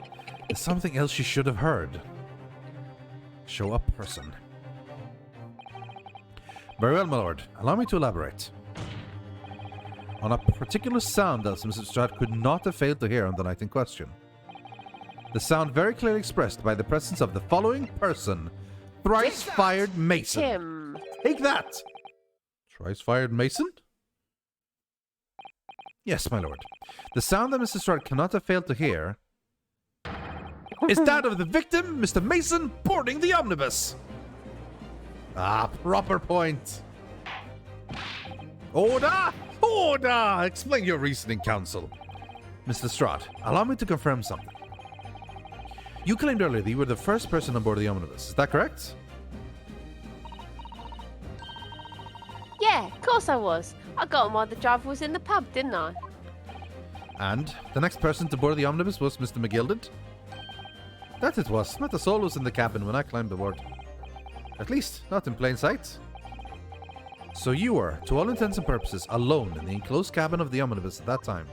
A: is something else she should have heard. Show up person. Very well, my lord. Allow me to elaborate. On a particular sound that Mr. Lestrade could not have failed to hear on the night in question. The sound very clearly expressed by the presence of the following person. Thrice-fired Mason.
B: Tim.
A: Take that! Thrice-fired Mason? Yes, my lord. The sound that Mr. Lestrade cannot have failed to hear is that of the victim, Mr. Mason, boarding the omnibus. Ah, proper point. Order! Order! Explain your reasoning, counsel. Mr. Lestrade, allow me to confirm something. You claimed earlier that you were the first person on board the omnibus. Is that correct?
B: Yeah, of course I was. I got him while the driver was in the pub, didn't I?
A: And the next person to board the omnibus was Mr. McGilded? That it was. Not a soul was in the cabin when I climbed aboard. At least, not in plain sight. So you were, to all intents and purposes, alone in the enclosed cabin of the omnibus at that time.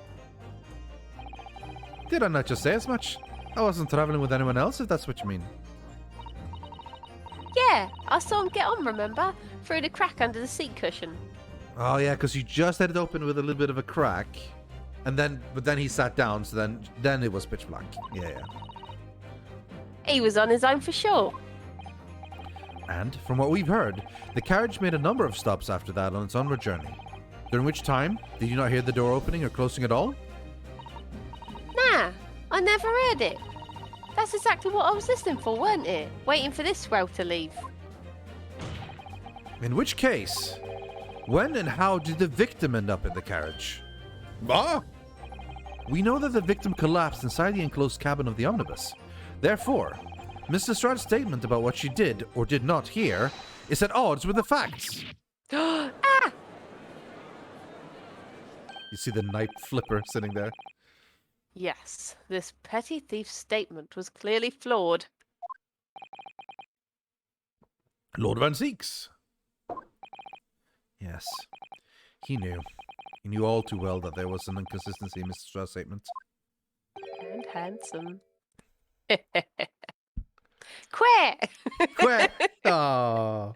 A: Did I not just say as much? I wasn't traveling with anyone else, if that's what you mean.
B: Yeah, I saw him get on, remember? Through the crack under the seat cushion.
A: Oh yeah, because you just had it open with a little bit of a crack. But then he sat down, so then it was pitch black. Yeah.
B: He was on his own for sure.
A: And, from what we've heard, the carriage made a number of stops after that on its onward journey. During which time, did you not hear the door opening or closing at all?
B: Nah, I never heard it. That's exactly what I was listening for, weren't it? Waiting for this swell to leave.
A: In which case, when and how did the victim end up in the carriage? Ah! We know that the victim collapsed inside the enclosed cabin of the omnibus. Therefore, Miss Lestrade's statement about what she did or did not hear is at odds with the facts.
B: Ah!
A: You see the knife flipper sitting there?
B: Yes, this petty thief's statement was clearly flawed.
A: Lord Van Seeks. Yes. He knew. He knew all too well that there was an inconsistency in Mr. Strauss' statement.
B: And handsome. Quit!
A: Quit! Aww.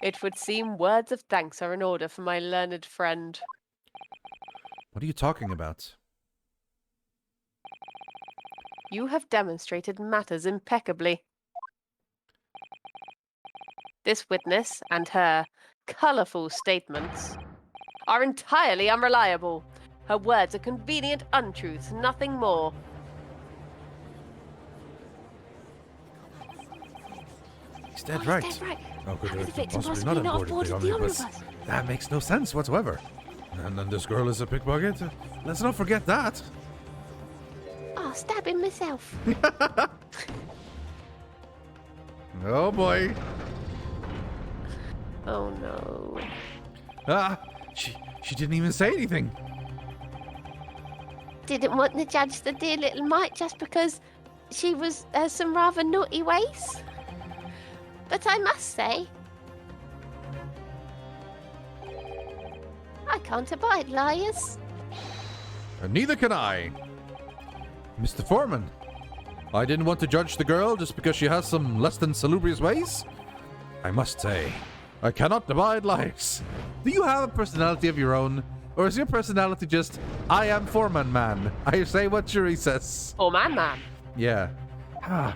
B: It would seem words of thanks are in order for my learned friend.
A: What are you talking about?
B: You have demonstrated matters impeccably. This witness and her colourful statements are entirely unreliable. Her words are convenient untruths, nothing more.
A: He's dead
B: Oh,
A: right.
B: he's dead right.
A: How could
B: How
A: there
B: could the victim
A: possibly
B: possibly
A: not
B: not
A: have
B: have
A: boarded the
B: boarded the
A: omnibus?
B: omnibus?
A: That makes no sense whatsoever. And then this girl is a pickpocket? Let's not forget that.
B: Oh, stabbing myself.
A: Oh boy.
B: Oh no.
A: Ah, she didn't even say anything.
B: Didn't want to judge the dear little mite just because she has some rather naughty ways. But I must say, I can't abide liars.
A: And neither can I. Mr. Foreman, I didn't want to judge the girl just because she has some less than salubrious ways. I must say, I cannot abide liars. Do you have a personality of your own? Or is your personality just, I am Foreman man. I say what jury says.
B: Oh, man.
A: Yeah. Ah.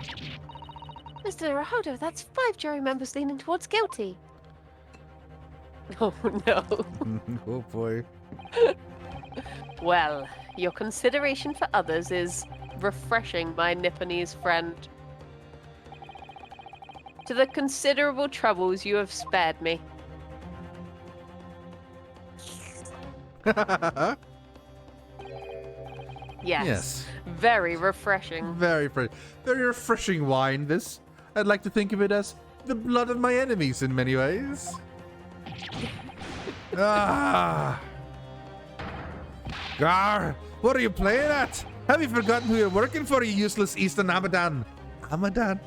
B: Mr. Naruhodo, that's 5 jury members leaning towards guilty. Oh no.
A: Oh boy.
B: Well, your consideration for others is refreshing, my Nipponese friend. To the considerable troubles you have spared me. Yes. Very refreshing.
A: Very refreshing wine, this. I'd like to think of it as the blood of my enemies in many ways. Ah. Gar, what are you playing at? Have you forgotten who you're working for, you useless Eastern Hamadan? Hamadan?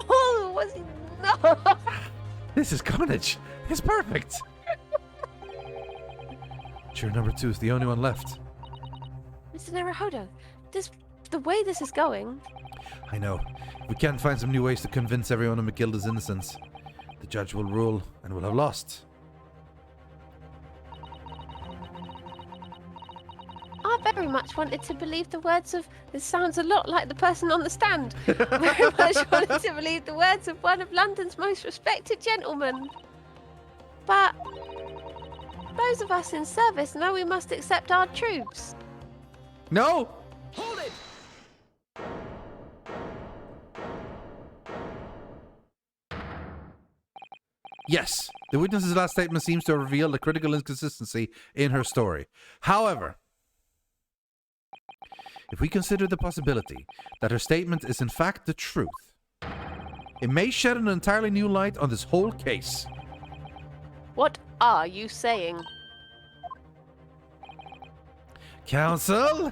B: Oh, was he? No!
A: This is carnage. It's perfect. Sure, number 2 is the only one left.
B: Mr. Naruhodo, the way this is going...
A: I know. If we can't find some new ways to convince everyone of Matilda's innocence, the judge will rule and will have lost.
B: I very much wanted to believe the words of... This sounds a lot like the person on the stand. Very much wanted to believe the words of one of London's most respected gentlemen. But... those of us in service know we must accept our troops.
A: No!
C: Hold it!
A: Yes, the witness's last statement seems to have revealed a critical inconsistency in her story. However, if we consider the possibility that her statement is in fact the truth, it may shed an entirely new light on this whole case.
B: What are you saying?
A: Counsel?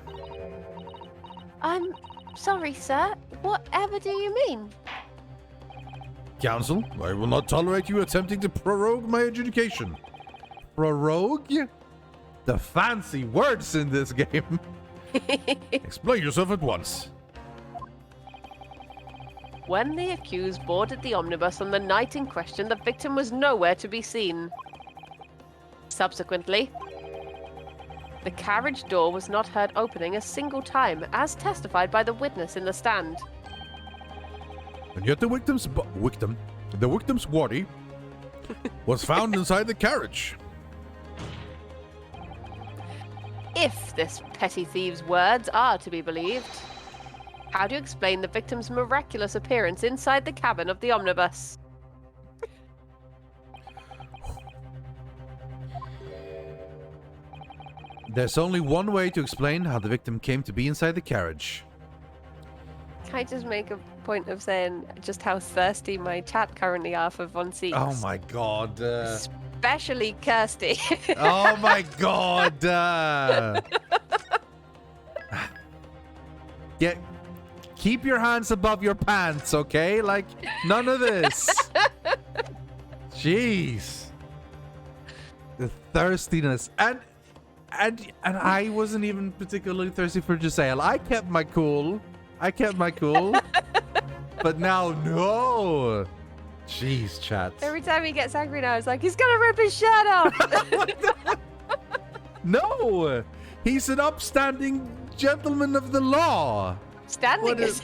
B: I'm sorry, sir. Whatever do you mean?
A: Counsel, I will not tolerate you attempting to prorogue my adjudication. Prorogue? The fancy words in this game. Explain yourself at once.
B: When the accused boarded the omnibus on the night in question, the victim was nowhere to be seen. Subsequently, the carriage door was not heard opening a single time, as testified by the witness in the stand.
A: And yet the victim's body was found inside the carriage.
B: If this petty thief's words are to be believed, how do you explain the victim's miraculous appearance inside the cabin of the omnibus?
A: There's only one way to explain how the victim came to be inside the carriage.
B: Can I just make a point of saying just how thirsty my chat currently are for Von Seeks?
A: Oh my god.
B: especially Kirsty.
A: Oh my god. Yeah. Keep your hands above your pants, okay? Like, none of this. Jeez. The thirstiness. And I wasn't even particularly thirsty for Giselle. I kept my cool. But now, no. Jeez, chat.
B: Every time he gets angry now, it's like, he's gonna rip his shirt off.
A: No. He's an upstanding gentleman of the law.
B: Standing
A: What
B: is...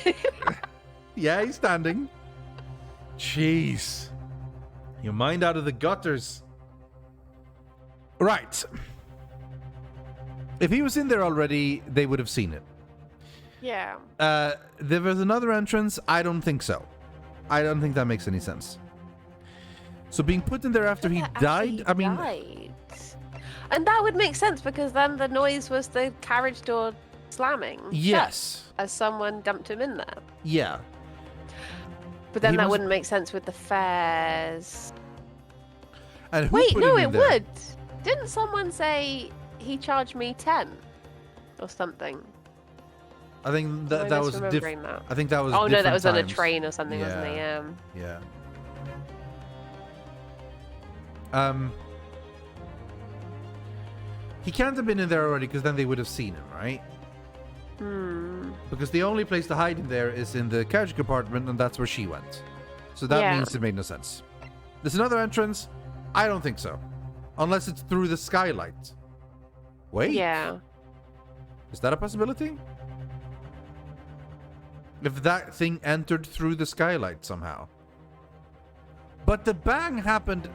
A: Yeah, he's standing. Jeez. Your mind out of the gutters. Right. If he was in there already, they would have seen it.
B: Yeah.
A: There was another entrance. I don't think so. I don't think that makes any sense. So being put in there after he died, I mean...
B: Died. And that would make sense because then the noise was the carriage door slamming.
A: Yes.
B: Shut, as someone dumped him in there.
A: Yeah.
B: But then
A: He
B: that
A: was-
B: wouldn't make sense with the fares.
A: And who
B: Wait,
A: put
B: no,
A: him in
B: it
A: there?
B: would. Didn't someone say he charged me 10 or something?
A: I think that
B: Am I
A: was
B: misremembering
A: different.
B: that?
A: I think that was.
B: Oh no, that
A: different
B: was on a
A: times.
B: train or something, wasn't it?
A: Yeah.
B: Yeah.
A: Yeah. He can't have been in there already because then they would have seen him, right?
B: Hmm.
A: Because the only place to hide in there is in the carriage compartment, and that's where she went. So that
B: Yeah.
A: means it made no sense. There's another entrance. I don't think so, unless it's through the skylight. Wait.
B: Yeah.
A: Is that a possibility? If that thing entered through the skylight somehow. But the bang happened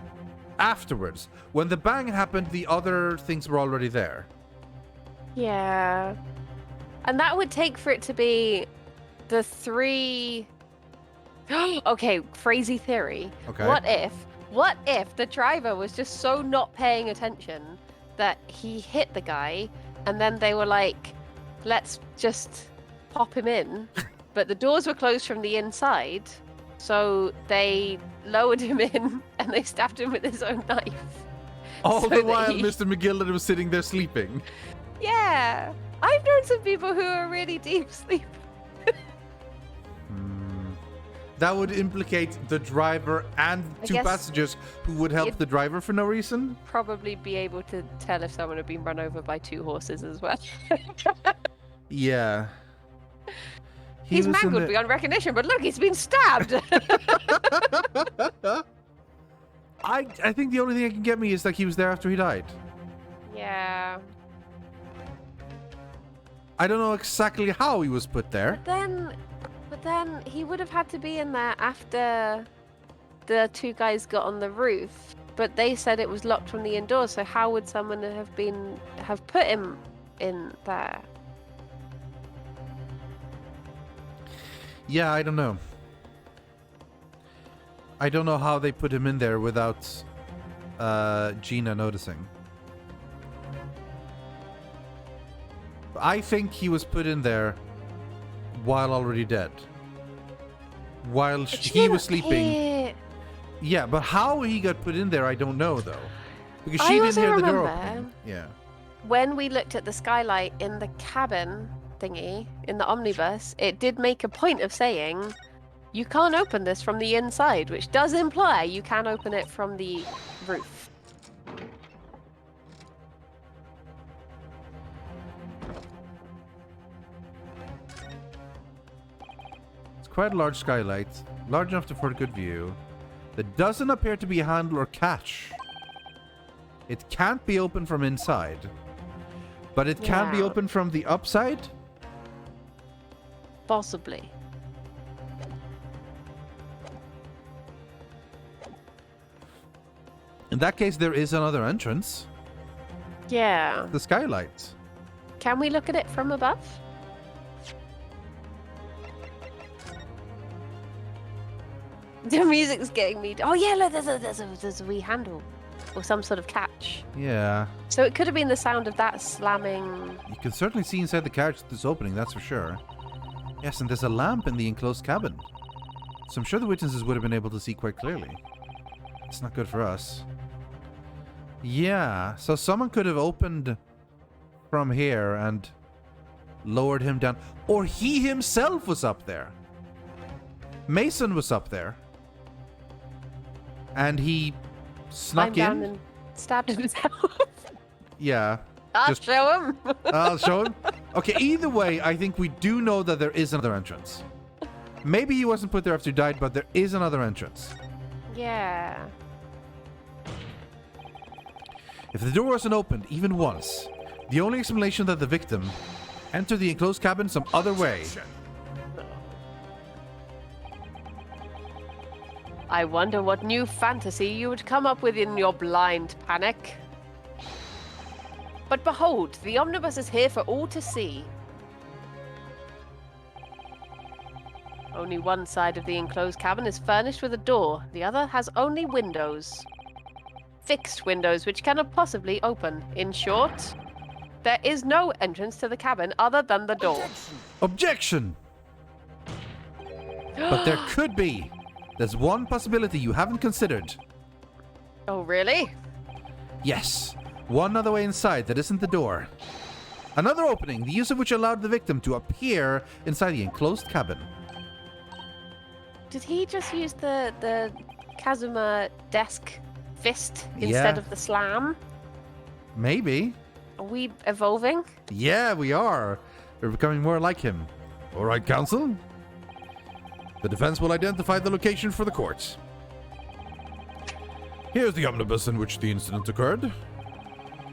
A: afterwards. When the bang happened, the other things were already there.
B: Yeah. And that would take for it to be the three. Okay, crazy theory.
A: Okay.
B: What if the driver was just so not paying attention that he hit the guy and then they were like, let's just pop him in. But the doors were closed from the inside, so they lowered him in and they stabbed him with his own knife.
A: All
B: So
A: the
B: that
A: while,
B: he-
A: Mr. McGillen was sitting there sleeping.
B: Yeah. I've known some people who are really deep sleep.
A: That would implicate the driver and
B: I
A: two
B: guess
A: passengers who would help
B: you'd-
A: the driver for no reason.
B: Probably be able to tell if someone had been run over by two horses as well.
A: Yeah. He
B: He's
A: was in
B: mangled
A: the-
B: beyond recognition, but look, he's been stabbed.
A: I think the only thing that can get me is that he was there after he died.
B: Yeah.
A: I don't know exactly how he was put there.
B: But then he would have had to be in there after the two guys got on the roof. But they said it was locked from the indoors, so how would someone have put him in there?
A: Yeah, I don't know. I don't know how they put him in there without Gina noticing. I think he was put in there while already dead. While he was sleeping. Yeah, but how he got put in there, I don't know though. Because she
B: I
A: didn't
B: also
A: hear the door
B: remember
A: opening. Yeah.
B: when we looked at the skylight in the cabin thingy, in the omnibus, it did make a point of saying, you can't open this from the inside, which does imply you can open it from the roof.
A: It's quite a large skylight, large enough to afford a good view. There doesn't appear to be a handle or catch. It can't be opened from inside. But it can be
B: Yeah.
A: opened from the upside?
B: Possibly.
A: In that case, there is another entrance.
B: Yeah.
A: The skylight.
B: Can we look at it from above? The music's getting me. Oh yeah, look, there's a wee handle, or some sort of catch.
A: Yeah.
B: So it could have been the sound of that slamming.
A: You can certainly see inside the carriage this opening, that's for sure. Yes, and there's a lamp in the enclosed cabin. So I'm sure the witnesses would have been able to see quite clearly. It's not good for us. Yeah, so someone could have opened from here and lowered him down. Or he himself was up there. Mason was up there. And he snuck
B: Climbed down
A: in.
B: and stabbed himself.
A: Yeah.
B: I'll show him.
A: I'll show him. Okay, either way, I think we do know that there is another entrance. Maybe he wasn't put there after he died, but there is another entrance.
B: Yeah.
A: If the door wasn't opened even once, the only explanation that the victim entered the enclosed cabin some other way.
B: I wonder what new fantasy you would come up with in your blind panic. But behold, the omnibus is here for all to see. Only one side of the enclosed cabin is furnished with a door, the other has only windows. Fixed windows which cannot possibly open. In short, there is no entrance to the cabin other than the door.
A: Objection! But there could be. There's one possibility you haven't considered.
B: Oh, really?
A: Yes, one other way inside that isn't the door. Another opening, the use of which allowed the victim to appear inside the enclosed cabin.
B: Did he just use the Kazuma desk fist instead of the slam?
A: Maybe.
B: Are we evolving?
A: Yeah, we are. We're becoming more like him. All right, counsel. The defense will identify the location for the court. Here's the omnibus in which the incident occurred.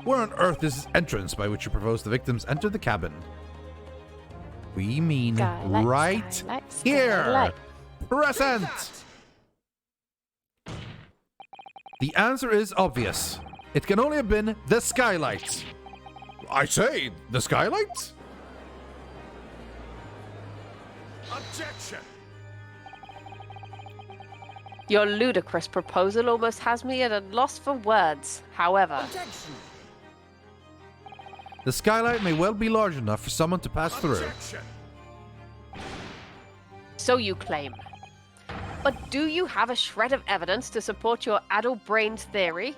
A: Where on earth is this entrance by which you propose the victims enter the cabin? We mean right here. Present. The answer is obvious. It can only have been the skylight. I say, the skylight?
C: Objection!
B: Your ludicrous proposal almost has me at a loss for words. However,
C: Objection!
A: The skylight may well be large enough for someone to pass through.
C: Objection!
B: so you claim. But do you have a shred of evidence to support your addle-brained theory?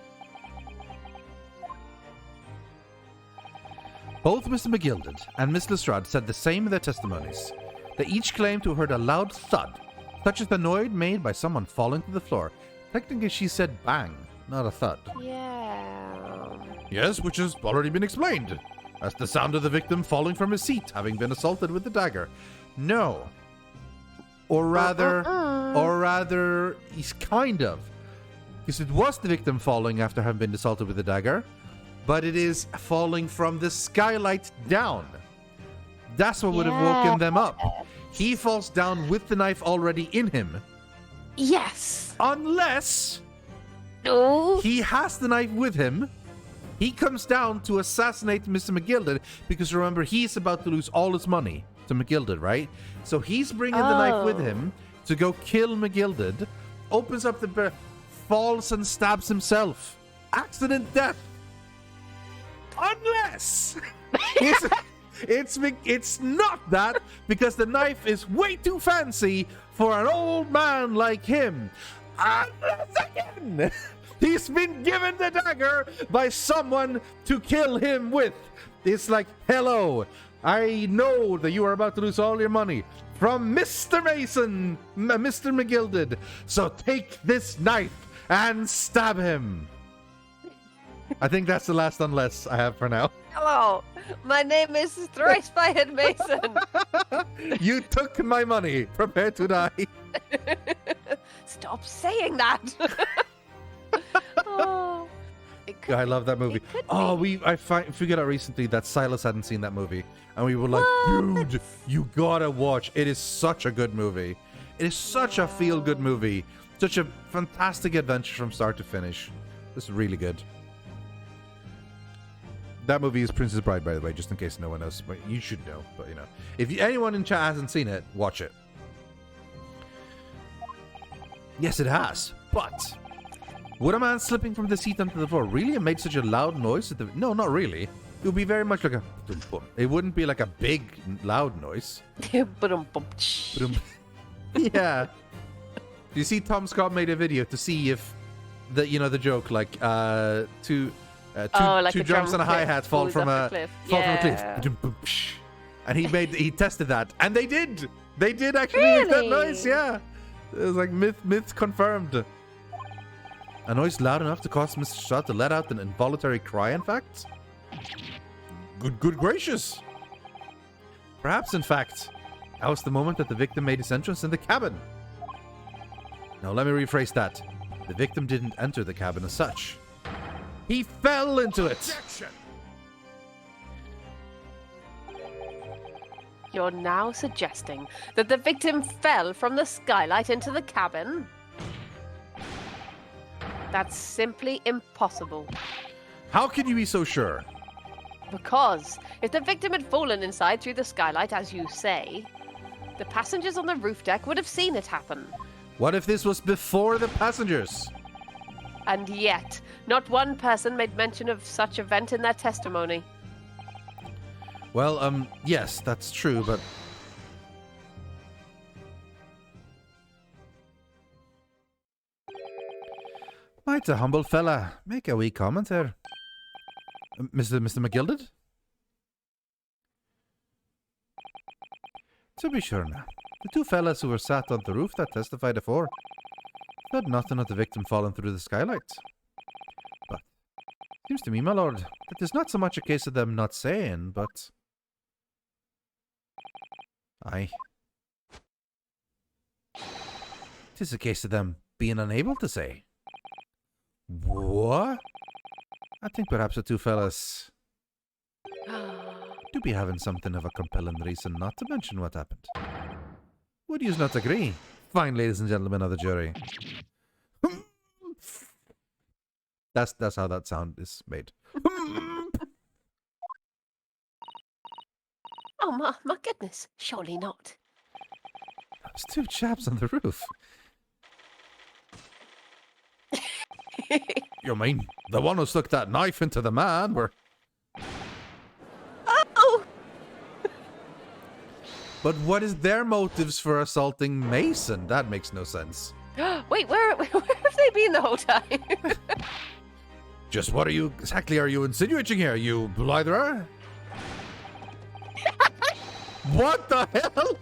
A: Both Mr. McGilded and Miss Lestrade said the same in their testimonies. They each claimed to have heard a loud thud, such as the noise made by someone falling to the floor. Technically, she said bang, not a thud.
B: Yeah.
A: Yes, which has already been explained. That's the sound of the victim falling from his seat, having been assaulted with the dagger. No. Or rather, he's kind of. Because it was the victim falling after having been assaulted with the dagger, but it is falling from the skylight down. That's what would have woken them up. He falls down with the knife already in him.
B: Yes.
A: Unless
B: No.
A: he has the knife with him. He comes down to assassinate Mr. McGilded because remember, he's about to lose all his money to McGilded, right? So he's bringing the knife with him to go kill McGilded, opens up the door, falls and stabs himself. Accident death. Unless it's not that, because the knife is way too fancy for an old man like him. Unless again, he's been given the dagger by someone to kill him with. It's like, hello, I know that you are about to lose all your money from Mr. Mason, Mr. McGilded. So take this knife and stab him. I think that's the last unless I have for now.
B: Hello, my name is Thrice-Fired Mason.
A: You took my money. Prepare to die.
B: Stop saying that. Oh, it could
A: I
B: be.
A: love that movie.
B: It could
A: Oh,
B: be.
A: I figured out recently that Silas hadn't seen that movie, and we were like, dude, you gotta watch. It is such a good movie. It is such a feel-good movie. Such a fantastic adventure from start to finish. It's really good. That movie is Princess Bride, by the way, just in case no one knows. But you should know, but you know. If anyone in chat hasn't seen it, watch it. Yes, it has. But would a man slipping from the seat onto the floor really have made such a loud noise? No, not really. It would be very much like a... It wouldn't be like a big, loud noise.
B: Ba-dum-bum-tsh.
A: Yeah. You see, Tom Scott made a video to see if the joke like two
B: like
A: two
B: a
A: drums and
B: drum
A: a hi
B: kit
A: hat fall
B: falls
A: from
B: off
A: a
B: the cliff.
A: fall from a
B: Yeah.
A: cliff. And he tested that, and they did actually make that noise.
B: Really?
A: Yeah, it was like myth confirmed. A noise loud enough to cause Mr. Shot to let out an involuntary cry. In fact, good gracious. Perhaps, in fact, that was the moment that the victim made his entrance in the cabin. Now, let me rephrase that. The victim didn't enter the cabin as such. He fell into it.
C: Objection!
B: You're now suggesting that the victim fell from the skylight into the cabin? That's simply impossible.
A: How can you be so sure?
B: Because if the victim had fallen inside through the skylight, as you say, the passengers on the roof deck would have seen it happen.
A: What if this was before the passengers?
B: And yet, not one person made mention of such event in their testimony.
A: Well, yes, that's true, but... Might a humble fella make a wee comment here? Mr. McGilded? To be sure now, the two fellas who were sat on the roof that testified afore said nothing of the victim falling through the skylight. But, seems to me, my lord, that there's not so much a case of them not saying, but... Aye. Tis a case of them being unable to say. What? I think perhaps the two fellas do be having something of a compelling reason not to mention what happened. Would you not agree, fine ladies and gentlemen of the jury? That's how that sound is made.
B: Oh, my goodness, surely not.
A: There's two chaps on the roof. You mean the one who stuck that knife into the man were...
B: Oh!
A: But what is their motives for assaulting Mason? That makes no sense.
B: Wait, where have they been the whole time?
A: Just what exactly are you insinuating here, you blitherer? What the hell?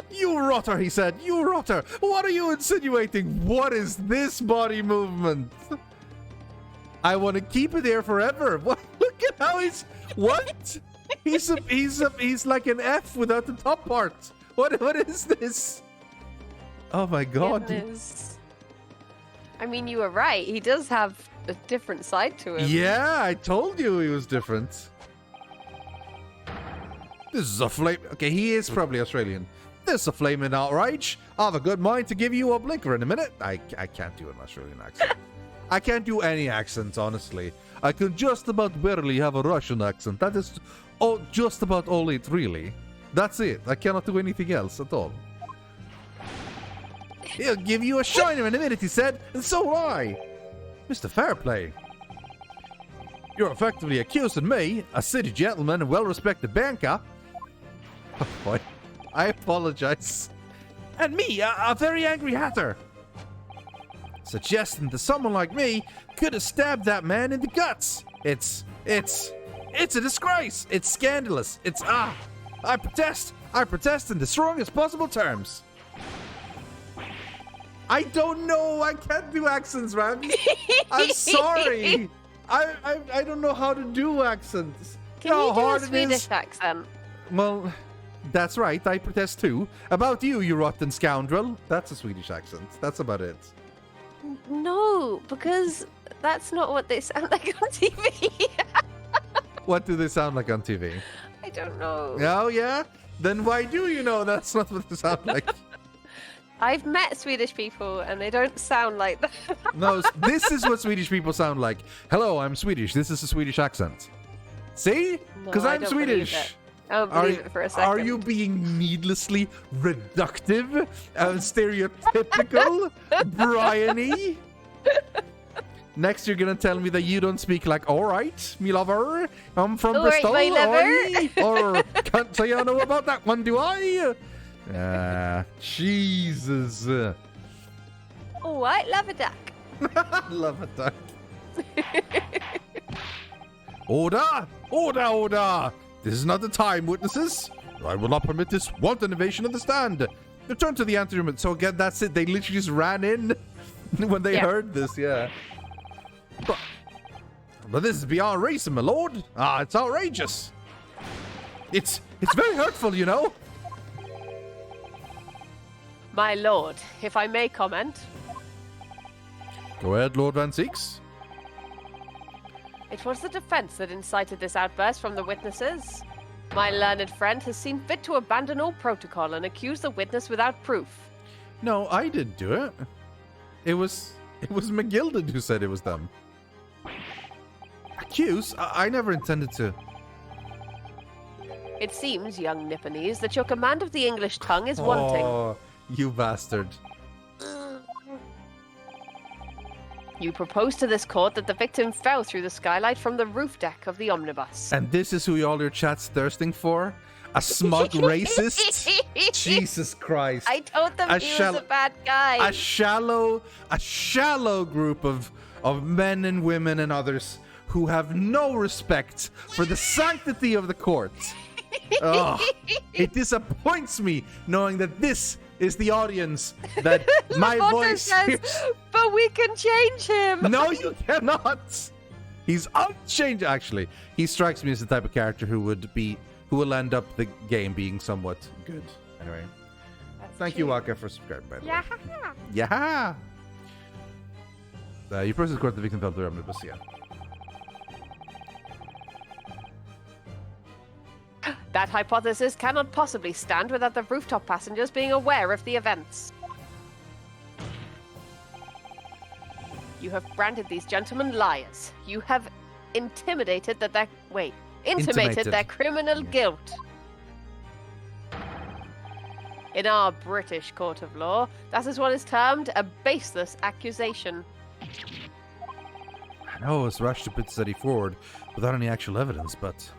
A: You rotter, he said. You rotter. What are you insinuating? What is this body movement? I want to keep it there forever. What? Look at how he's... What? He's like an F without the top part. What is this? Oh my god.
B: Goodness. I mean, you were right. He does have a different side to him.
A: Yeah, I told you he was different. This is a flame... Okay, he is probably Australian. This is a flaming outrage. I've a good mind to give you a blinker in a minute. I can't do an Australian accent. I can't do any accents, honestly. I can just about barely have a Russian accent. That is just about all it, really. That's it. I cannot do anything else at all. He'll give you a shiner in a minute, he said, and so will I. Mr. Fairplay, you're effectively accusing me, a city gentleman and well-respected banker. Oh boy, I apologize. And me, a very angry hatter. Suggesting that someone like me could have stabbed that man in the guts. It's a disgrace. It's scandalous. I protest in the strongest possible terms. I don't know. I can't do accents, man. I'm sorry. I don't know how to do accents.
B: Can you do a Swedish accent?
A: Well, that's right. I protest too. About you rotten scoundrel. That's a Swedish accent. That's about it.
B: No, because that's not what they sound like on TV.
A: What do they sound like on TV?
B: I don't know.
A: Oh, yeah? Then why do you know that's not what they sound like?
B: I've met Swedish people and they don't sound like that.
A: No, this is what Swedish people sound like. Hello, I'm Swedish. This is a Swedish accent. See? Because
B: No, I
A: I'm
B: don't believe
A: Swedish.
B: it. I don't believe it for a second.
A: Are you being needlessly reductive and stereotypical, Briony? Next, you're gonna tell me that you don't speak like, all right, me lover, I'm from
B: All right,
A: Bristol,
B: my lover."
A: oi, or can't say I know about that one, do I? Jesus.
B: All right, love a duck.
A: Love attack. Order! Order! Order! This is not the time, witnesses. I will not permit this wanton invasion of the stand. Return to the anteroom. So again, that's it. They literally just ran in when they heard this. Yeah. But this is beyond reason, my lord. It's outrageous. It's very hurtful, you know.
B: My lord, if I may comment.
A: Go ahead, Lord Van Seeks.
B: It was the defense that incited this outburst from the witnesses. My learned friend has seen fit to abandon all protocol and accuse the witness without proof.
A: No, I didn't do it. It was McGilded who said it was them. Accuse? I never intended to.
B: It seems, young Nipponese, that your command of the English tongue is wanting.
A: Oh, you bastard.
B: You propose to this court that the victim fell through the skylight from the roof deck of the omnibus.
A: And this is who all your chat's thirsting for? A smug racist? Jesus Christ.
B: I told them he was a bad guy.
A: A shallow group of men and women and others who have no respect for the sanctity of the court. Oh, it disappoints me knowing that this is the audience that my voice hears.
B: But we can change him.
A: No, you cannot. He's unchanged. Actually, he strikes me as the type of character who will end up the game being somewhat good. Anyway, thank you, Waka, for subscribing. By the way. Yeah. You process court the victim fell through omnibus. Yeah.
B: That hypothesis cannot possibly stand without the rooftop passengers being aware of the events. You have branded these gentlemen liars. You have intimated their criminal guilt. In our British court of law, that is what is termed a baseless accusation.
A: I know it's rushed to put the study forward without any actual evidence, but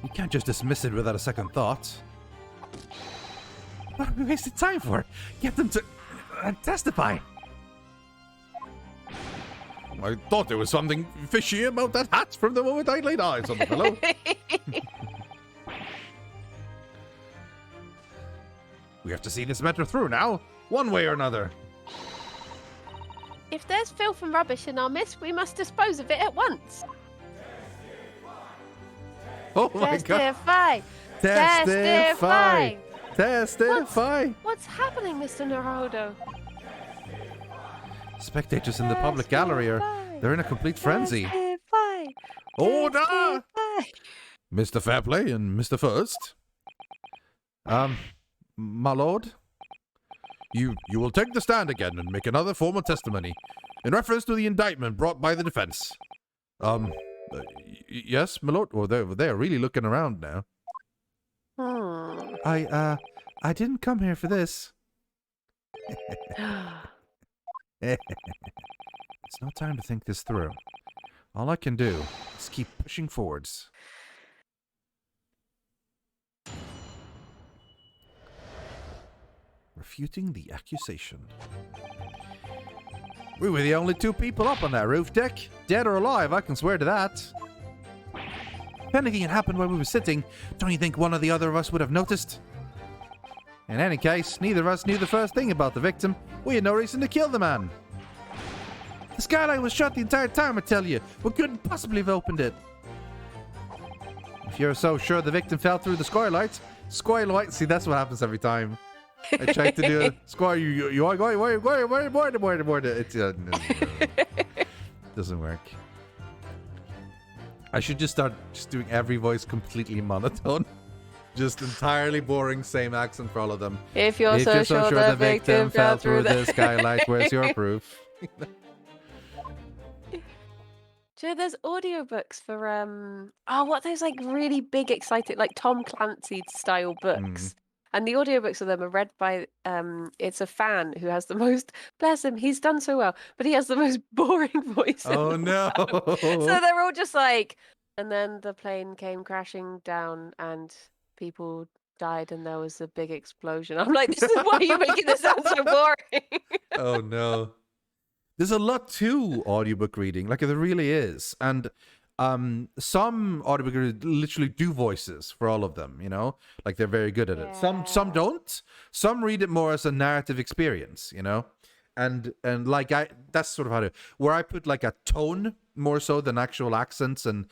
A: you can't just dismiss it without a second thought. What are we wasting time for? Get them to testify. I thought there was something fishy about that hat from the moment I laid eyes on the fellow. We have to see this matter through now, one way or another.
B: If there's filth and rubbish in our midst, we must dispose of it at once.
A: Oh my God.
B: Testify!
A: Testify!
B: What's happening, Mr. Naruto?
A: Spectators in the public gallery they're in a complete frenzy. Order! Mr. Fairplay and Mr. First. My lord, you will take the stand again and make another formal testimony in reference to the indictment brought by the defense. Yes, my lord. Well, they're really looking around now. I didn't come here for this. It's no time to think this through. All I can do is keep pushing forwards. Refuting the accusation. We were the only two people up on that roof deck. Dead or alive, I can swear to that. If anything had happened while we were sitting, don't you think one or the other of us would have noticed? In any case, neither of us knew the first thing about the victim. We had no reason to kill the man. The skylight was shut the entire time, I tell you. We couldn't possibly have opened it. If you're so sure the victim fell through the skylight, see, that's what happens every time. I tried to do it. Squire, you are going, where, it doesn't work. I should just start doing every voice completely monotone. Just entirely boring, same accent for all of them.
B: If you're so sure the victim fell through the
A: skylight, where's your proof?
B: So there's audiobooks for what those like really big, exciting, like Tom Clancy style books. And the audiobooks of them are read by it's a fan who has the most, bless him, he's done so well, but he has the most boring voice.
A: Oh no.
B: So they're all just like, and then the plane came crashing down and people died and there was a big explosion. I'm like, this is why you're making this sound so boring.
A: Oh no. there's a lot to audiobook reading. Like, there really is. And some audiobook readers literally do voices for all of them, you know? Like, they're very good at it. Some don't. Some read it more as a narrative experience, you know? And like, that's sort of how to, where I put like a tone more so than actual accents and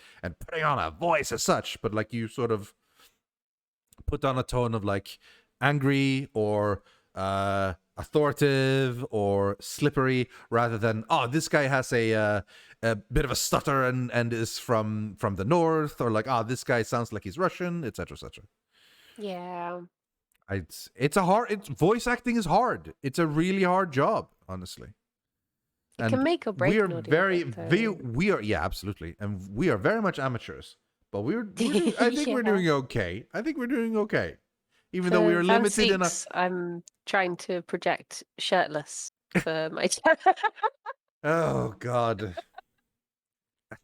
A: putting on a voice as such, but like you sort of put on a tone of like angry or authoritative or slippery, rather than, oh, this guy has a bit of a stutter and is from the north, or like, oh, this guy sounds like he's Russian, etc., etc.
B: Yeah.
A: Voice acting is hard. It's a really hard job, honestly.
B: It can make or break.
A: We are
B: an audiobook,
A: we are, yeah, absolutely, and we are very much amateurs. But I think we're doing okay. I think we're doing okay, even though we are limited in a.
B: I'm trying to project shirtless for my channel.
A: Oh God!
B: I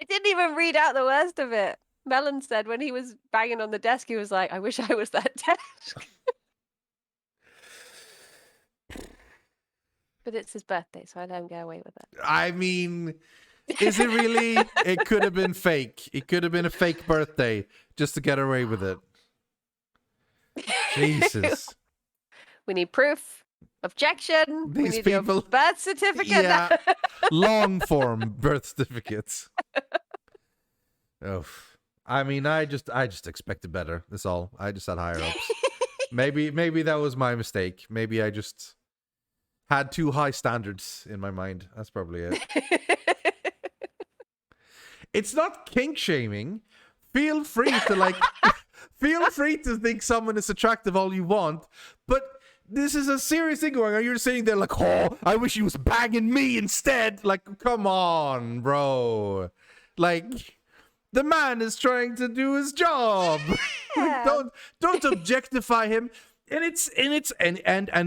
B: didn't even read out the worst of it. Melon said when he was banging on the desk, he was like, "I wish I was that desk." But it's his birthday, so I let him get away with it.
A: I mean, is it really? It could have been fake. It could have been a fake birthday just to get away with it. Jesus.
B: We need proof. Objection.
A: These
B: we need
A: people,
B: your birth certificate.
A: yeah, long form birth certificates. Oh, I mean, I just expected better. That's all. I just had higher hopes. Maybe that was my mistake. Maybe I just had too high standards in my mind. That's probably it. It's not kink shaming. Feel free to feel free to think someone is attractive all you want, but this is a serious thing going on. You're sitting there like, oh, I wish he was banging me instead. Like, come on, bro. Like, the man is trying to do his job.
B: Yeah.
A: Don't objectify him. And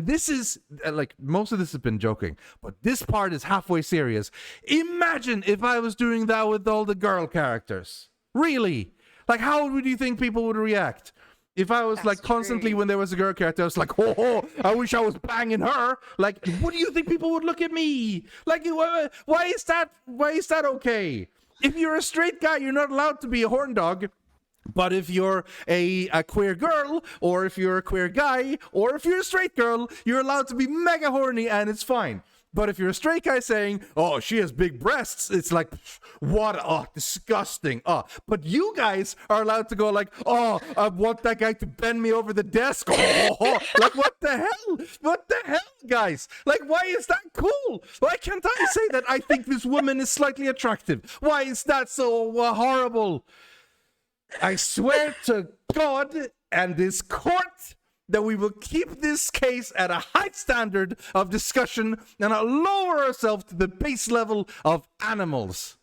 A: this is like, most of this has been joking, but this part is halfway serious. Imagine if I was doing that with all the girl characters. Really? Like, how would you think people would react? If I was like constantly, when there was a girl character, I was like, oh, I wish I was banging her. Like, what do you think people would look at me? Like, why is that okay? If you're a straight guy, you're not allowed to be a horn dog. But if you're a queer girl, or if you're a queer guy, or if you're a straight girl, you're allowed to be mega horny and it's fine. But if you're a straight guy saying, oh, she has big breasts, it's like, what? Oh, disgusting. Oh, but you guys are allowed to go like, oh, I want that guy to bend me over the desk. Oh, like, what the hell? What the hell, guys? Like, why is that cool? Why can't I say that I think this woman is slightly attractive? Why is that so horrible? I swear to God and this court that we will keep this case at a high standard of discussion and not lower ourselves to the base level of animals.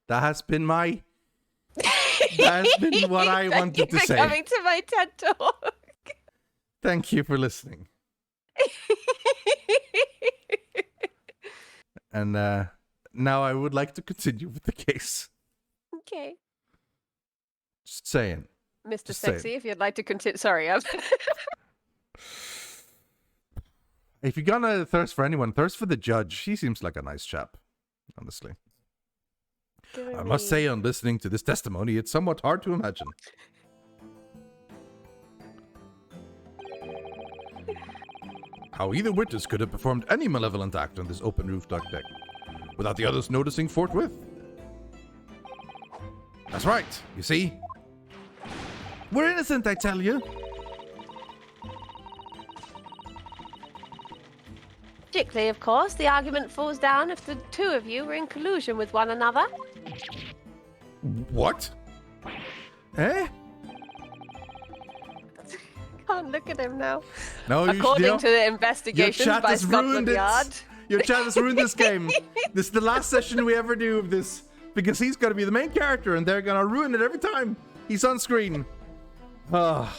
A: That has been what I wanted to say.
B: Coming to my TED Talk.
A: Thank you for listening. And now I would like to continue with the case.
B: Okay.
A: Just saying.
B: Mr.
A: Just
B: Sexy,
A: saying.
B: if you'd like to continue. Sorry.
A: If you're gonna thirst for anyone, thirst for the judge. He seems like a nice chap, honestly. I must say, on listening to this testimony, it's somewhat hard to imagine. How either witness could have performed any malevolent act on this open roof-dark deck without the others noticing forthwith. That's right, you see? We're innocent, I tell you.
B: Logically, of course, the argument falls down if the two of you were in collusion with one another.
A: What? Eh?
B: Can't look at him now.
A: No,
B: According to the investigations by Scotland Yard.
A: Your chat has ruined this game. This is the last session we ever do of this, because he's going to be the main character and they're going to ruin it every time he's on screen. Ah.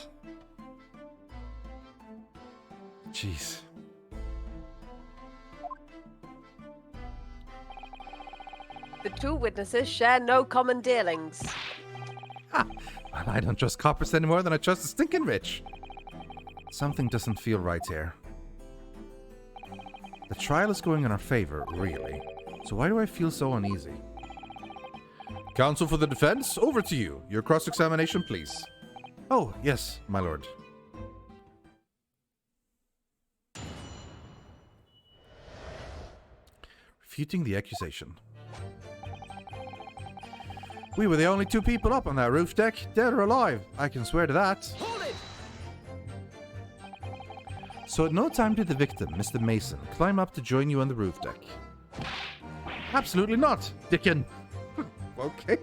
A: Jeez.
B: The two witnesses share no common dealings.
A: Well, I don't trust coppers any more than I trust the stinking rich. Something doesn't feel right here. The trial is going in our favor, really. So why do I feel so uneasy? Counsel for the defense, over to you. Your cross-examination, please. Oh, yes, my lord. Refuting the accusation. We were the only 2 people up on that roof deck, dead or alive. I can swear to that.
C: Hold it!
A: So at no time did the victim, Mr. Mason, climb up to join you on the roof deck? Absolutely not, Dickon. Okay.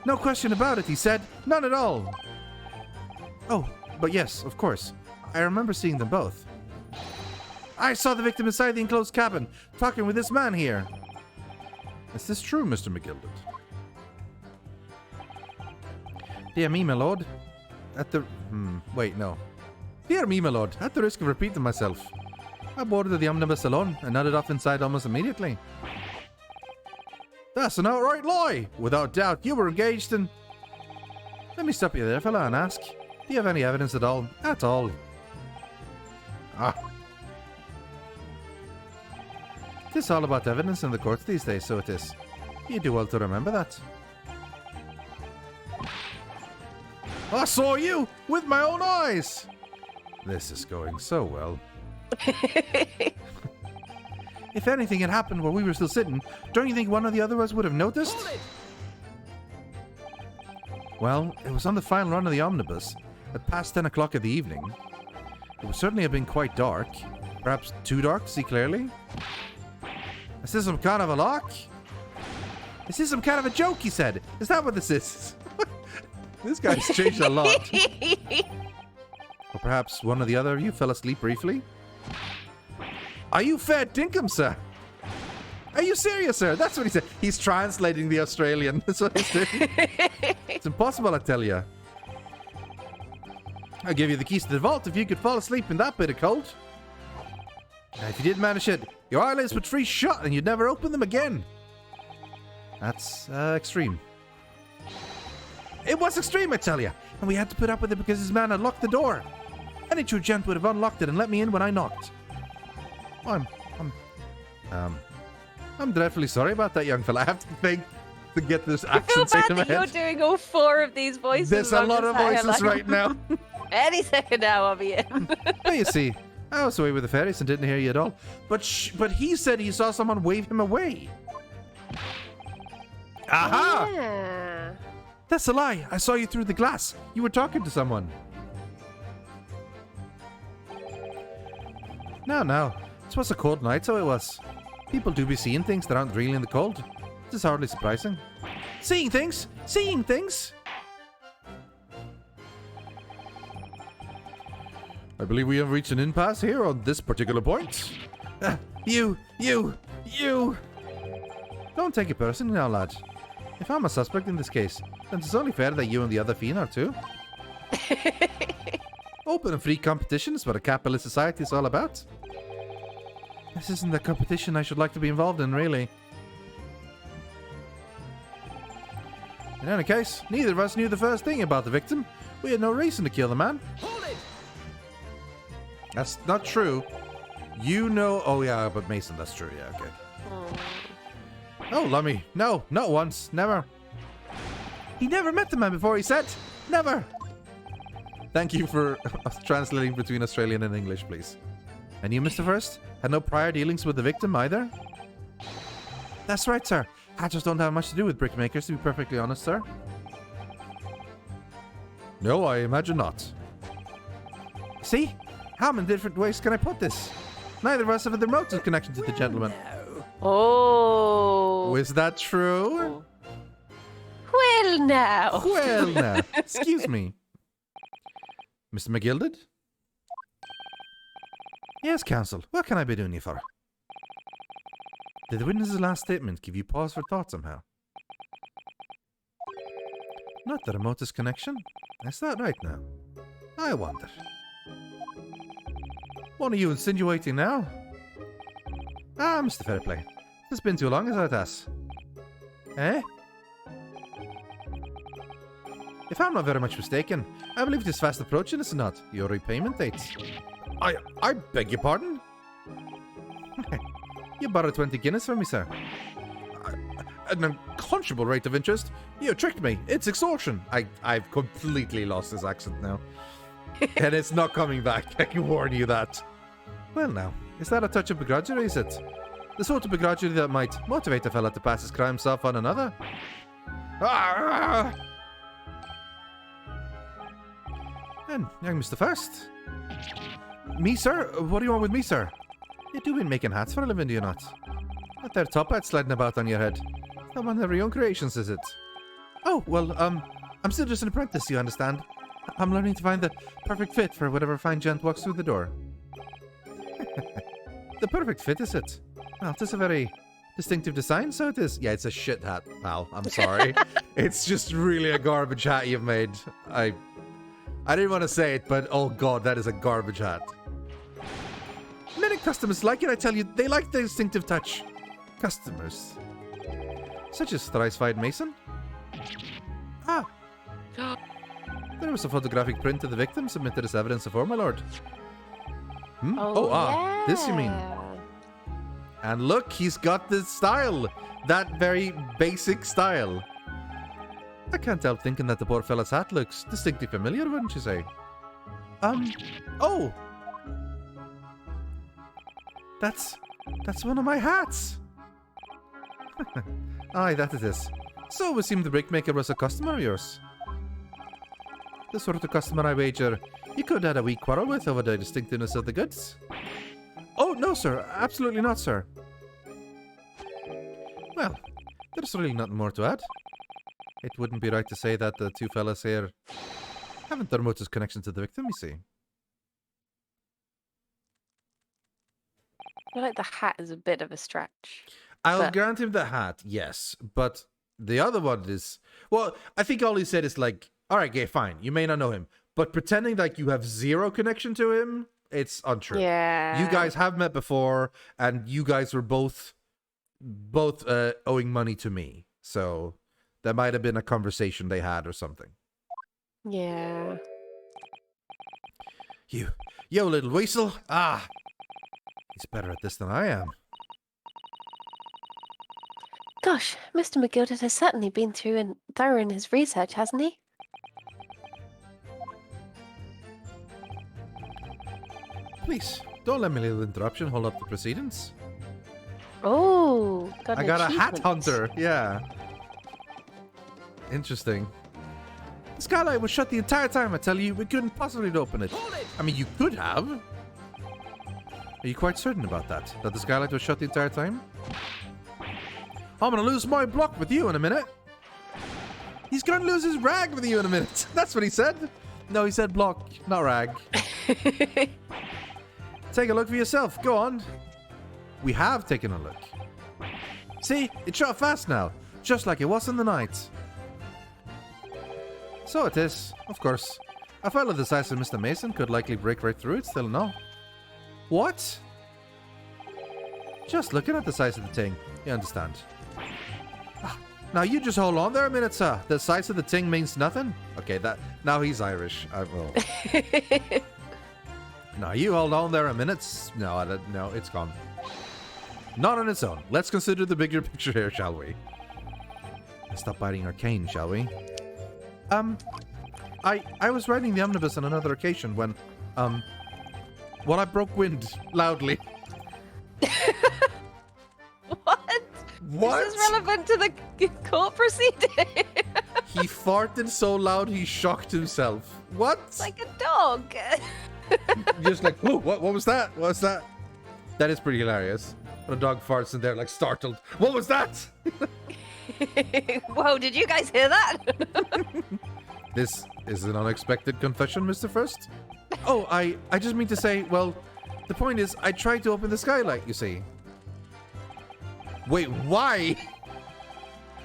A: No question about it, he said. None at all. Oh, but yes, of course. I remember seeing them both. I saw the victim inside the enclosed cabin, talking with this man here. Is this true, Mr. McGilded? Dear me, my lord. At the... wait, no. Dear me, my lord. At the risk of repeating myself, I boarded the omnibus alone and nodded off inside almost immediately. That's an outright lie! Without doubt, you were engaged in... Let me stop you there, fella, and ask. Do you have any evidence at all? At all? Ah. It's all about evidence in the courts these days, so it is. You do well to remember that. I saw you with my own eyes! This is going so well. If anything had happened while we were still sitting, don't you think one or the other of us would have noticed? Well, it was on the final run of the omnibus, at past 10 o'clock of the evening. It would certainly have been quite dark. Perhaps too dark to see clearly. Is this some kind of a lock? Is this some kind of a joke, he said? Is that what this is? This guy's changed a lot. Or perhaps one or the other of you fell asleep briefly? Are you fair dinkum, sir? Are you serious, sir? That's what he said. He's translating the Australian. That's what he's doing. It's impossible, I tell you. I'll give you the keys to the vault if you could fall asleep in that bit of cold. Now, if you did manage it, your eyelids would freeze shut and you'd never open them again. That's extreme. It was extreme, I tell you. And we had to put up with it because his man had locked the door. Any true gent would have unlocked it and let me in when I knocked. I'm dreadfully sorry about that, young fella. I have to think to get this accent
B: I
A: out
B: feel
A: of my
B: bad that you're
A: head.
B: doing all 4 of these voices.
A: There's a lot of voices right now.
B: Any second now, I'll be in.
A: Well, you see, I was away with the fairies and didn't hear you at all. But he said he saw someone wave him away. Aha!
B: Yeah.
A: That's a lie. I saw you through the glass. You were talking to someone. No. It was a cold night, so it was. People do be seeing things that aren't really in the cold. This is hardly surprising. Seeing things! Seeing things! I believe we have reached an impasse here on this particular point. You! Don't take it personally now, lad. If I'm a suspect in this case, then it's only fair that you and the other fiend are too. Open and free competition is what a capitalist society is all about. This isn't the competition I should like to be involved in, really. In any case, neither of us knew the first thing about the victim. We had no reason to kill the man.
C: Hold it!
A: That's not true. You know... Oh, yeah, but Mason, that's true. Yeah, okay. Oh, Lummy. No, not once. Never. He never met the man before, he said. Never. Thank you for translating between Australian and English, please. And you, Mr. First? Had no prior dealings with the victim either? That's right, sir. I just don't have much to do with brickmakers, to be perfectly honest, sir. No, I imagine not. See? How many different ways can I put this? Neither of us have the remotest connection to the gentleman.
B: Oh.
A: Is that true?
B: Well, now.
A: Well, now. Excuse me. Mr. McGilded? Yes, counsel. What can I be doing you for? Did the witness's last statement give you pause for thought somehow? Not the remotest connection. Is that right now? I wonder. What are you insinuating now? Ah, Mr. Fairplay. It's been too long, as it has. Eh? If I'm not very much mistaken, I believe it is fast approaching, is it not? Your repayment date. I beg your pardon? You borrowed 20 Guinness from me, sir. An unconscionable rate of interest. You tricked me. It's extortion. I've completely lost his accent now. And it's not coming back. I can warn you that. Well now, is that a touch of begrudgery, is it? The sort of begrudgery that might motivate a fella to pass his crimes off on another? Ah! And young Mr. First. Me, sir? What do you want with me, sir? You do been making hats for a living, do you not? That there top hat sliding about on your head. Not one of your own creations, is it? Oh, well, I'm still just an apprentice, you understand? I'm learning to find the perfect fit for whatever fine gent walks through the door. The perfect fit, is it? Well, it is a very distinctive design, so it is. Yeah, it's a shit hat, pal. I'm sorry. It's just really a garbage hat you've made. I didn't want to say it, but oh god, that is a garbage hat. Many customers like it, I tell you. They like the distinctive touch. Customers. Such as thrice-fied Mason. Ah. There was a photographic print of the victim submitted as evidence of war, my lord. Hmm?
B: Yeah.
A: This you mean. And look, he's got the style. That very basic style. I can't help thinking that the poor fella's hat looks distinctly familiar, wouldn't you say? Oh! That's one of my hats! Aye, that it is. So it would seem the brickmaker was a customer of yours. The sort of customer I wager you could have had a wee quarrel with over the distinctiveness of the goods. Oh, no, sir. Absolutely not, sir. Well, there's really nothing more to add. It wouldn't be right to say that the two fellas here haven't their remotest connection to the victim, you see.
B: I feel like the hat is a bit of a stretch.
A: I'll grant him the hat, yes. But the other one is... Well, I think all he said is like, alright, okay, fine. You may not know him. But pretending like you have zero connection to him, it's untrue.
B: Yeah.
A: You guys have met before, and you guys were both owing money to me. So there might have been a conversation they had or something.
B: Yeah.
A: You little weasel. Ah. He's better at this than I am.
B: Gosh, Mr. McGilded has certainly been thorough in his research, hasn't he?
A: Please, don't let me little interruption hold up the proceedings.
B: Oh, got
A: I
B: an
A: got a hat
B: achievement.
A: hunter, yeah. Interesting. The skylight was shut the entire time, I tell you. We couldn't possibly open it. I mean, you could have. Are you quite certain about that? That the skylight was shut the entire time? I'm gonna lose my block with you in a minute. He's gonna lose his rag with you in a minute. That's what he said. No, he said block, not rag. Take a look for yourself. Go on. We have taken a look. See, it's shot fast now, just like it was in the night. So it is, of course. A fellow the size of Mr. Mason could likely break right through it, still no. What? Just looking at the size of the thing, you understand. Now you just hold on there a minute, sir. The size of the thing means nothing. Okay, now he's Irish. I will. Now you hold on there a minute. No, it's gone. Not on its own. Let's consider the bigger picture here, shall we? Let's stop biting our cane, shall we? I was riding the omnibus on another occasion when, I broke wind loudly. What?
B: This is relevant to the court proceeding.
A: He farted so loud he shocked himself. What?
B: Like a dog.
A: Just like, whoa, what was that? What was that? That is pretty hilarious. When a dog farts and they're like startled. What was that?
B: Whoa, did you guys hear that?
A: This is an unexpected confession, Mr. First. Oh, I just mean to say, well, the point is, I tried to open the skylight, you see. Wait, why?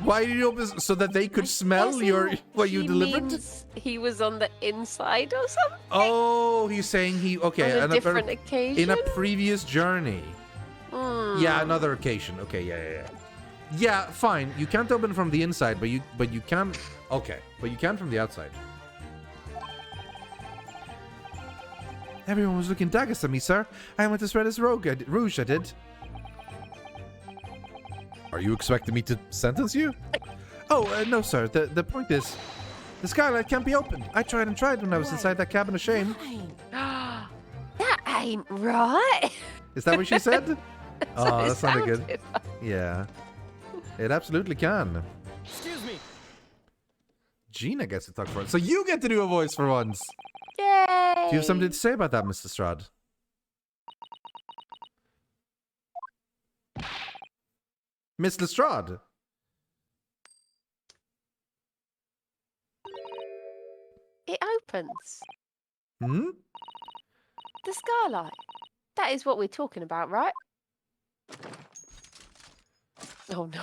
A: Why did you open this? So that they could smell what you delivered?
B: Means he was on the inside or something?
A: Oh, he's saying okay.
B: On a different occasion?
A: In a previous journey. Yeah, another occasion. Okay, yeah. Yeah, fine. You can't open from the inside, but you can. Okay, but you can from the outside. Everyone was looking daggers at me, sir. I went as red as rouge, I did. Are you expecting me to sentence you? Oh, no, sir. The point is, the skylight can't be opened. I tried and tried when I was inside that cabin of shame.
B: That ain't right.
A: Is that what she said? Oh,
B: it
A: that sounded good.
B: sounded.
A: Yeah. It absolutely can.
C: Excuse me.
A: Gina gets to talk for it. So you get to do a voice for once.
B: Yay!
A: Do you have something to say about that, Mr. Strad? Miss Lestrade?
B: It opens.
A: Hmm?
B: The skylight. That is what we're talking about, right? Oh no.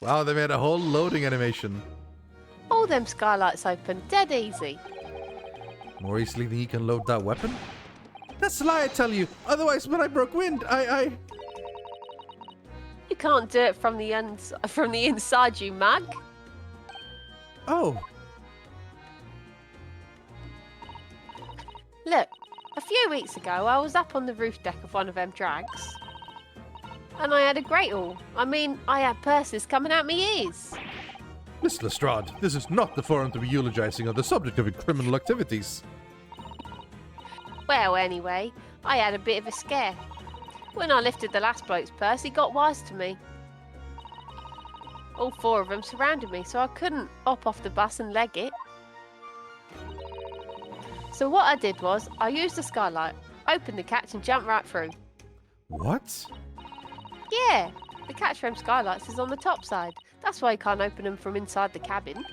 A: Wow, they made a whole loading animation.
B: All them skylights open dead easy.
A: More easily than you can load that weapon? That's a lie, I tell you. Otherwise, when I broke wind, I...
B: You can't do it from the inside, you mug.
A: Oh.
B: Look, a few weeks ago, I was up on the roof deck of one of them drags. And I had a great haul. I mean, I had purses coming out me ears.
A: Miss Lestrade, this is not the forum to be eulogizing on the subject of criminal activities.
B: Well, anyway, I had a bit of a scare. When I lifted the last bloke's purse, he got wise to me. All four of them surrounded me, so I couldn't hop off the bus and leg it. So what I did was, I used the skylight, opened the catch and jumped right through.
A: What?
B: Yeah, the catch frame skylights is on the top side. That's why you can't open them from inside the cabin.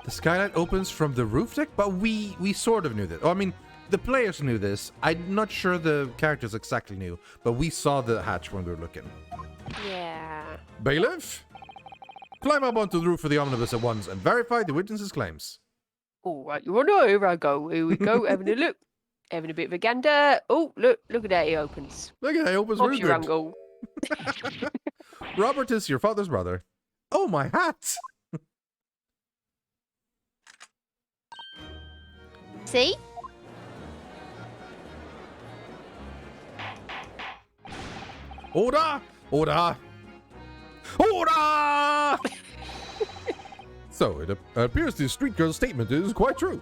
A: The skylight opens from the roof deck? But we sort of knew this. Oh, I mean, the players knew this. I'm not sure the characters exactly knew, but we saw the hatch when we were looking.
B: Yeah.
A: Bailiff? Climb up onto the roof of the omnibus at once and verify the witness's claims.
B: All right, you want to? Here I go. Here we go. Having a look. Having a bit of a gander. Oh, look at that. He opens.
A: Look at that, he opens
B: Bob's
A: real
B: your
A: good.
B: uncle.
A: Robert is your father's brother. Oh, my hat!
B: See?
A: Order! Order! Order! So, it appears the street girl's statement is quite true.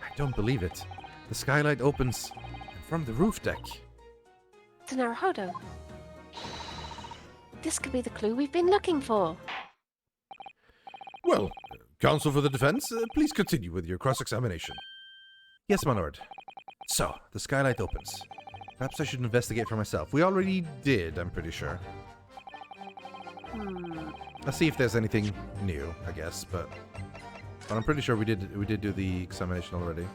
A: I don't believe it. The skylight opens from the roof deck.
B: To Naruhodo. This could be the clue we've been looking for.
A: Well, counsel for the defense, please continue with your cross-examination. Yes, my lord. So, the skylight opens. Perhaps I should investigate for myself. We already did, I'm pretty sure. Let's see if there's anything new, I guess, but I'm pretty sure we did do the examination already.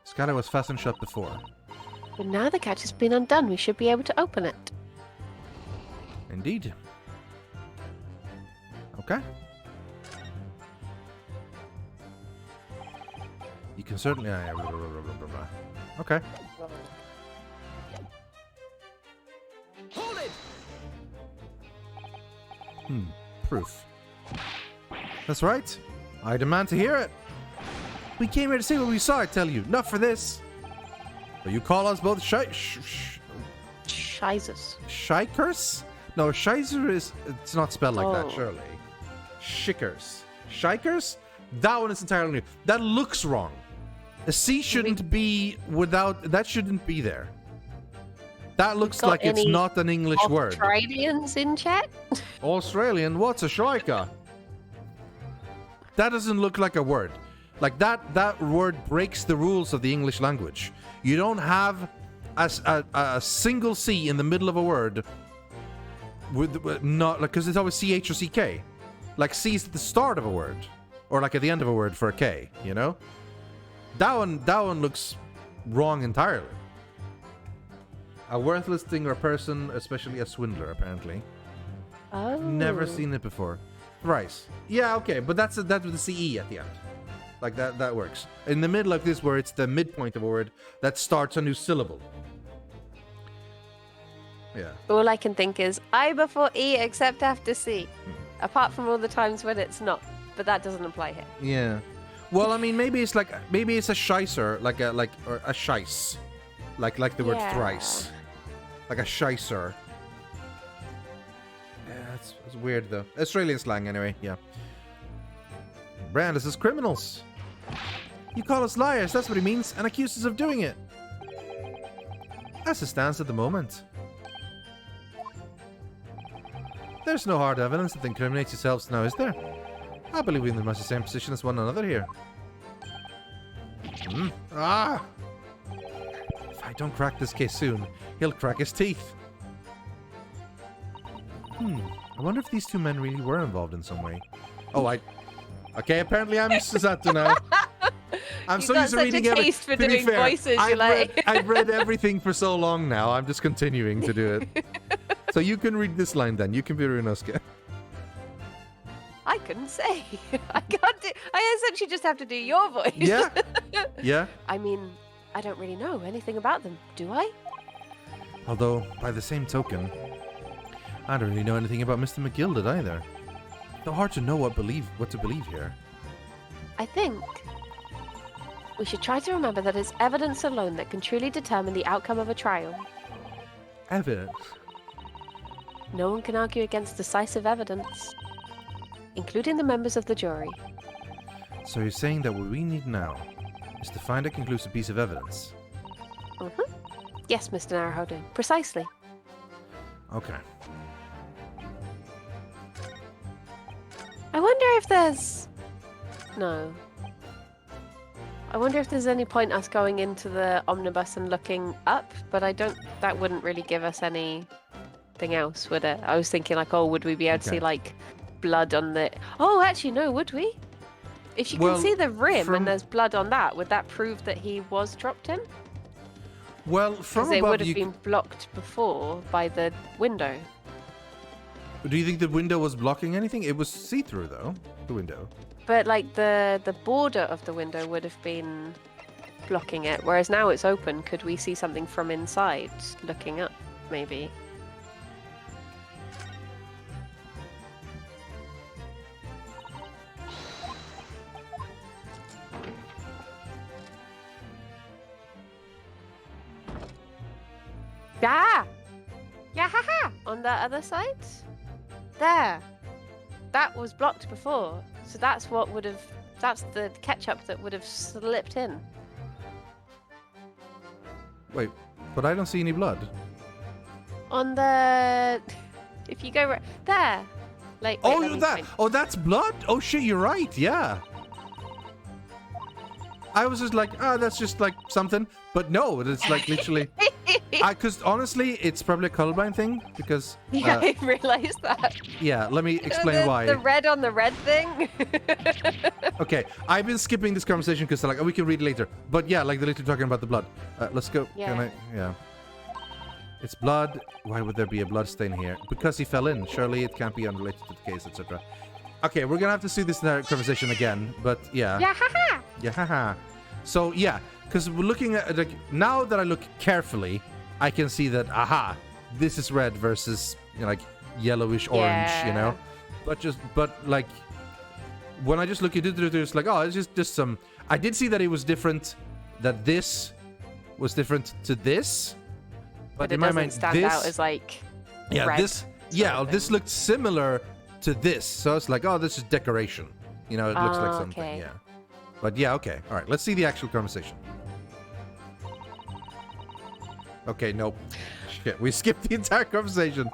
A: Skylight was fastened shut before.
B: But now the catch has been undone, we should be able to open it.
A: Indeed. Okay. You can certainly... Okay.
C: Hold it!
A: Proof. That's right. I demand to hear it. We came here to see what we saw, I tell you. Not for this. But you call us both
B: Scheises.
A: Shikers? No, Shizer is... It's not spelled like that,
B: Oh.
A: surely. Shikers. Shikers? That one is entirely new. That looks wrong. A C shouldn't be without... That shouldn't be there. That looks
B: Got
A: like it's
B: any
A: not an English word.
B: Australians in chat?
A: Australian? What's a shrika? That doesn't look like a word. Like that word breaks the rules of the English language. You don't have a single C in the middle of a word with not like, because it's always CH or CK. Like C is at the start of a word or like at the end of a word for a K, you know? That one looks wrong entirely. A worthless thing or person, especially a swindler, apparently.
B: Oh.
A: Never seen it before. Thrice. Yeah, okay, but that's with the CE at the end. Like that works. In the middle of this, where it's the midpoint of a word that starts a new syllable. Yeah.
B: All I can think is I before E except after C. Apart from all the times when it's not. But that doesn't apply here.
A: Yeah. Well, I mean, maybe it's a shicer, or a shice, like the word
B: Yeah.
A: thrice, like a shicer. Yeah, it's weird though. Australian slang, anyway. Yeah. Brand, this is criminals. You call us liars. That's what he means, and accuse us of doing it. As it stands at the moment, there's no hard evidence that incriminates yourselves now, is there? I believe we're in much the same position as one another here. Ah! If I don't crack this case soon, he'll crack his teeth. I wonder if these two men really were involved in some way. Okay, apparently I'm Susato now. I'm so used to reading
B: such a taste for
A: to be
B: doing
A: fair,
B: voices, you like.
A: I've read everything for so long now, I'm just continuing to do it. So you can read this line then. You can be Runosuke.
B: I couldn't say. I can't do. I essentially just have to do your voice.
A: Yeah. Yeah.
B: I mean, I don't really know anything about them, do I?
A: Although, by the same token, I don't really know anything about Mr. McGilded either. So hard to know what to believe here.
B: I think we should try to remember that it's evidence alone that can truly determine the outcome of a trial.
A: Evidence.
B: No one can argue against decisive evidence, including the members of the jury.
A: So you're saying that what we need now is to find a conclusive piece of evidence?
B: Yes, Mr. Naruhodo, precisely.
A: Okay.
B: I wonder if there's... No. I wonder if there's any point us going into the omnibus and looking up, but I don't... That wouldn't really give us anything else, would it? I was thinking like, oh, would we be able to see like blood on the... Oh, actually, no, would we? If you can see the rim and there's blood on that, would that prove that he was dropped in?
A: Well, from
B: Because they
A: above
B: would have been blocked before by the window.
A: Do you think the window was blocking anything? It was see-through, though, the window.
B: But like the border of the window would have been blocking it, whereas now it's open. Could we see something from inside looking up, maybe? Ah! Yeah, haha! On the other side? There. That was blocked before. So that's what would have... That's the ketchup that would have slipped in.
A: Wait, but I don't see any blood.
B: On the... If you go right... There! Like, wait, let me find-
A: that's blood? Oh shit, you're right, yeah. I was just like, that's just like something. But no, it's like literally... Because honestly, it's probably a colorblind thing, because...
B: Yeah, I realised that.
A: Yeah, let me explain why.
B: The red on the red thing.
A: Okay, I've been skipping this conversation because they're like, we can read it later. But yeah, like they're literally talking about the blood. Let's go.
B: Yeah.
A: Yeah. It's blood. Why would there be a blood stain here? Because he fell in. Surely it can't be unrelated to the case, etc. Okay, we're gonna have to see this conversation again, but yeah.
B: Yeah, haha!
A: Yeah, haha. So yeah, because we're looking at, like, now that I look carefully, I can see that, aha, this is red versus, you know, like, yellowish orange, you know? But like, when I just look at it, it's like, oh, it's just some... I did see that it was different, that this was different to this. But
B: it
A: in my
B: doesn't
A: mind,
B: stand
A: this...
B: out as, like,
A: Yeah,
B: red
A: this... Yeah, this looked similar to this. So it's like, oh, this is decoration. You know, it looks like something,
B: okay.
A: yeah. But yeah, okay. All right, let's see the actual conversation. Okay, nope. Shit, we skipped the entire conversation.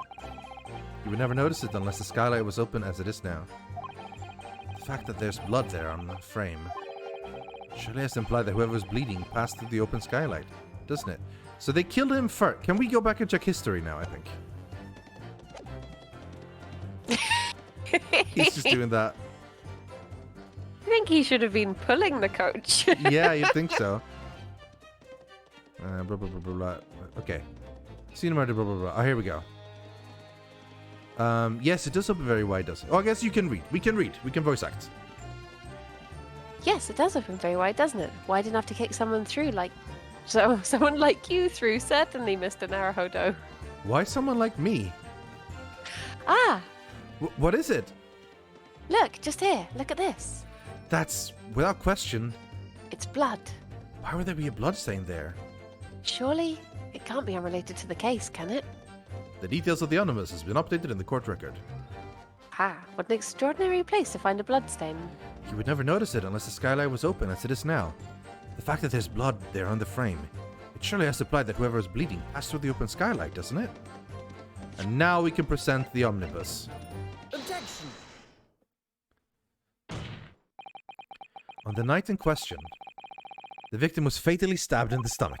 A: You would never notice it unless the skylight was open as it is now. The fact that there's blood there on the frame surely has to imply that whoever was bleeding passed through the open skylight, doesn't it? So they killed him first. Can we go back and check history now, I think? He's just doing that.
B: I think he should have been pulling the coach.
A: Yeah, you'd think so. Blah, blah, blah, blah, blah. Okay. Cinema, blah, blah, blah. Oh, here we go. Yes, it does open very wide, does it? Oh, I guess you can read. We can read. We can voice act.
B: Yes, it does open very wide, doesn't it? Wide enough to kick someone through, like... So, someone like you through, certainly, Mr. Naruhodo.
A: Why someone like me?
B: Ah!
A: What is it?
B: Look, just here. Look at this.
A: That's, without question,
B: It's blood.
A: why would there be a bloodstain there?
B: Surely it can't be unrelated to the case, can it?
A: The details of the omnibus has been updated in the court record.
B: Ah, what an extraordinary place to find a bloodstain.
A: You would never notice it unless the skylight was open as it is now. The fact that there's blood there on the frame, it surely has to imply that whoever is bleeding passed through the open skylight, doesn't it? And now we can present the omnibus.
C: Objection!
A: On the night in question, the victim was fatally stabbed in the stomach,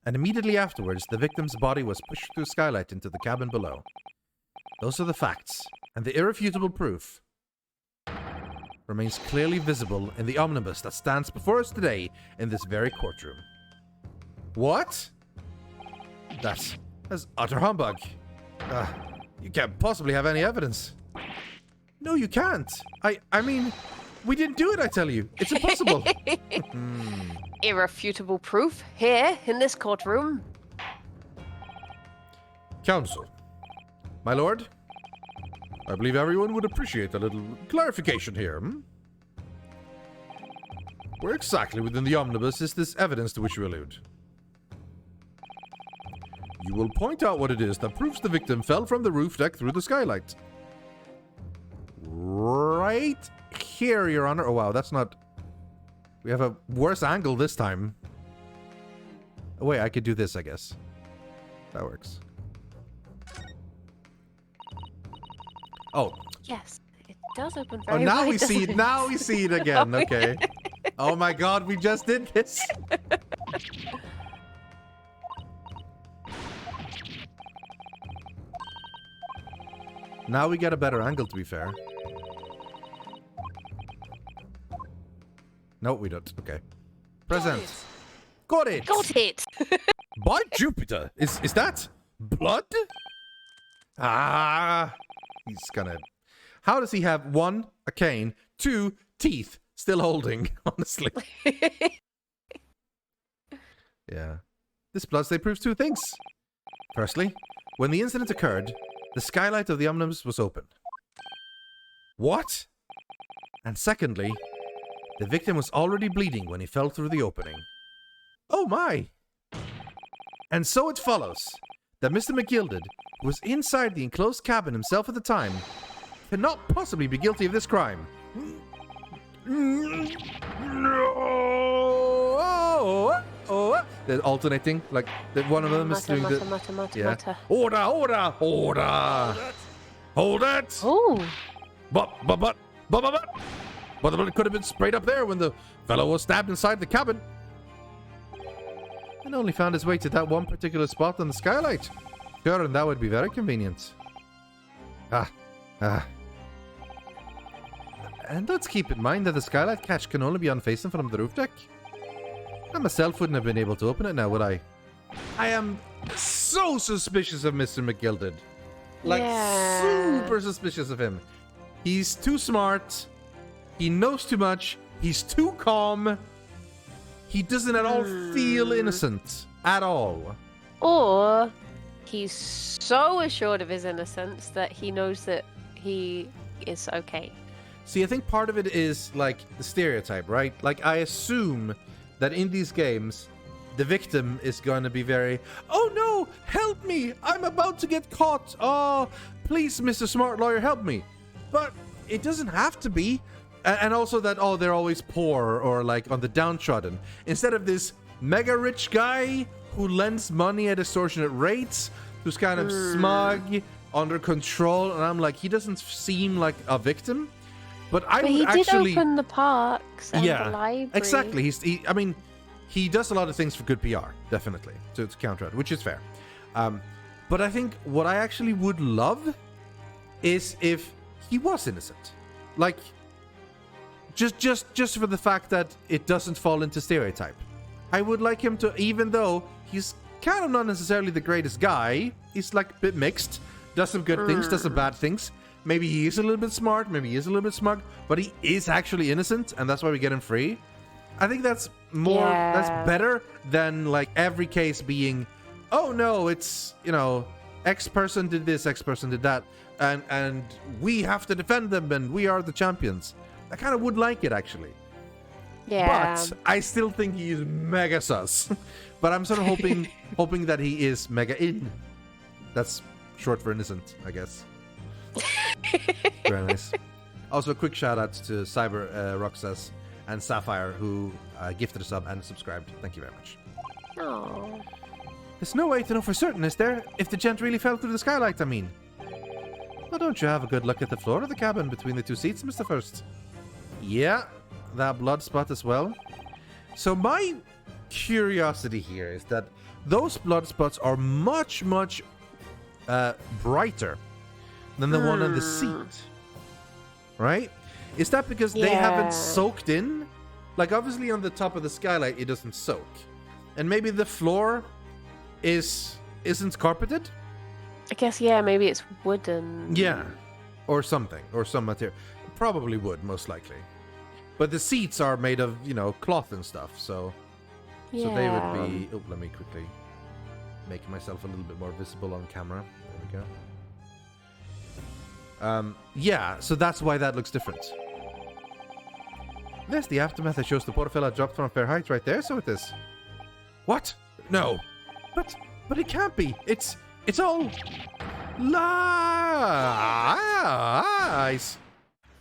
A: and immediately afterwards the victim's body was pushed through a skylight into the cabin below. Those are the facts, and the irrefutable proof remains clearly visible in the omnibus that stands before us today in this very courtroom. What? That's utter humbug. You can't possibly have any evidence. No, you can't. I mean, we didn't do it, I tell you. It's impossible.
B: Irrefutable proof here in this courtroom.
A: Counsel. My lord, I believe everyone would appreciate a little clarification here. Where exactly within the omnibus is this evidence to which you allude? You will point out what it is that proves the victim fell from the roof deck through the skylight. Right here, Your Honor. Oh, wow, that's not... We have a worse angle this time. Oh, wait, I could do this, I guess. That works. Oh.
B: Yes, it does open very
A: Now
B: wide,
A: we see
B: doesn't
A: it. Now we see it again. Okay. Oh my god, we just did this. Now we get a better angle, to be fair. No, we don't. Okay. Present. Got it.
B: Got it!
A: By Jupiter. Is that blood? Ah. He's gonna... How does he have 1, a cane, 2, teeth still holding, honestly? Yeah. This bloodstain proves 2 things. Firstly, when the incident occurred, the skylight of the omnibus was open. What? And secondly, the victim was already bleeding when he fell through the opening. Oh my! And so it follows that Mr. McGilded, who was inside the enclosed cabin himself at the time, cannot possibly be guilty of this crime. No! They're alternating, like one of them is doing the...
B: Mutter.
A: Order, order, order! Hold it!
B: Oh,
A: But the bullet could have been sprayed up there when the fellow was stabbed inside the cabin. And only found his way to that one particular spot on the skylight. Sure, and that would be very convenient. And let's keep in mind that the skylight catch can only be unfastened from the roof deck. I myself wouldn't have been able to open it now, would I? I am so suspicious of Mr. McGilded. Like,
B: Yeah.
A: super suspicious of him. He's too smart. He knows too much. He's too calm. He doesn't at all feel innocent. At all.
B: or he's so assured of his innocence that he knows that he is okay.
A: See, I think part of it is, like, the stereotype, right? Like, I assume that in these games, the victim is going to be very, oh no, help me, I'm about to get caught. Oh, please, Mr. Smart Lawyer, help me. But it doesn't have to be. And also that, oh, they're always poor or, like, on the downtrodden. Instead of this mega rich guy who lends money at extortionate rates, who's kind of smug, under control, and I'm like, he doesn't seem like a victim. But I
B: But
A: would
B: he did
A: actually...
B: open the parks and the library.
A: Exactly. I mean, he does a lot of things for good PR, definitely, to counter it, which is fair. But I think what I actually would love is if he was innocent. Like, just for the fact that it doesn't fall into stereotype. I would like him to, even though he's kind of not necessarily the greatest guy, he's like a bit mixed, does some good things, does some bad things. Maybe he is a little bit smart, maybe he is a little bit smug, but he is actually innocent, and that's why we get him free. I think that's more, that's better than like every case being, oh no, it's, you know, X person did this, X person did that, and we have to defend them, and we are the champions. I kind of would like it, actually.
B: Yeah.
A: But I still think he is mega sus. But I'm sort of hoping that he is mega in. That's short for innocent, I guess. Very nice. Also, a quick shout out to Cyber Roxas and Sapphire, who gifted a sub and subscribed. Thank you very much.
B: Oh.
A: There's no way to know for certain, is there? If the gent really fell through the skylight, I mean. Well, don't you have a good look at the floor of the cabin between the two seats, Mr. First? Yeah, that blood spot as well. So my curiosity here is that those blood spots are much, much brighter than the one on the seat. Right? Is that because they haven't soaked in? Like, obviously on the top of the skylight, it doesn't soak. And maybe the floor isn't carpeted?
B: I guess, yeah, maybe it's wooden.
A: Yeah. Or something. Or some material. Probably wood, most likely. But the seats are made of, cloth and stuff, so...
B: Yeah.
A: So they would be... Oh, let me quickly make myself a little bit more visible on camera. There we go. Yeah, so that's why that looks different. There's the aftermath that shows the portafella dropped from a fair height right there, so it is. What? No. But it can't be. It's all lies.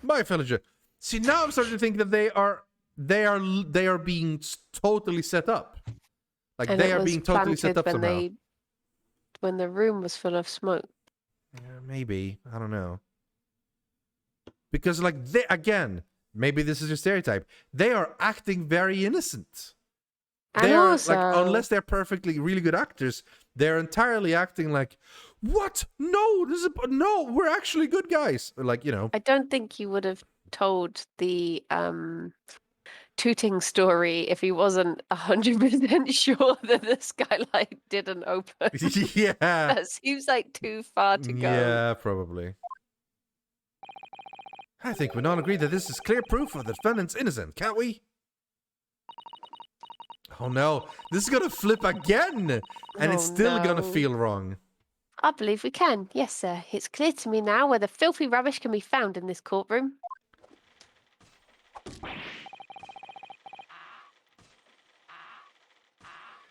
A: My villager. See, now I'm starting to think that they are being totally set up. Like,
B: And
A: they
B: it
A: are
B: was
A: being totally set up
B: when
A: somehow.
B: When the room was full of smoke.
A: Yeah, maybe. I don't know. Because, like, again, maybe this is a stereotype. They are acting very innocent.
B: And
A: They are,
B: also,
A: like, unless they're perfectly really good actors, they're entirely acting like, what? No, we're actually good guys. Like,
B: I don't think you would have told the tooting story if he wasn't 100% sure that the skylight didn't open.
A: yeah.
B: That seems like too far to go.
A: Yeah, probably. I think we all agree that this is clear proof of the defendant's innocent, can't we? Oh no, this is gonna flip again! And it's still gonna
B: no.
A: feel wrong.
B: I believe we can. Yes, sir. It's clear to me now where the filthy rubbish can be found in this courtroom.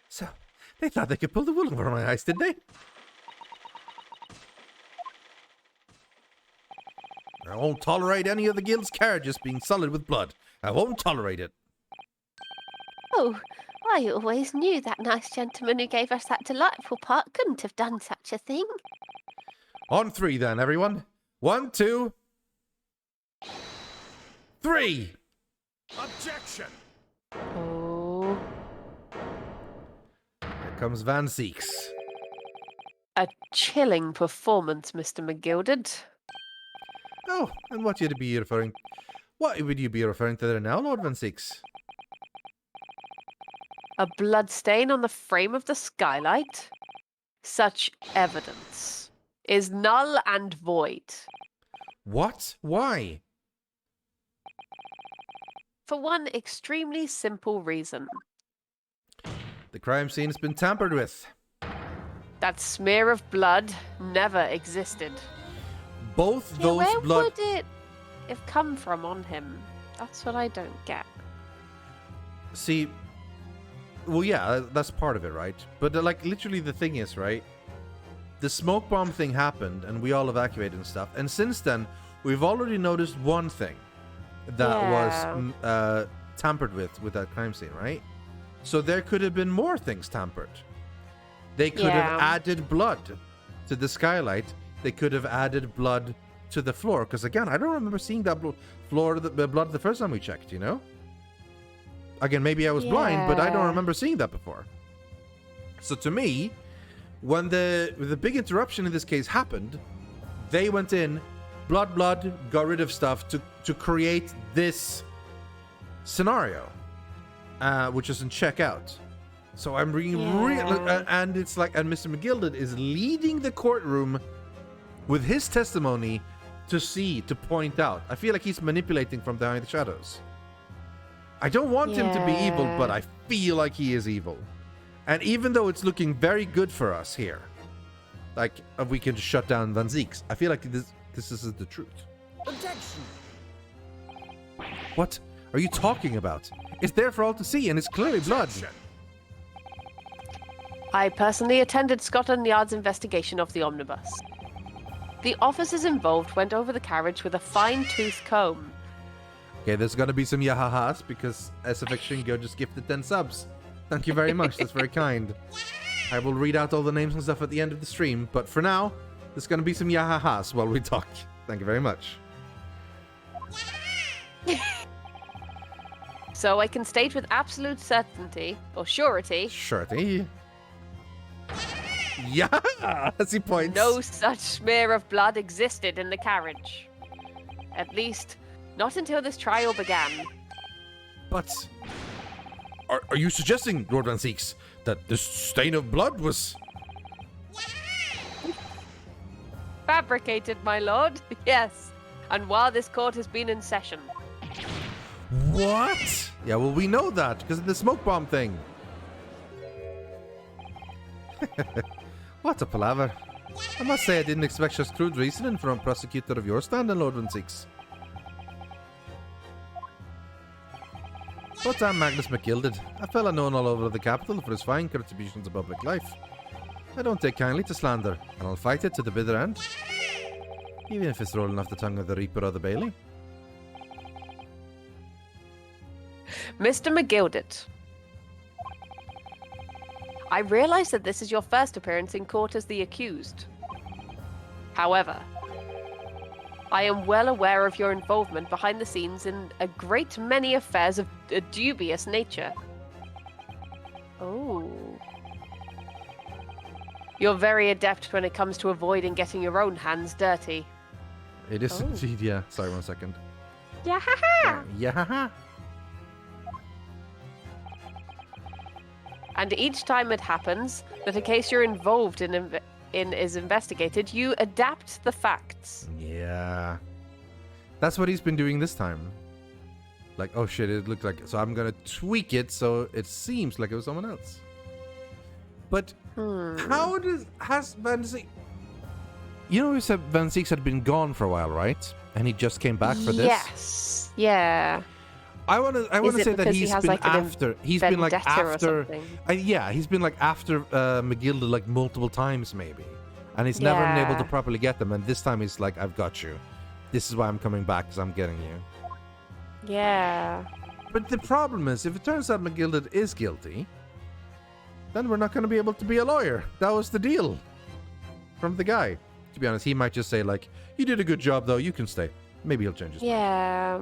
A: So, they thought they could pull the wool over my eyes, did they? I won't tolerate any of the guild's carriages being sullied with blood. I won't tolerate it.
D: Oh, I always knew that nice gentleman who gave us that delightful part couldn't have done such a thing.
A: On 3 then, everyone. 1, 2, 3!
C: Objection!
B: Oh.
A: Here comes Van Zeeks.
B: A chilling performance, Mr. McGilded.
A: Oh, and what would you be referring to there now, Lord Van Zeeks?
B: A bloodstain on the frame of the skylight? Such evidence is null and void.
A: What? Why?
B: For one extremely simple reason.
A: The crime scene has been tampered with.
B: That smear of blood never existed.
A: Both
B: Yeah,
A: those
B: where
A: blood...
B: would it have come from on him? That's what I don't get.
A: See, well, yeah, that's part of it, right? But, like, literally the thing is, right? The smoke bomb thing happened, and we all evacuated and stuff. And since then, we've already noticed one thing that was tampered with that crime scene, right? So there could have been more things tampered. They could have added blood to the skylight. They could have added blood to the floor. Because, again, I don't remember seeing that blood the first time we checked, Again, maybe I was blind, but I don't remember seeing that before. So to me, when the big interruption in this case happened, they went in, blood, got rid of stuff to create this scenario, which is in checkout. So I'm reading and it's like, and Mr. McGilded is leading the courtroom with his testimony to point out. I feel like he's manipulating from behind the shadows. I don't want him to be evil, but I feel like he is evil. And even though it's looking very good for us here, like we can shut down Van Zeeks, I feel like this is the truth.
C: Objection!
A: What are you talking about? It's there for all to see, and it's clearly blood.
C: Objection.
B: I personally attended Scotland Yard's investigation of the omnibus. The officers involved went over the carriage with a fine-tooth comb.
A: Okay, there's gonna be some yahahas because SFX Shingo just gifted 10 subs. Thank you very much, that's very kind. I will read out all the names and stuff at the end of the stream, but for now, there's gonna be some yahahas while we talk. Thank you very much.
B: So I can state with absolute certainty, or surety,
A: Shirty. Yeah, as he points.
B: no such smear of blood existed in the carriage. At least, not until this trial began.
A: But are you suggesting, Lord Van Seeks, that this stain of blood was...
B: Fabricated, my lord. Yes. And while this court has been in session.
A: What? Yeah, well, we know that because of the smoke bomb thing. What a palaver. I must say I didn't expect such crude reasoning from a prosecutor of your standing, Lord Van Seeks. But I'm Magnus McGilded, a fella known all over the capital for his fine contributions to public life. I don't take kindly to slander, and I'll fight it to the bitter end. Even if it's rolling off the tongue of the Reaper or the Bailey.
B: Mr. McGilded, I realize that this is your first appearance in court as the accused. However, I am well aware of your involvement behind the scenes in a great many affairs of a dubious nature. Oh. You're very adept when it comes to avoiding getting your own hands dirty.
A: It is
B: Oh.
A: indeed, yeah. Sorry, 1 second.
B: Yeah.
A: Yeah.
B: And each time it happens that a case you're involved in is investigated, you adapt the facts.
A: Yeah. That's what he's been doing this time. Like, oh shit, it looked like... So I'm gonna tweak it so it seems like it was someone else. But how has Van Seeks... You know, you said Van Seeks had been gone for a while, right? And he just came back for this?
B: Yes. Yeah.
A: I want to say that
B: because he
A: he's
B: has,
A: been
B: like, an
A: after... He's been like
B: vendetta or
A: after...
B: something?
A: Yeah, he's been like after McGilded like multiple times maybe. And he's never been able
B: Yeah.
A: to properly get them. And this time he's like, I've got you. This is why I'm coming back, because I'm getting you.
B: Yeah.
A: But the problem is, if it turns out McGilded is guilty, then we're not going to be able to be a lawyer. That was the deal from the guy. To be honest, he might just say like, you did a good job though, you can stay. Maybe he'll change his mind.
B: Yeah.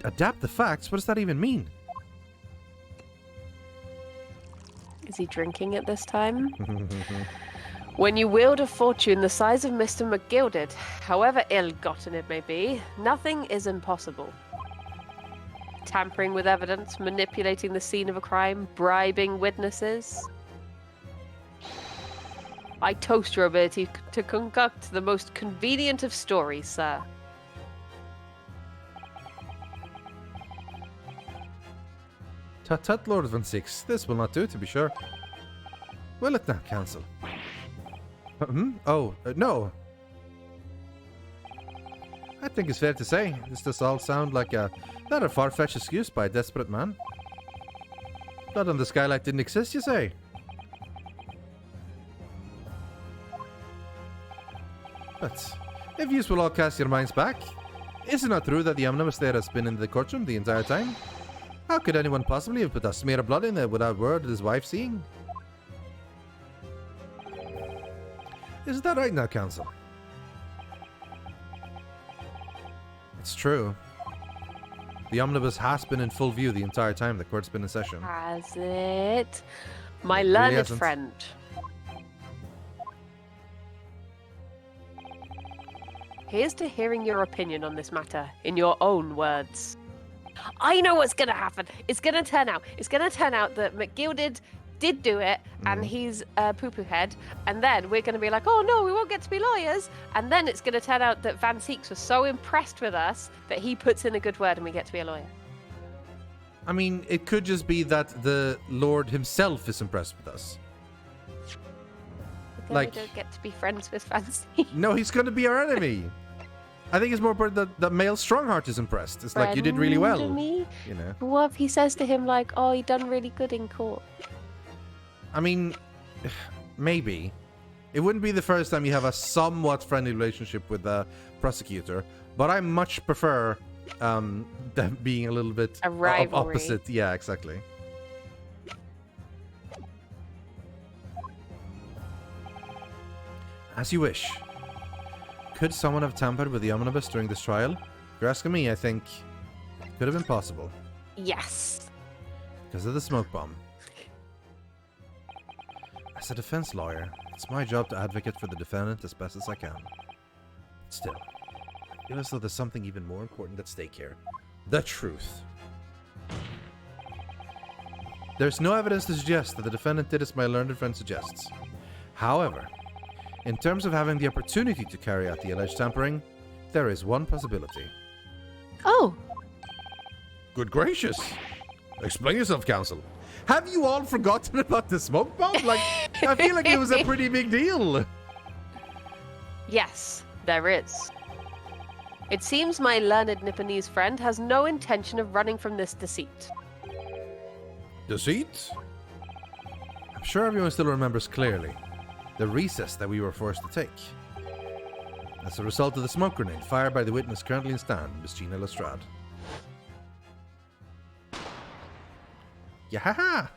A: Adapt the facts? What does that even mean?
B: Is he drinking at this time? When you wield a fortune the size of Mr. McGilded, however ill-gotten it may be, nothing is impossible. Tampering with evidence, manipulating the scene of a crime, bribing witnesses. I toast your ability to concoct the most convenient of stories, sir.
A: Tut tut, Lord Van Six. This will not do, to be sure. Will it now, Council? No. I think it's fair to say this does all sound like a rather far-fetched excuse by a desperate man. Blood on the skylight didn't exist, you say? But if you will all cast your minds back, is it not true that the omnibus there has been in the courtroom the entire time? How could anyone possibly have put a smear of blood in there without word of his wife seeing? Is that right now, Council? It's true. The omnibus has been in full view the entire time the court's been in session.
B: Has it? My
A: It really
B: learned
A: hasn't.
B: friend. Here's to hearing your opinion on this matter, in your own words. I know what's gonna happen. It's gonna turn out that McGilded did do it, and he's a poo-poo head, and then we're gonna be like, oh no, we won't get to be lawyers, and then it's gonna turn out that Van Seeks was so impressed with us that he puts in a good word and we get to be a lawyer.
A: I mean, it could just be that the Lord himself is impressed with us.
B: But then
A: Like-
B: we don't get to be friends with Van Seeks.
A: No, he's gonna be our enemy. I think it's more important that Male Strongheart is impressed. It's like, you did really well.
B: Friend me?
A: You know.
B: What if he says to him like, "Oh, he done really good in court"?
A: I mean, maybe. It wouldn't be the first time you have a somewhat friendly relationship with a prosecutor, but I much prefer them being a little bit
B: A rivalry.
A: opposite. Yeah, exactly. As you wish. Could someone have tampered with the omnibus during this trial? If you're asking me, I think it could have been possible.
B: Yes.
A: Because of the smoke bomb. As a defense lawyer, it's my job to advocate for the defendant as best as I can. Still, I feel as though there's something even more important at stake here. The truth. There's no evidence to suggest that the defendant did as my learned friend suggests. However, in terms of having the opportunity to carry out the alleged tampering, there is one possibility.
B: Oh.
A: Good gracious! Explain yourself, counsel. Have you all forgotten about the smoke bomb? Like, I feel like it was a pretty big deal.
B: Yes, there is. It seems my learned Nipponese friend has no intention of running from this deceit.
A: Deceit? I'm sure everyone still remembers clearly the recess that we were forced to take. As a result of the smoke grenade fired by the witness currently in stand, Miss Gina Lestrade. Yahaha!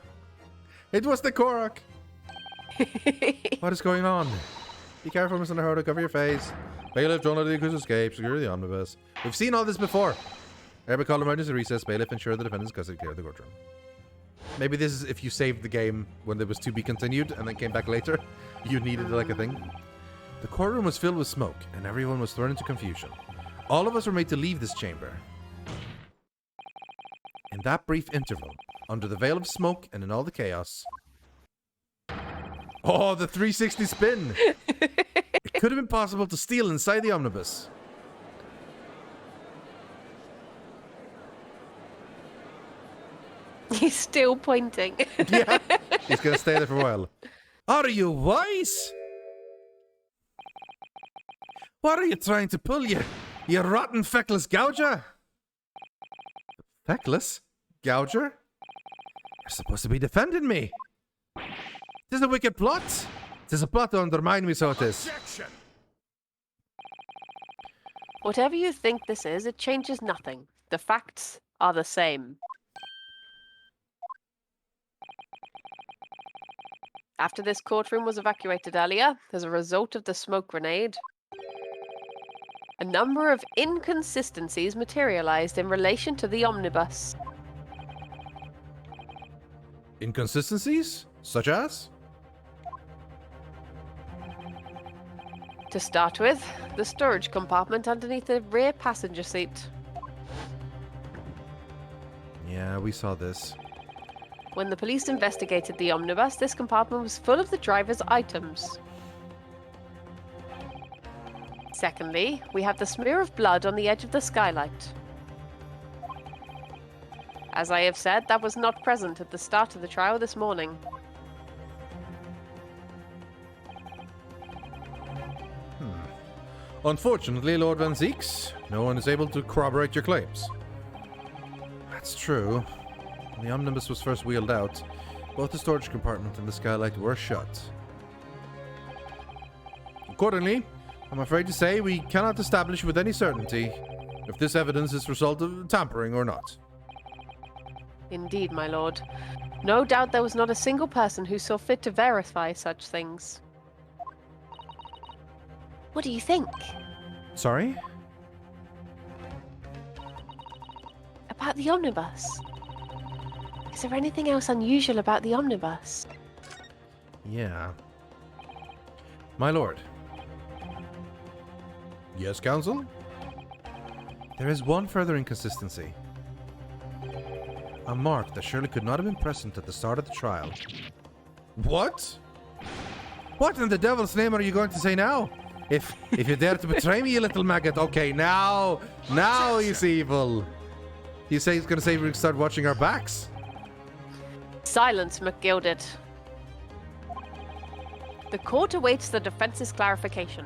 A: It was the Korok! What is going on? Be careful, Mr. Naruto. Cover your face. Bailiff, don't let the accused escape. Secure the omnibus. We've seen all this before. Everybody call emergency recess. Bailiff, ensure the defendant's custody clear the courtroom. Maybe this is if you saved the game when there was to be continued and then came back later. You needed like a thing. The courtroom was filled with smoke and everyone was thrown into confusion. All of us were made to leave this chamber. In that brief interval, under the veil of smoke and in all the chaos... Oh, the 360 spin! It could have been possible to steal inside the omnibus.
B: He's still pointing.
A: Yeah, he's gonna stay there for a while. Are you wise? What are you trying to pull, you rotten feckless gouger? Feckless? Gouger? You're supposed to be defending me. Tis a wicked plot. Tis a plot to undermine me, so it is.
C: Objection!
B: Whatever you think this is, it changes nothing. The facts are the same. After this courtroom was evacuated earlier, as a result of the smoke grenade, a number of inconsistencies materialized in relation to the omnibus.
A: Inconsistencies? Such as?
B: To start with, the storage compartment underneath the rear passenger seat.
A: Yeah, we saw this.
B: When the police investigated the omnibus, this compartment was full of the driver's items. Secondly, we have the smear of blood on the edge of the skylight. As I have said, that was not present at the start of the trial this morning.
A: Unfortunately, Lord Van Zeeks, no one is able to corroborate your claims. That's true. When the omnibus was first wheeled out, both the storage compartment and the skylight were shut. Accordingly, I'm afraid to say we cannot establish with any certainty if this evidence is the result of tampering or not.
B: Indeed, my lord. No doubt there was not a single person who saw fit to verify such things.
D: What do you think?
A: Sorry?
D: About the omnibus? Is there anything else unusual about the omnibus?
A: Yeah. My lord. Yes, counsel? There is one further inconsistency. A mark that surely could not have been present at the start of the trial. What? What in the devil's name are you going to say now? If you dare to betray me, you little maggot. Okay, now he's evil. You say he's going to say we start watching our backs?
B: Silence, McGilded. The court awaits the defense's clarification.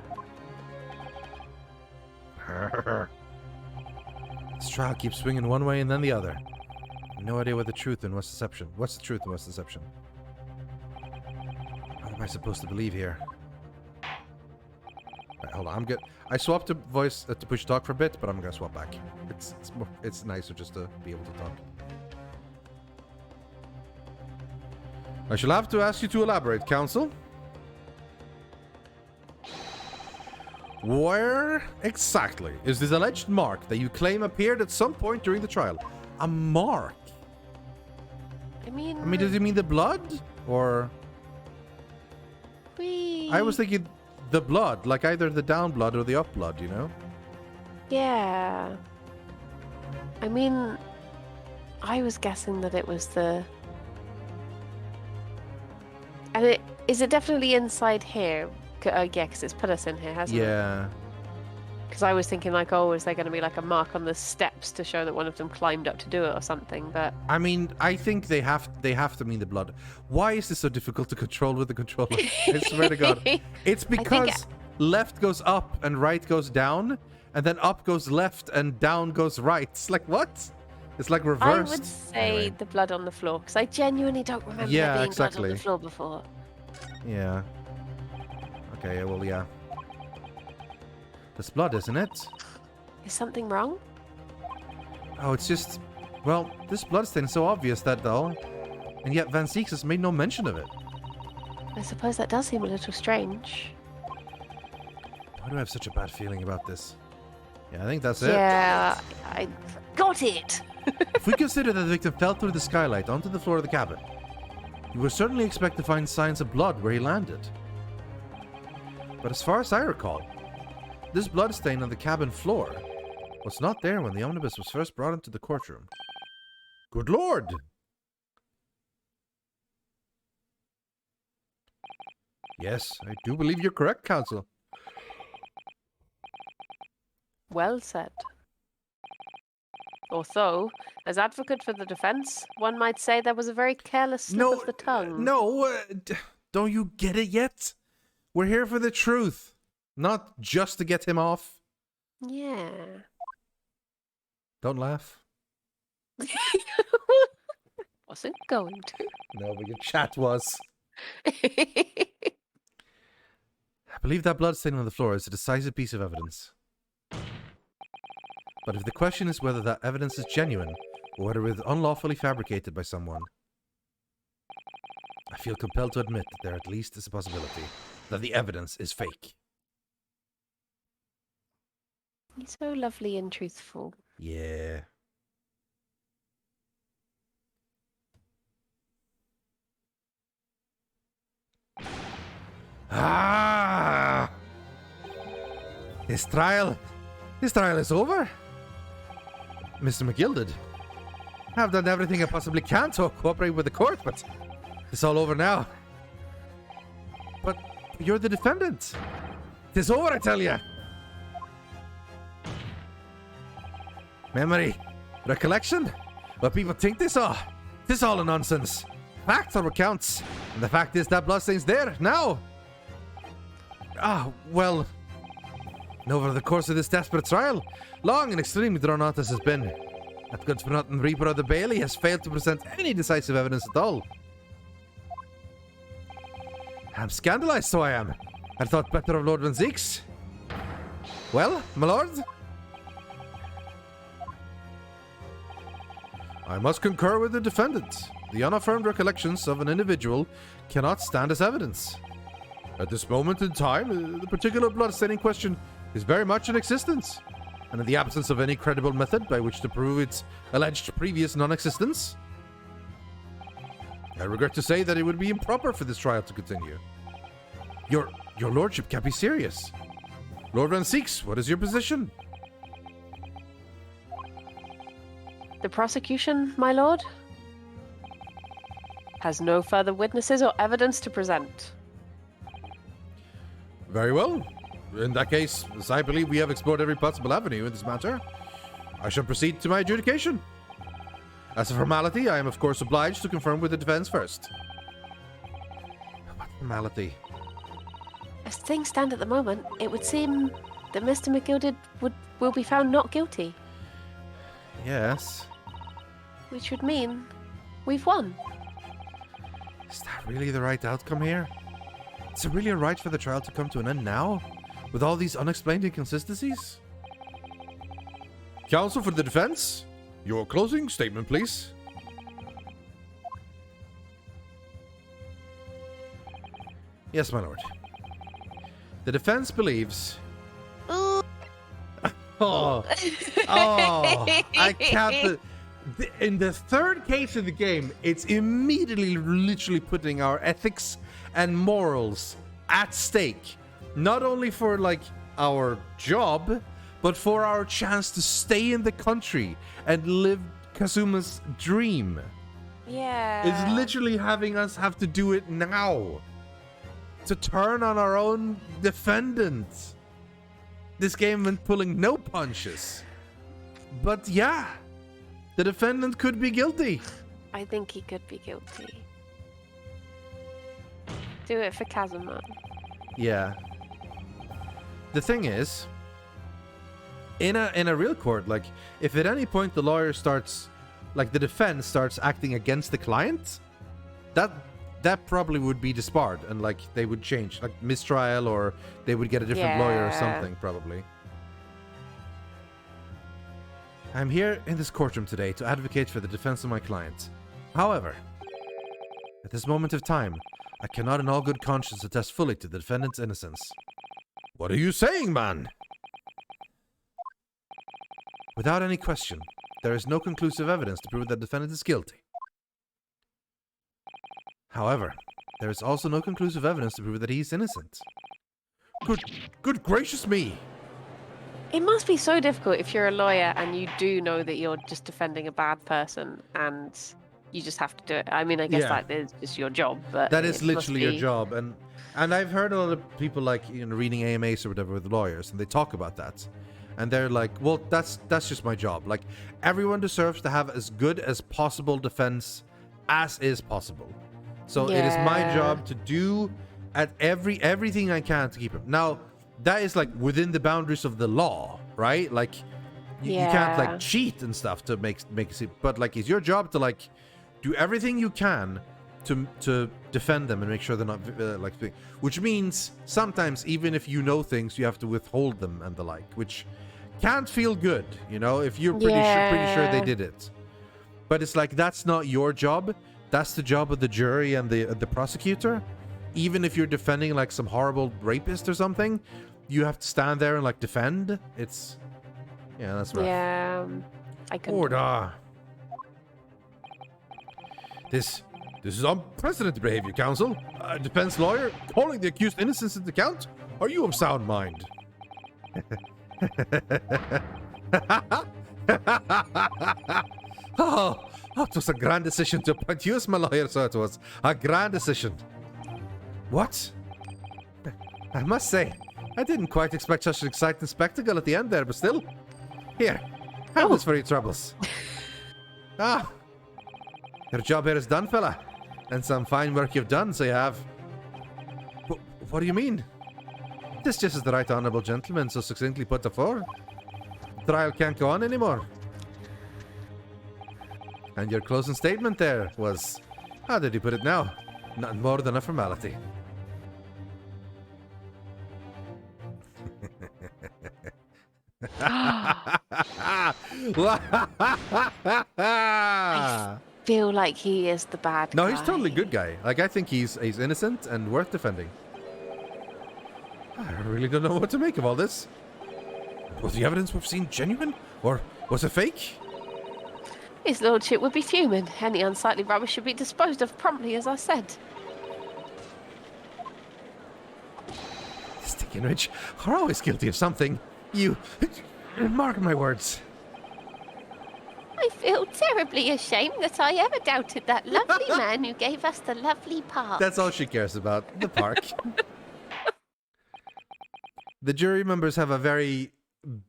A: This trial keeps swinging one way and then the other. No idea what the truth and what's deception. What's the truth and what's deception? What am I supposed to believe here? Right, hold on. I'm good. I swapped to voice to push talk for a bit, but I'm gonna swap back. It's nicer just to be able to talk. I shall have to ask you to elaborate, Counsel. Where exactly is this alleged mark that you claim appeared at some point during the trial? A mark?
B: I mean,
A: does he mean the blood? Or... I was thinking the blood, like either the down blood or the up blood, you know?
B: Yeah. I mean, I was guessing that it was the... And is it definitely inside here? Yeah, because it's put us in here, hasn't it?
A: Yeah.
B: Because I was thinking like, oh, is there going to be like a mark on the steps to show that one of them climbed up to do it or something? But
A: I mean, I think they have to mean the blood. Why is this so difficult to control with the controller? I swear to God. It's because left goes up and right goes down, and then up goes left and down goes right. It's like, what? It's like reversed.
B: I would say the blood on the floor, because I genuinely don't remember there being blood on the floor before.
A: Yeah. Okay, well, yeah. There's blood, isn't it?
B: Is something wrong?
A: Oh, it's just... Well, this bloodstain is so obvious, that though. And yet Van Zieks has made no mention of it.
B: I suppose that does seem a little strange.
A: Why do I have such a bad feeling about this? Yeah, I think that's it.
B: Yeah, I got it!
A: If we consider that the victim fell through the skylight onto the floor of the cabin, you would certainly expect to find signs of blood where he landed. But as far as I recall, this bloodstain on the cabin floor was not there when the omnibus was first brought into the courtroom. Good Lord! Yes, I do believe you're correct, Counsel.
B: Well said. Although, as advocate for the defense, one might say there was a very careless slip of the tongue.
A: Don't you get it yet? We're here for the truth, not just to get him off.
B: Yeah.
A: Don't laugh.
B: Wasn't going to.
A: No, but your chat was. I believe that bloodstain on the floor is a decisive piece of evidence. But if the question is whether that evidence is genuine, or whether it was unlawfully fabricated by someone, I feel compelled to admit that there at least is a possibility that the evidence is fake.
B: He's so lovely and truthful.
A: Yeah. Ah! His trial is over. Mr. McGilded, I've done everything I possibly can to cooperate with the court, but it's all over now. But you're the defendant. It's over, I tell you. Memory, recollection, what people think they saw. This all a nonsense. Facts are what counts, and the fact is that bloodstain's there now. Well, over the course of this desperate trial, long and extremely drawn out as has been, that good-for-nothing Reaper of the Bailey has failed to present any decisive evidence at all. I'm scandalized, so I am. I thought better of Lord Van Zieks. Well, my lord? I must concur with the defendant. The unaffirmed recollections of an individual cannot stand as evidence. At this moment in time, the particular bloodstaining question is very much in existence, and in the absence of any credible method by which to prove its alleged previous non-existence, I regret to say that it would be improper for this trial to continue. Your lordship can't be serious. Lord Van Zieks, what is your position?
B: The prosecution, my lord, has no further witnesses or evidence to present.
A: Very well. In that case, as I believe we have explored every possible avenue in this matter, I shall proceed to my adjudication. As a formality, I am of course obliged to confirm with the defense first. What formality?
B: As things stand at the moment, it would seem that Mr. McGilded will be found not guilty,
A: Yes.
B: which would mean we've won.
A: Is that really the right outcome here? Is it really right for the trial to come to an end now? With all these unexplained inconsistencies? Counsel for the defense? Your closing statement, please. Yes, my lord. The defense believes...
B: Ooh.
A: Oh, I can't... In the third case of the game, it's immediately literally putting our ethics and morals at stake. Not only for, like, our job, but for our chance to stay in the country and live Kazuma's dream.
B: Yeah.
A: It's literally having us have to do it now. To turn on our own defendant. This game been pulling no punches. But yeah, the defendant could be guilty.
B: I think he could be guilty. Do it for Kazuma.
A: Yeah. The thing is, in a real court, like, if at any point the lawyer starts, like, the defense starts acting against the client, that probably would be disbarred, and, like, they would change, like, mistrial, or they would get a different lawyer or something, probably. I'm here in this courtroom today to advocate for the defense of my client. However, at this moment of time, I cannot in all good conscience attest fully to the defendant's innocence. What are you saying, man? Without any question, there is no conclusive evidence to prove that the defendant is guilty. However, there is also no conclusive evidence to prove that he is innocent. Good gracious me!
B: It must be so difficult if you're a lawyer and you do know that you're just defending a bad person and you just have to do it. I mean, I guess that is just your job, but
A: that is literally your job. And I've heard a lot of people, like, you know, reading AMAs or whatever with lawyers, and they talk about that. And they're like, well, that's just my job. Like, everyone deserves to have as good as possible defense as is possible. So it is my job to do at everything I can to keep him. Now, that is, like, within the boundaries of the law, right? Like, you can't, like, cheat and stuff to make it. But, like, it's your job to, like, do everything you can to defend them and make sure they're not which means sometimes even if you know things, you have to withhold them and the like, which can't feel good, you know, if you're pretty sure they did it. But it's like, that's not your job. That's the job of the jury and the prosecutor. Even if you're defending, like, some horrible rapist or something, you have to stand there and, like, defend. It's that's rough.
B: Yeah, I can.
A: Order. This is unprecedented behavior, counsel. Defense lawyer calling the accused innocent into account. Are you of sound mind? Oh, it was a grand decision to appoint you as my lawyer, so it was a grand decision. What? I must say, I didn't quite expect such an exciting spectacle at the end there, but still. Here, have this for your troubles. Your job here is done, fella. And some fine work you've done, so you have. What do you mean? This just is the right honourable gentleman so succinctly put before. Trial can't go on anymore. And your closing statement there was, how did you put it now? Not more than a formality.
B: I feel like he is the bad guy.
A: No, he's totally good guy. Like, I think he's innocent and worth defending. I really don't know what to make of all this. Was the evidence we've seen genuine? Or was it fake?
B: His lordship would be fuming. Any unsightly rubbish should be disposed of promptly, as I said.
A: Sticky and Rich are always guilty of something. You... mark my words.
D: I feel terribly ashamed that I ever doubted that lovely man who gave us the lovely park.
A: That's all she cares about, the park. The jury members have a very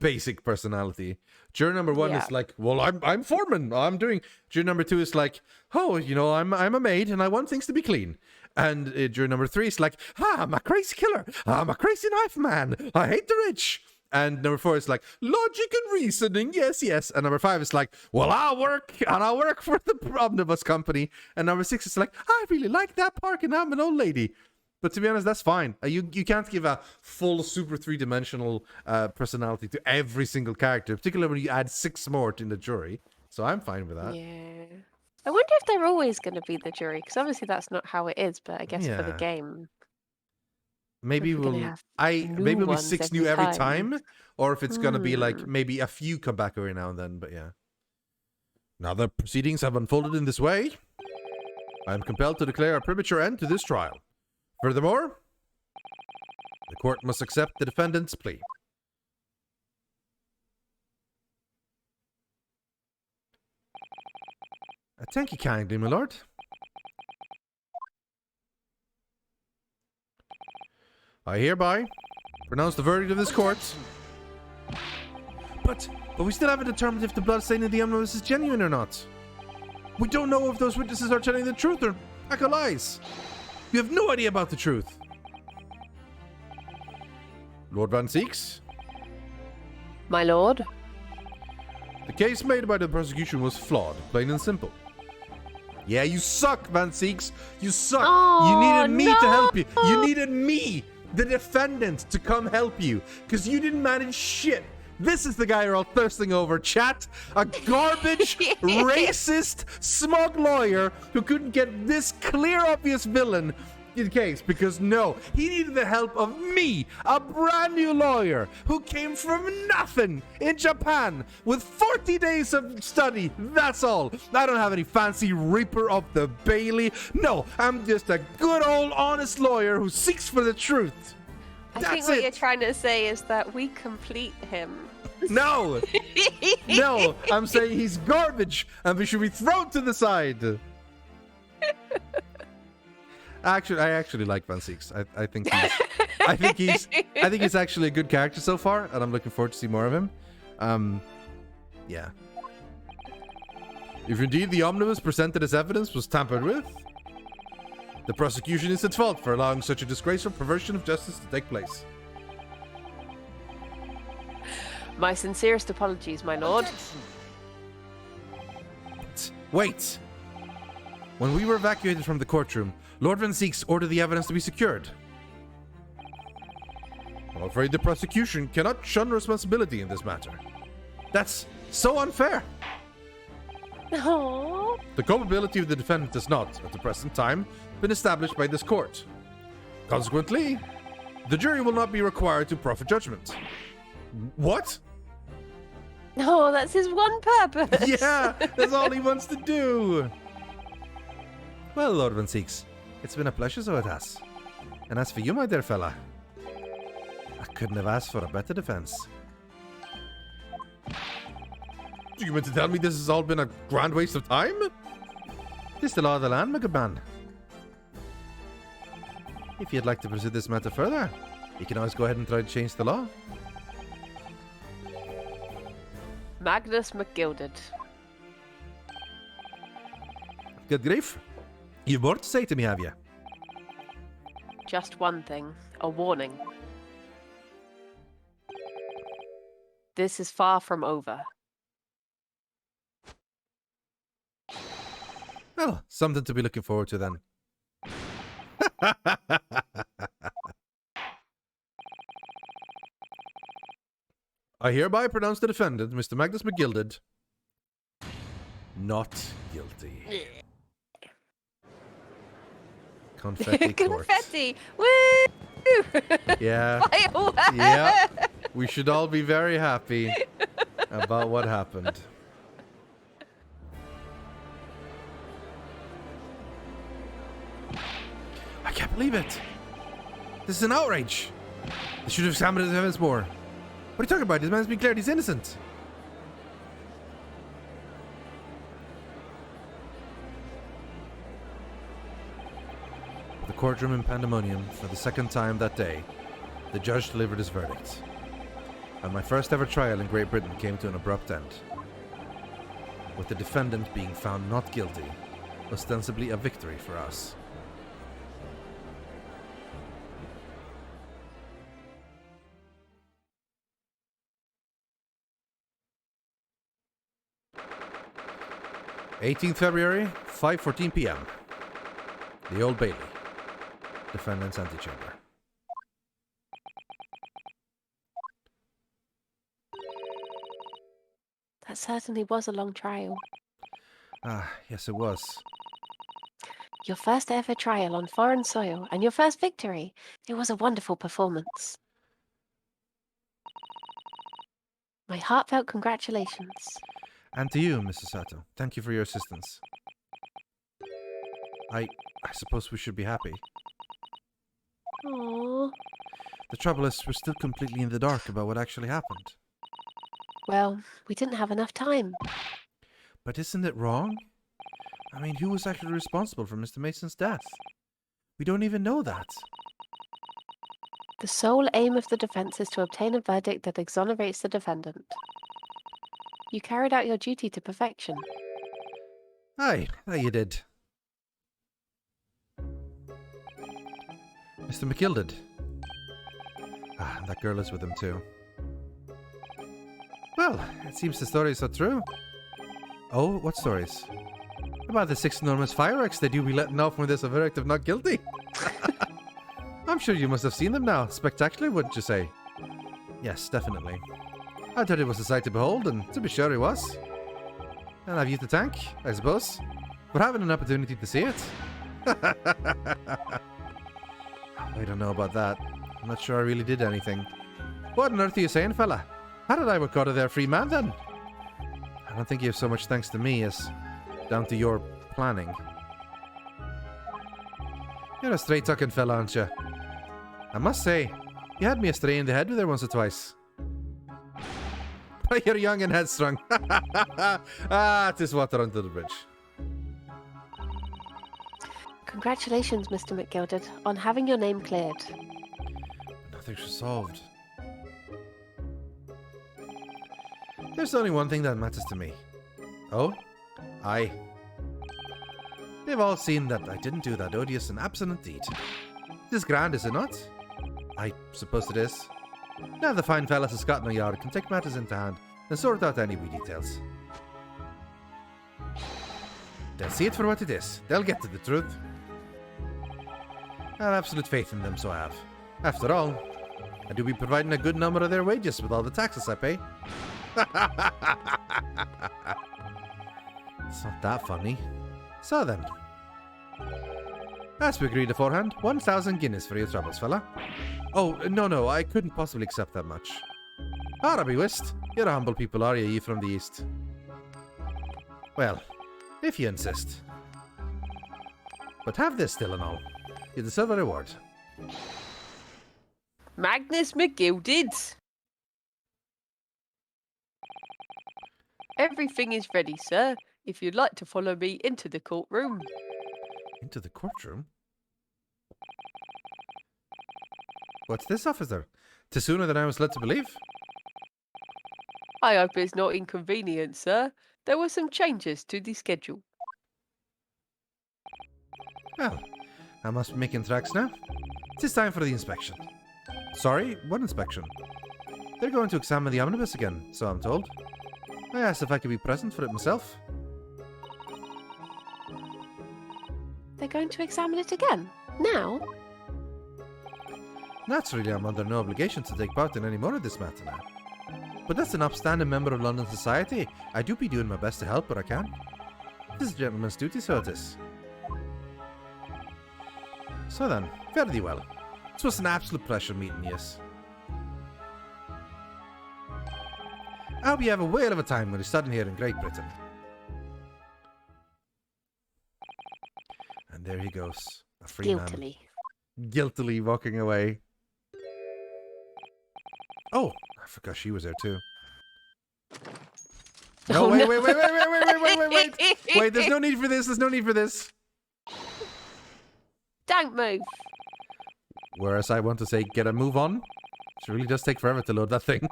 A: basic personality. Juror number one is like, well, I'm foreman. I'm doing. Juror number two is like, oh, you know, I'm a maid and I want things to be clean. And juror number three is like, I'm a crazy killer. I'm a crazy knife man. I hate the rich. And number 4 is like, logic and reasoning, yes, yes. And number 5 is like, well, I'll work for the omnibus company. And number 6 is like, I really like that park and I'm an old lady. But to be honest, that's fine. You can't give a full super 3-dimensional personality to every single character, particularly when you add 6 more to the jury. So I'm fine with that.
B: Yeah. I wonder if they're always going to be the jury, because obviously that's not how it is, but I guess for the
A: Yeah.
B: game.
A: Maybe
B: If we're gonna
A: we'll
B: have
A: maybe it'll be
B: ones
A: 6
B: every
A: new every
B: time.
A: time, or if it's gonna be like
B: Hmm.
A: maybe a few come back every now and then. But yeah. Now the proceedings have unfolded in this way. I am compelled to declare a premature end to this trial. Furthermore, the court must accept the defendant's plea. Thank you kindly, my lord. I hereby pronounce the verdict of this court. But we still haven't determined if the blood stain in the omnibus is genuine or not. We don't know if those witnesses are telling the truth or pack of lies. You have no idea about the truth. Lord Van Seeks,
B: My lord?
A: the case made by the prosecution was flawed, plain and simple. Yeah, you suck, Van Seeks. You suck.
B: Oh,
A: You needed me to help you.
B: no.
A: You needed me, the defendant, to come help you. Because you didn't manage shit. This is the guy you're all thirsting over, chat. A garbage, racist, smug lawyer who couldn't get this clear, obvious villain in case. Because no, he needed the help of me, a brand new lawyer who came from nothing in Japan with 40 days of study. That's all. I don't have any fancy Reaper of the Bailey. No, I'm just a good old honest lawyer who seeks for the truth.
B: I think
A: That's
B: what
A: it.
B: you're trying to say is that we complete him.
A: No, no, I'm saying he's garbage and we should be thrown to the side. Actually, I actually like Van Seeks. I think he's actually a good character so far, and I'm looking forward to see more of him. Yeah. If indeed the omnibus presented as evidence was tampered with, the prosecution is at fault for allowing such a disgraceful perversion of justice to take place.
B: My sincerest apologies, my lord.
A: Wait! When we were evacuated from the courtroom, Lord Van Seeks ordered the evidence to be secured. I'm afraid the prosecution cannot shun responsibility in this matter. That's so unfair!
B: No.
A: The culpability of the defendant has not, at the present time, been established by this court. Consequently, the jury will not be required to proffer judgment. What?
B: No, that's his one purpose.
A: Yeah, that's all he wants to do. Well, Lord Van Seeks, it's been a pleasure, so it has. And as for you, my dear fella, I couldn't have asked for a better defense. Do you mean to tell me this has all been a grand waste of time? This is the law of the land, my good man. If you'd like to pursue this matter further, you can always go ahead and try to change the law.
B: Magnus McGilded.
A: Good grief. You've more to say to me, have you?
B: Just one thing. A warning. This is far from over.
A: Well, something to be looking forward to then. I hereby pronounce the defendant, Mr. Magnus McGilded, not guilty. Confetti court.
B: Confetti! Woo!
A: Yeah.
B: Fireworks!
A: Yeah. We should all be very happy about what happened. I can't believe it. This is an outrage. They should have examined his evidence more. What are you talking about? This man's been declared he's innocent. The courtroom in pandemonium, for the second time that day, the judge delivered his verdict. And my first ever trial in Great Britain came to an abrupt end, with the defendant being found not guilty, ostensibly a victory for us. 18th February, 5:14 p.m. The Old Bailey. Defendant's antechamber.
B: That certainly was a long trial.
A: Ah, yes it was.
B: Your first ever trial on foreign soil and your first victory. It was a wonderful performance. My heartfelt congratulations.
A: And to you, Mrs. Sato. Thank you for your assistance. I suppose we should be happy.
B: Aww.
A: The trouble is, we're still completely in the dark about what actually happened.
B: Well, we didn't have enough time.
A: But isn't it wrong? I mean, who was actually responsible for Mr. Mason's death? We don't even know that.
B: The sole aim of the defense is to obtain a verdict that exonerates the defendant. You carried out your duty to perfection.
A: Aye, that you did. Mr. McGill did. Ah, and that girl is with him too. Well, it seems the stories are true. Oh, what stories? About the 6 enormous fireworks they do be letting off when there's a verdict of not guilty. I'm sure you must have seen them now. Spectacular, wouldn't you say? Yes, definitely. I thought it was a sight to behold, and to be sure it was. And I've used the tank, I suppose, for having an opportunity to see it. I don't know about that. I'm not sure I really did anything. What on earth are you saying, fella? How did I work out of there free man, then? I don't think you have so much thanks to me as down to your planning. You're a straight-talking fella, aren't you? I must say, you had me astray in the head with her once or twice. But you're young and headstrong. Ah, 'tis water under the bridge.
B: Congratulations, Mr. McGilded, on having your name cleared.
A: Nothing's resolved. There's only one thing that matters to me. Oh? Aye. They've all seen that I didn't do that odious and abstinent deed. It is grand, is it not? I suppose it is. Now the fine fellas of Scotland Yard can take matters into hand and sort out any wee details. They'll see it for what it is. They'll get to the truth. I have absolute faith in them, so I have. After all, I do be providing a good number of their wages with all the taxes I pay. It's not that funny. So then. As we agreed beforehand, 1,000 guineas for your troubles, fella. Oh, no, I couldn't possibly accept that much. Ah, be whist. You're a humble people, are you from the east? Well, if you insist. But have this still and all. You deserve a reward.
B: Magnus McGilded! Everything is ready, sir. If you'd like to follow me into the courtroom.
A: Into the courtroom? What's this, officer? 'Tis sooner than I was led to believe.
B: I hope it's not inconvenient, sir. There were some changes to the schedule.
A: Well, I must be making tracks now. 'Tis time for the inspection. Sorry, what inspection? They're going to examine the omnibus again, so I'm told. I asked if I could be present for it myself.
B: They're going to examine it again? Now?
A: Naturally, I'm under no obligation to take part in any more of this matter now. But as an upstanding member of London society, I do be doing my best to help where I can. It is a gentleman's duty, so it is. So then, fare thee well. It was an absolute pleasure meeting you. I hope you have a whale of a time when you're studying here in Great Britain. And there he goes, a free
B: Guiltily.
A: man. Guiltily walking away. Oh, I forgot she was there too. No,
B: Oh,
A: wait,
B: no.
A: wait. Wait, there's no need for this. There's no need for this.
B: Don't move.
A: Whereas I want to say, get a move on. It really does take forever to load that thing.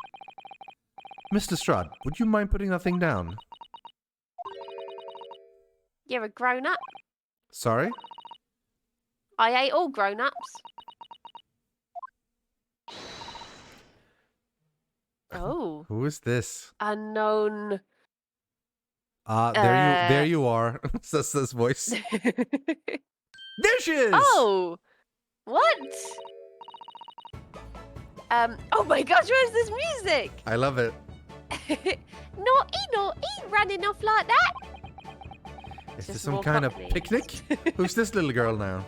A: Mr. Strud, would you mind putting that thing down?
B: You're a grown-up.
A: Sorry?
B: I ate all grown-ups. Oh.
A: Who is this?
B: Unknown
A: There you are. Says this voice. Dishes!
B: Oh! What? Oh my gosh, where's this music?
A: I love it.
D: Naughty, naughty, running off like that.
A: Is
B: Just
A: this some
B: walk
A: kind
B: up,
A: of
B: please.
A: picnic? Who's this little girl now?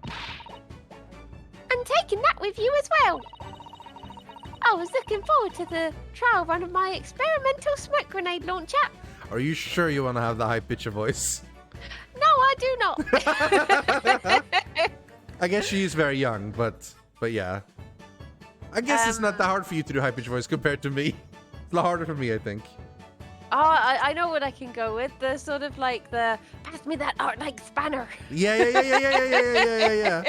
D: I'm taking that with you as well. I was looking forward to the trial run of my experimental smoke grenade launcher.
A: Are you sure you want to have the high pitch of voice?
D: No, I do not.
A: I guess she is very young, but yeah. I guess it's not that hard for you to do high pitch voice compared to me. It's a lot harder for me, I think.
B: Oh, I know what I can go with. The sort of like the
D: Pass me that art-like spanner.
A: Yeah.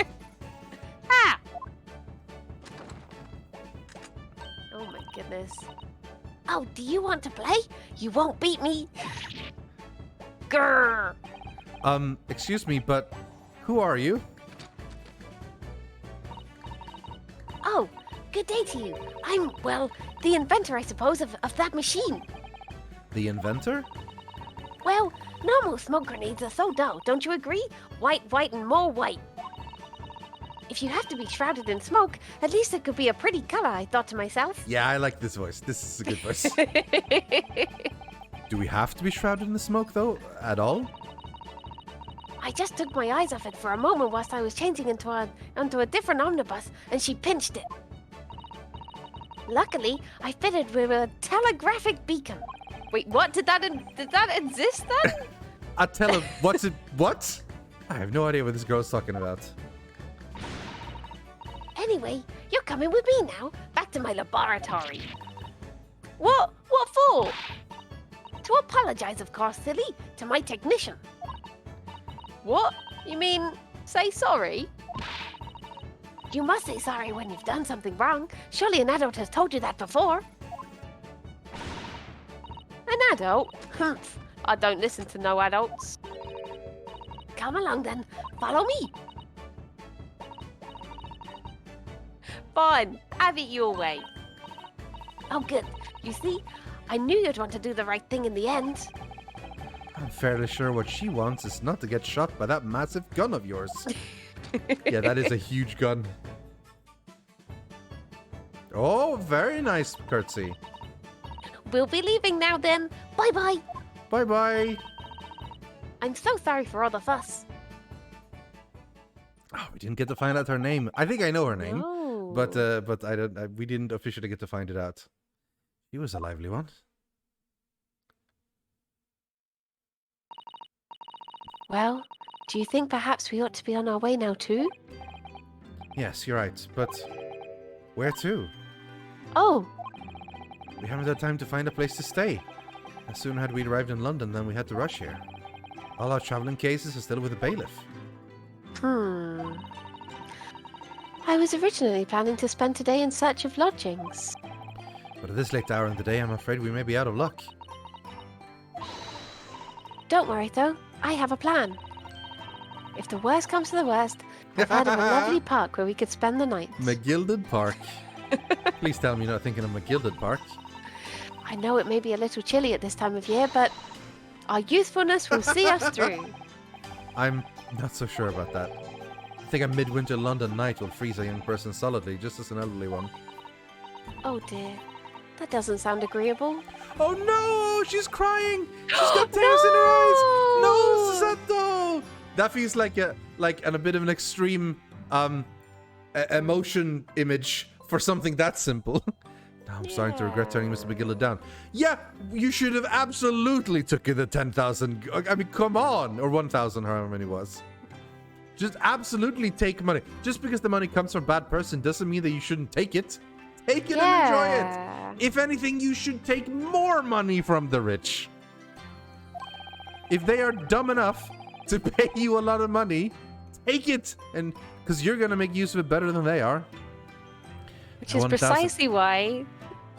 D: Ah!
B: oh my goodness.
D: Oh, do you want to play? You won't beat me. Grrr.
A: Excuse me, but who are you?
D: Oh, good day to you. I'm, well, the inventor, I suppose, of that machine.
A: The inventor?
D: Well, normal smoke grenades are so dull, don't you agree? White, white, and more white. If you have to be shrouded in smoke, at least it could be a pretty color, I thought to myself.
A: Yeah, I like this voice. This is a good voice. Do we have to be shrouded in the smoke, though, at all?
D: I just took my eyes off it for a moment whilst I was changing into a different omnibus, and she pinched it. Luckily, I fitted with a telegraphic beacon.
B: Wait, what? Did that exist then?
A: What's it? What? I have no idea what this girl's talking about.
D: Anyway, you're coming with me now, back to my laboratory.
B: What? What for?
D: To apologize, of course, silly, to my technician.
B: What? You mean say sorry?
D: You must say sorry when you've done something wrong. Surely an adult has told you that before.
B: An adult? Humph. I don't listen to no adults.
D: Come along then, follow me.
B: Fine. Have it your way.
D: Oh, good. You see, I knew you'd want to do the right thing in the end.
A: I'm fairly sure what she wants is not to get shot by that massive gun of yours. Yeah, that is a huge gun. Oh, very nice curtsy.
D: We'll be leaving now then. Bye-bye.
A: Bye-bye.
D: I'm so sorry for all the fuss.
A: Oh, we didn't get to find out her name. I think I know her name,
B: No.
A: but I don't. We didn't officially get to find it out. She was a lively one.
B: Well, do you think perhaps we ought to be on our way now too?
A: Yes, you're right. But where to?
B: Oh,
A: We haven't had time to find a place to stay. As soon had we arrived in London, then we had to rush here. All our traveling cases are still with the bailiff.
B: I was originally planning to spend today in search of lodgings.
A: But at this late hour in the day, I'm afraid we may be out of luck.
B: Don't worry though, I have a plan. If the worst comes to the worst, I've heard of a lovely park where we could spend the night.
A: McGilded Park. Please tell me you're not thinking of McGilded Park.
B: I know it may be a little chilly at this time of year, but our youthfulness will see us through.
A: I'm not so sure about that. I think a midwinter London night will freeze a young person solidly, just as an elderly one.
B: Oh dear, that doesn't sound agreeable.
A: Oh no! She's crying! She's got tears in her eyes! No, Susanto! That feels like a bit of an extreme emotion image for something that simple. Now I'm starting to regret turning Mr. McGillis down. Yeah, you should have absolutely took it at 10,000. I mean, come on, or 1,000, however many it was. Just absolutely take money. Just because the money comes from a bad person doesn't mean that you shouldn't take it. Take it and enjoy it. If anything, you should take more money from the rich. If they are dumb enough to pay you a lot of money, take it, and because you're gonna make use of it better than they are.
B: Which is precisely why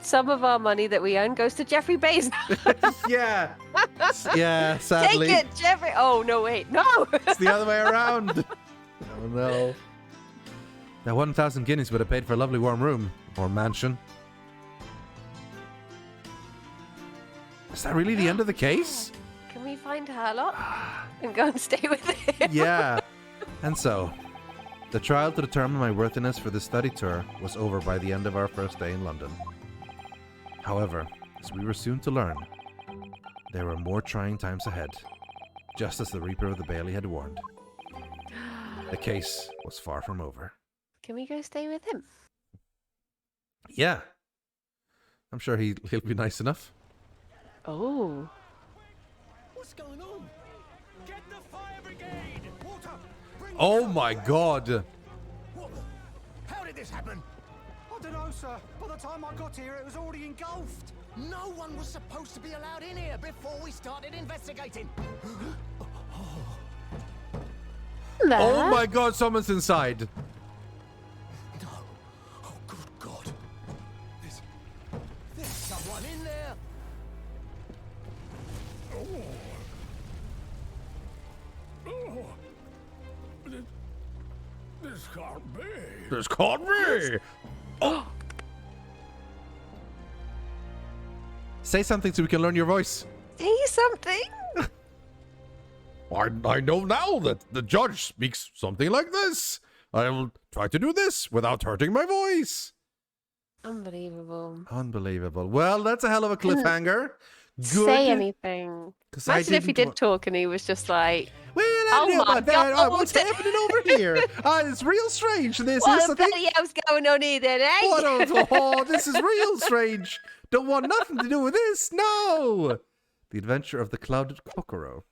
B: some of our money that we earn goes to Jeffrey Bezos.
A: Yeah. Yeah, sadly.
B: Take it, Jeffrey. Oh, no, wait. No.
A: It's the other way around. Oh, no. That 1,000 guineas would have paid for a lovely warm room. Or mansion. Is that really the end of the case?
B: we find Herlock and go and stay with him?
A: Yeah. And so, the trial to determine my worthiness for the study tour was over by the end of our first day in London. However, as we were soon to learn, there were more trying times ahead, just as the Reaper of the Bailey had warned. The case was far from over.
B: Can we go stay with him?
A: Yeah. I'm sure he'll be nice enough.
B: Oh.
C: What's going on? Get the fire brigade! Water! Bring
A: Oh
C: some
A: my
C: fire.
A: god!
C: What the? How did this happen?
E: I don't know, sir. By the time I got here, it was already engulfed.
C: No one was supposed to be allowed in here before we started investigating.
B: Hello.
A: Oh my god, someone's inside.
C: No. Oh, good God. There's someone in there. Oh. This can't be.
A: This can't be! Oh! Say something so we can learn your voice.
B: Say something.
A: I know now that the judge speaks something like this. I will try to do this without hurting my voice.
B: Unbelievable.
A: Unbelievable. Well, that's a hell of a cliffhanger. Good.
B: Say anything.
A: 'Cause I
B: Imagine if he
A: didn't
B: did talk and he was just like,
A: Well, I
B: Oh
A: knew
B: my
A: about that.
B: God.
A: What's happening over here? It's real strange. This
B: what
A: is
B: the
A: a thing.
B: bloody hell's going on here then, eh?
A: Oh, this is real strange. Don't want nothing to do with this. No. The Adventure of the Clouded Kokoro.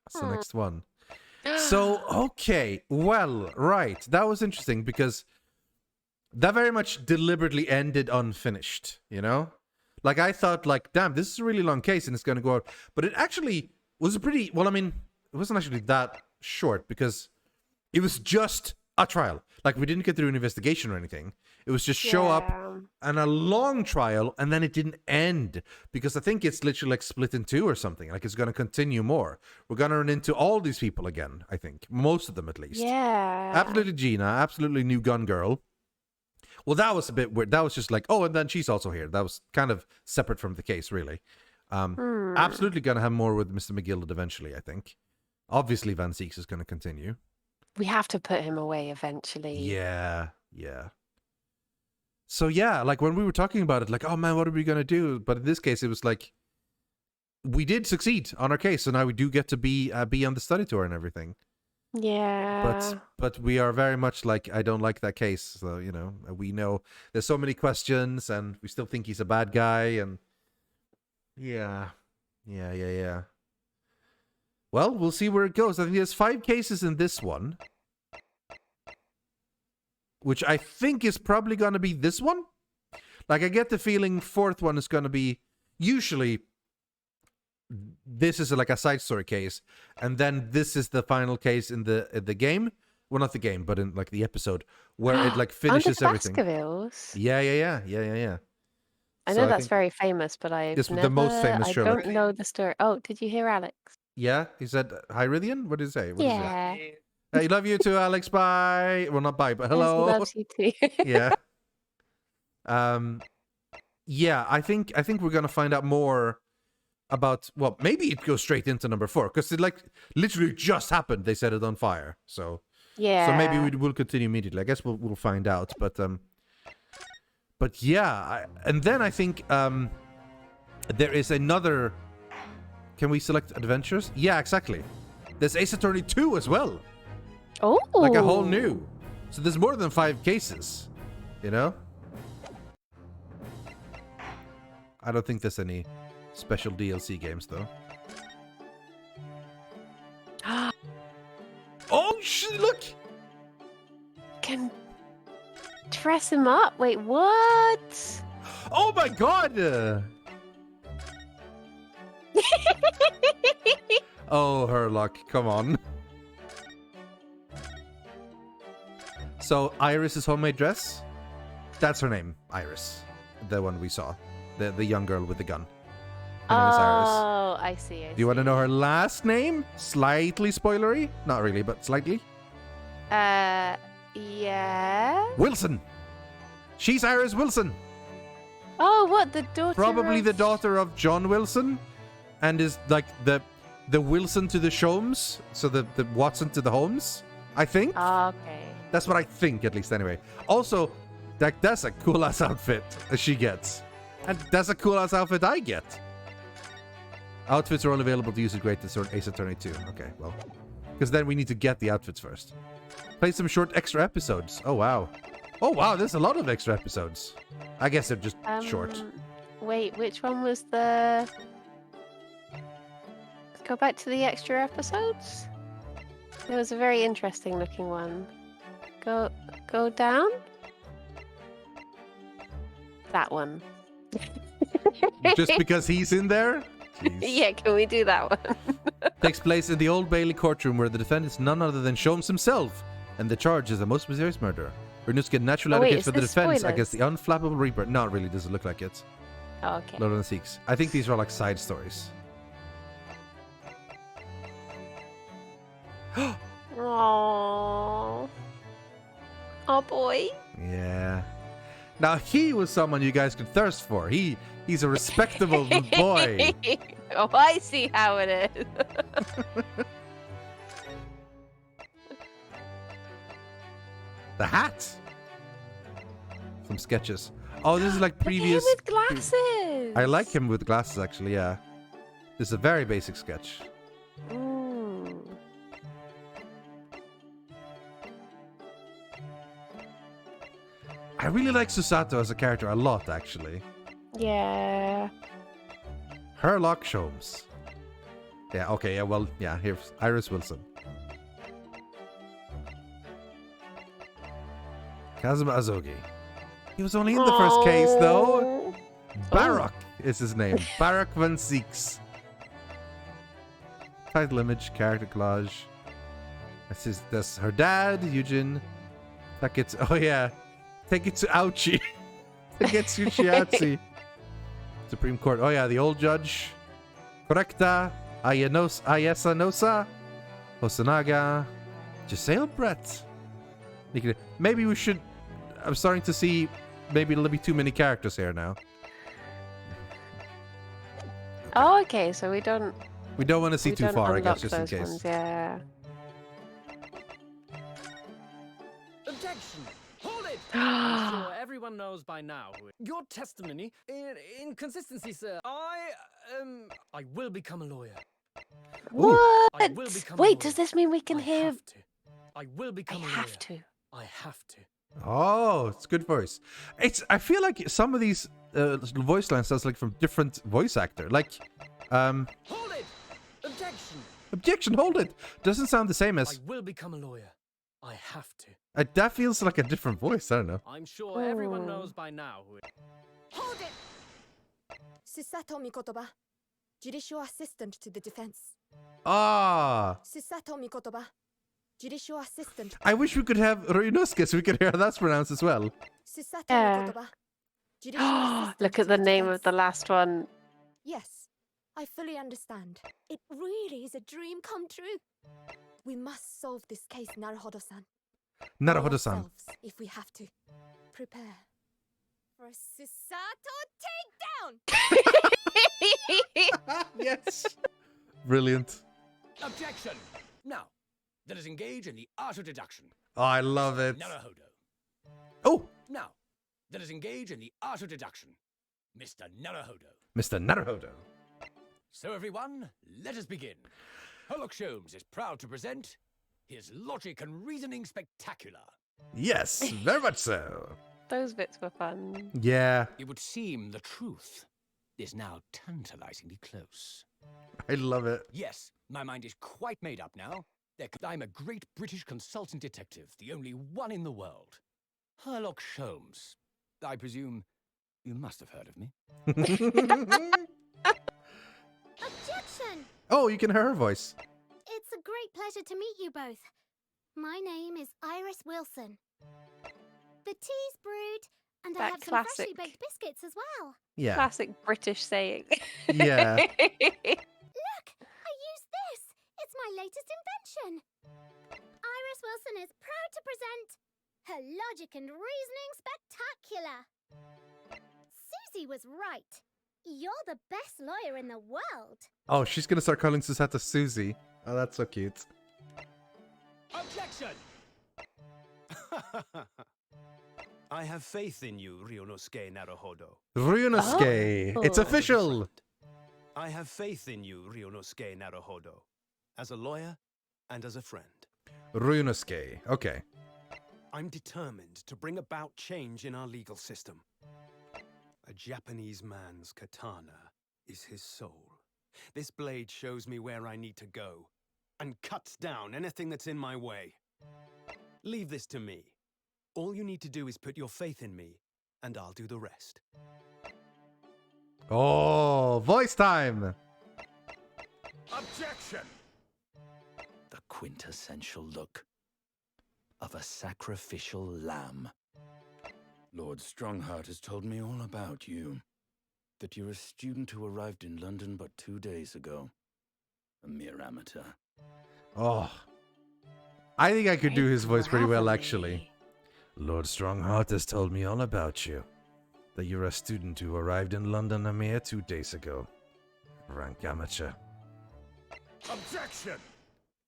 A: That's the next one. So, okay. Well, right. That was interesting because that very much deliberately ended unfinished, you know? Like, I thought, like, damn, this is a really long case and it's going to go out. But it actually was a pretty, well, I mean, it wasn't actually that short because it was just a trial. Like, we didn't get through an investigation or anything. It was just show up and a long trial, and then it didn't end because I think it's literally like split in two or something. Like, it's going to continue more. We're going to run into all these people again, I think. Most of them, at least.
B: Yeah.
A: Absolutely Gina. Absolutely new gun girl. Well, that was a bit weird. That was just like, oh, and then she's also here. That was kind of separate from the case, really. Absolutely going to have more with Mr. McGillicuddy eventually, I think. Obviously, Van Seeks is going to continue.
B: We have to put him away eventually.
A: Yeah, yeah. So, yeah, like when we were talking about it, like, oh, man, what are we going to do? But in this case, it was like, we did succeed on our case. So now we do get to be on the study tour and everything.
B: Yeah.
A: But we are very much like, I don't like that case. So, you know, we know there's so many questions and we still think he's a bad guy. And yeah. Well, we'll see where it goes. I think there's 5 cases in this one, which I think is probably going to be this one. Like, I get the feeling 4th one is going to be, usually, this is like a side story case, and then this is the final case in the game. Well, not the game, but in like the episode where it like finishes
B: Under the
A: everything.
B: Baskervilles?
A: Yeah.
B: I
A: So
B: know
A: I
B: that's
A: think
B: very famous, but I've
A: it's the
B: never...
A: most famous
B: I
A: Sherlock.
B: don't know the story. Oh, did you hear Alex?
A: Yeah, he said Hyridian. What did he say? What did he say?
B: Yeah.
A: Hey, love you too, Alex. Bye. Well, not bye, but
B: Yes,
A: hello.
B: loves you too.
A: Yeah. Yeah, I think we're gonna find out more about, well, maybe it goes straight into number 4 because it like literally just happened. They set it on fire, so maybe we will continue immediately. I guess we'll find out, but yeah, and then I think there is another. Can we select adventures? Yeah, exactly. There's Ace Attorney 2 as well.
B: Oh,
A: Like a whole new. So there's more than 5 cases, you know? I don't think there's any special DLC games, though. Oh, look!
B: Can dress him up. Wait, what?
A: Oh my god! Oh, Herlock, come on. So, Iris's homemade dress? That's her name, Iris. The one we saw. The young girl with the gun. Her name is Iris.
B: Oh, I see.
A: Do you want to know her last name? Slightly spoilery? Not really, but slightly.
B: Yeah.
A: Wilson! She's Iris Wilson!
B: Oh, what, the daughter
A: Probably
B: of...
A: the daughter of John Wilson, and is like the Wilson to the Sholmes, so the Watson to the Holmes, I think.
B: Okay.
A: That's what I think, at least, anyway. Also, that's a cool-ass outfit she gets. And that's a cool-ass outfit I get. Outfits are only available to use at Great Ace Attorney 2. Okay, well. Because then we need to get the outfits first. Play some short extra episodes. Oh, wow. Oh, wow, there's a lot of extra episodes. I guess they're just short.
B: Wait, which one was the... Go back to the extra episodes? There was a very interesting looking one. Go down? That one.
A: Just because he's in there? Jeez.
B: Yeah, can we do that one?
A: Takes place in the Old Bailey courtroom where the defendant is none other than Sholmes himself, and the charge is a most mysterious murder. Renewski natural advocate for the defense
B: spoilers?
A: against the unflappable Reaper. No, it really doesn't look like it.
B: Oh, okay.
A: Lord of the Seeks. I think these are like side stories.
B: Aww. Oh boy.
A: Yeah. Now he was someone you guys could thirst for. He's a respectable boy.
B: Oh, I see how it is.
A: The hat. Some sketches. Oh, this is like previous.
B: Him with glasses.
A: I like him with glasses, actually. Yeah. This is a very basic sketch.
B: Mm.
A: I really like Susato as a character a lot, actually.
B: Yeah.
A: Herlock Sholmes. Yeah, okay, yeah, well, yeah, here's Iris Wilson. Kazuma Azogi. He was only in the first case, though. Barak is his name. Barak Van Seeks. Title image, character collage. That's her dad, Eugene. That gets, oh yeah. Take it to Ouchie. Take it to Chiazzi. Supreme Court. Oh yeah, the old judge. Correcta. Ayesa Nosa. Osanaga. Giselle Brett. Maybe we should... I'm starting to see maybe a little bit too many characters here now.
B: Oh, okay, so we don't...
A: We don't want to see too far, I guess, just in
B: those
A: case.
B: ones, yeah.
C: Objection! Hold it! I'm sure everyone knows by now. Your testimony, inconsistency, sir. I will become a lawyer.
B: What?
C: I will become a
B: Wait,
C: lawyer.
B: does this mean we can
C: I
B: hear...
C: have to. I will become a lawyer.
B: have to.
C: I have to.
A: Oh, it's good voice. I feel like some of these voice lines sounds like from different voice actor. Like,
C: Hold it! Objection!
A: objection, hold it. Doesn't sound the same
C: I
A: as.
C: will become a lawyer. I have to.
A: That feels like a different voice. I don't know.
C: I'm sure everyone knows by now who it...
F: Hold it! Susato Mikotoba, judicial assistant to the defense.
A: Ah,
F: Susato Mikotoba, judicial assistant.
A: I wish we could have Ryunosuke so we could hear how that's pronounced as well.
F: Susato
B: Yeah.
F: Mikotoba, judicial assistant.
B: Look
F: to
B: at the name
F: defense.
B: of the last one.
F: Yes, I fully understand. It really is a dream come true. We must solve this case, Naruhodo-san. By
A: Naruhodo-san.
F: ourselves, if we have to. Prepare for a Susato takedown!
A: Yes. Brilliant.
C: Objection! Now, let us engage in the art of deduction.
A: Oh, I love it.
C: Naruhodo.
A: Oh,
C: Now, let us engage in the art of deduction. Mr. Naruhodo.
A: Mr. Naruhodo.
C: So everyone, let us begin. Herlock Sholmes is proud to present his logic and reasoning spectacular.
A: Yes, very much so.
B: Those bits were fun.
A: Yeah,
C: It would seem the truth is now tantalizingly close.
A: I love it.
C: Yes, my mind is quite made up now. I'm a great British consultant detective, the only one in the world. Herlock Sholmes. I presume you must have heard of me.
G: Objection!
A: Oh, you can hear her voice.
G: It's a great pleasure to meet you both. My name is Iris Wilson. The tea's brewed, and I
B: That
G: have some
B: classic-
G: freshly baked biscuits as well.
A: Yeah.
B: Classic British saying.
A: Yeah.
G: Look, I used this. It's my latest invention. Iris Wilson is proud to present her logic and reasoning spectacular. Susie was right. You're the best lawyer in the world.
A: Oh, she's gonna start calling Susato Susie. Oh, that's so cute.
C: Objection!
H: I have faith in you, Ryunosuke Naruhodo.
A: Ryunosuke, it's
B: Oh.
A: official.
H: I have faith in you, Ryunosuke Naruhodo. As a lawyer and as a friend.
A: Ryunosuke. Okay.
H: I'm determined to bring about change in our legal system. A Japanese man's katana is his soul. This blade shows me where I need to go and cuts down anything that's in my way. Leave this to me. All you need to do is put your faith in me, and I'll do the rest.
A: Oh, voice time.
C: Objection!
I: The quintessential look of a sacrificial lamb. Lord Strongheart has told me all about you. That you're a student who arrived in London but 2 days ago. A mere amateur.
A: Oh. I think I could do his voice pretty well,
B: Gravelly.
A: actually. Lord Strongheart has told me all about you. That you're a student who arrived in London a mere 2 days ago. Rank amateur.
C: Objection!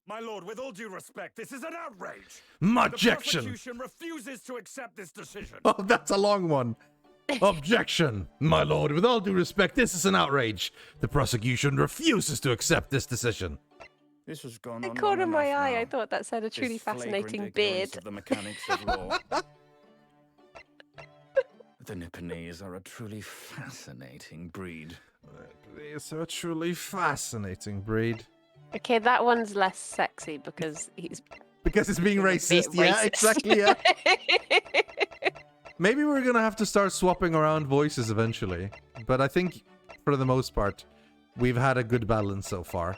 C: My lord, with all due respect, this is an outrage!
A: Objection!
C: The prosecution refuses to accept this decision.
A: Oh, that's a long one. Objection! My lord, with all due respect, this is an outrage. The prosecution refuses to accept this decision.
I: This has gone
B: The
I: on
B: corner of
I: long
B: my
I: enough
B: eye,
I: now.
B: I thought that said a
I: This
B: truly
I: flagrant
B: fascinating
I: ignorance
B: beard.
I: of the mechanics of law. The Nipponese are a truly fascinating breed.
A: It's a truly fascinating breed.
B: Okay, that one's less sexy because he's
A: Because it's being
B: a bit
A: racist. Yeah,
B: racist.
A: exactly. Yeah. Maybe we're gonna have to start swapping around voices eventually. But I think, for the most part, we've had a good balance so far.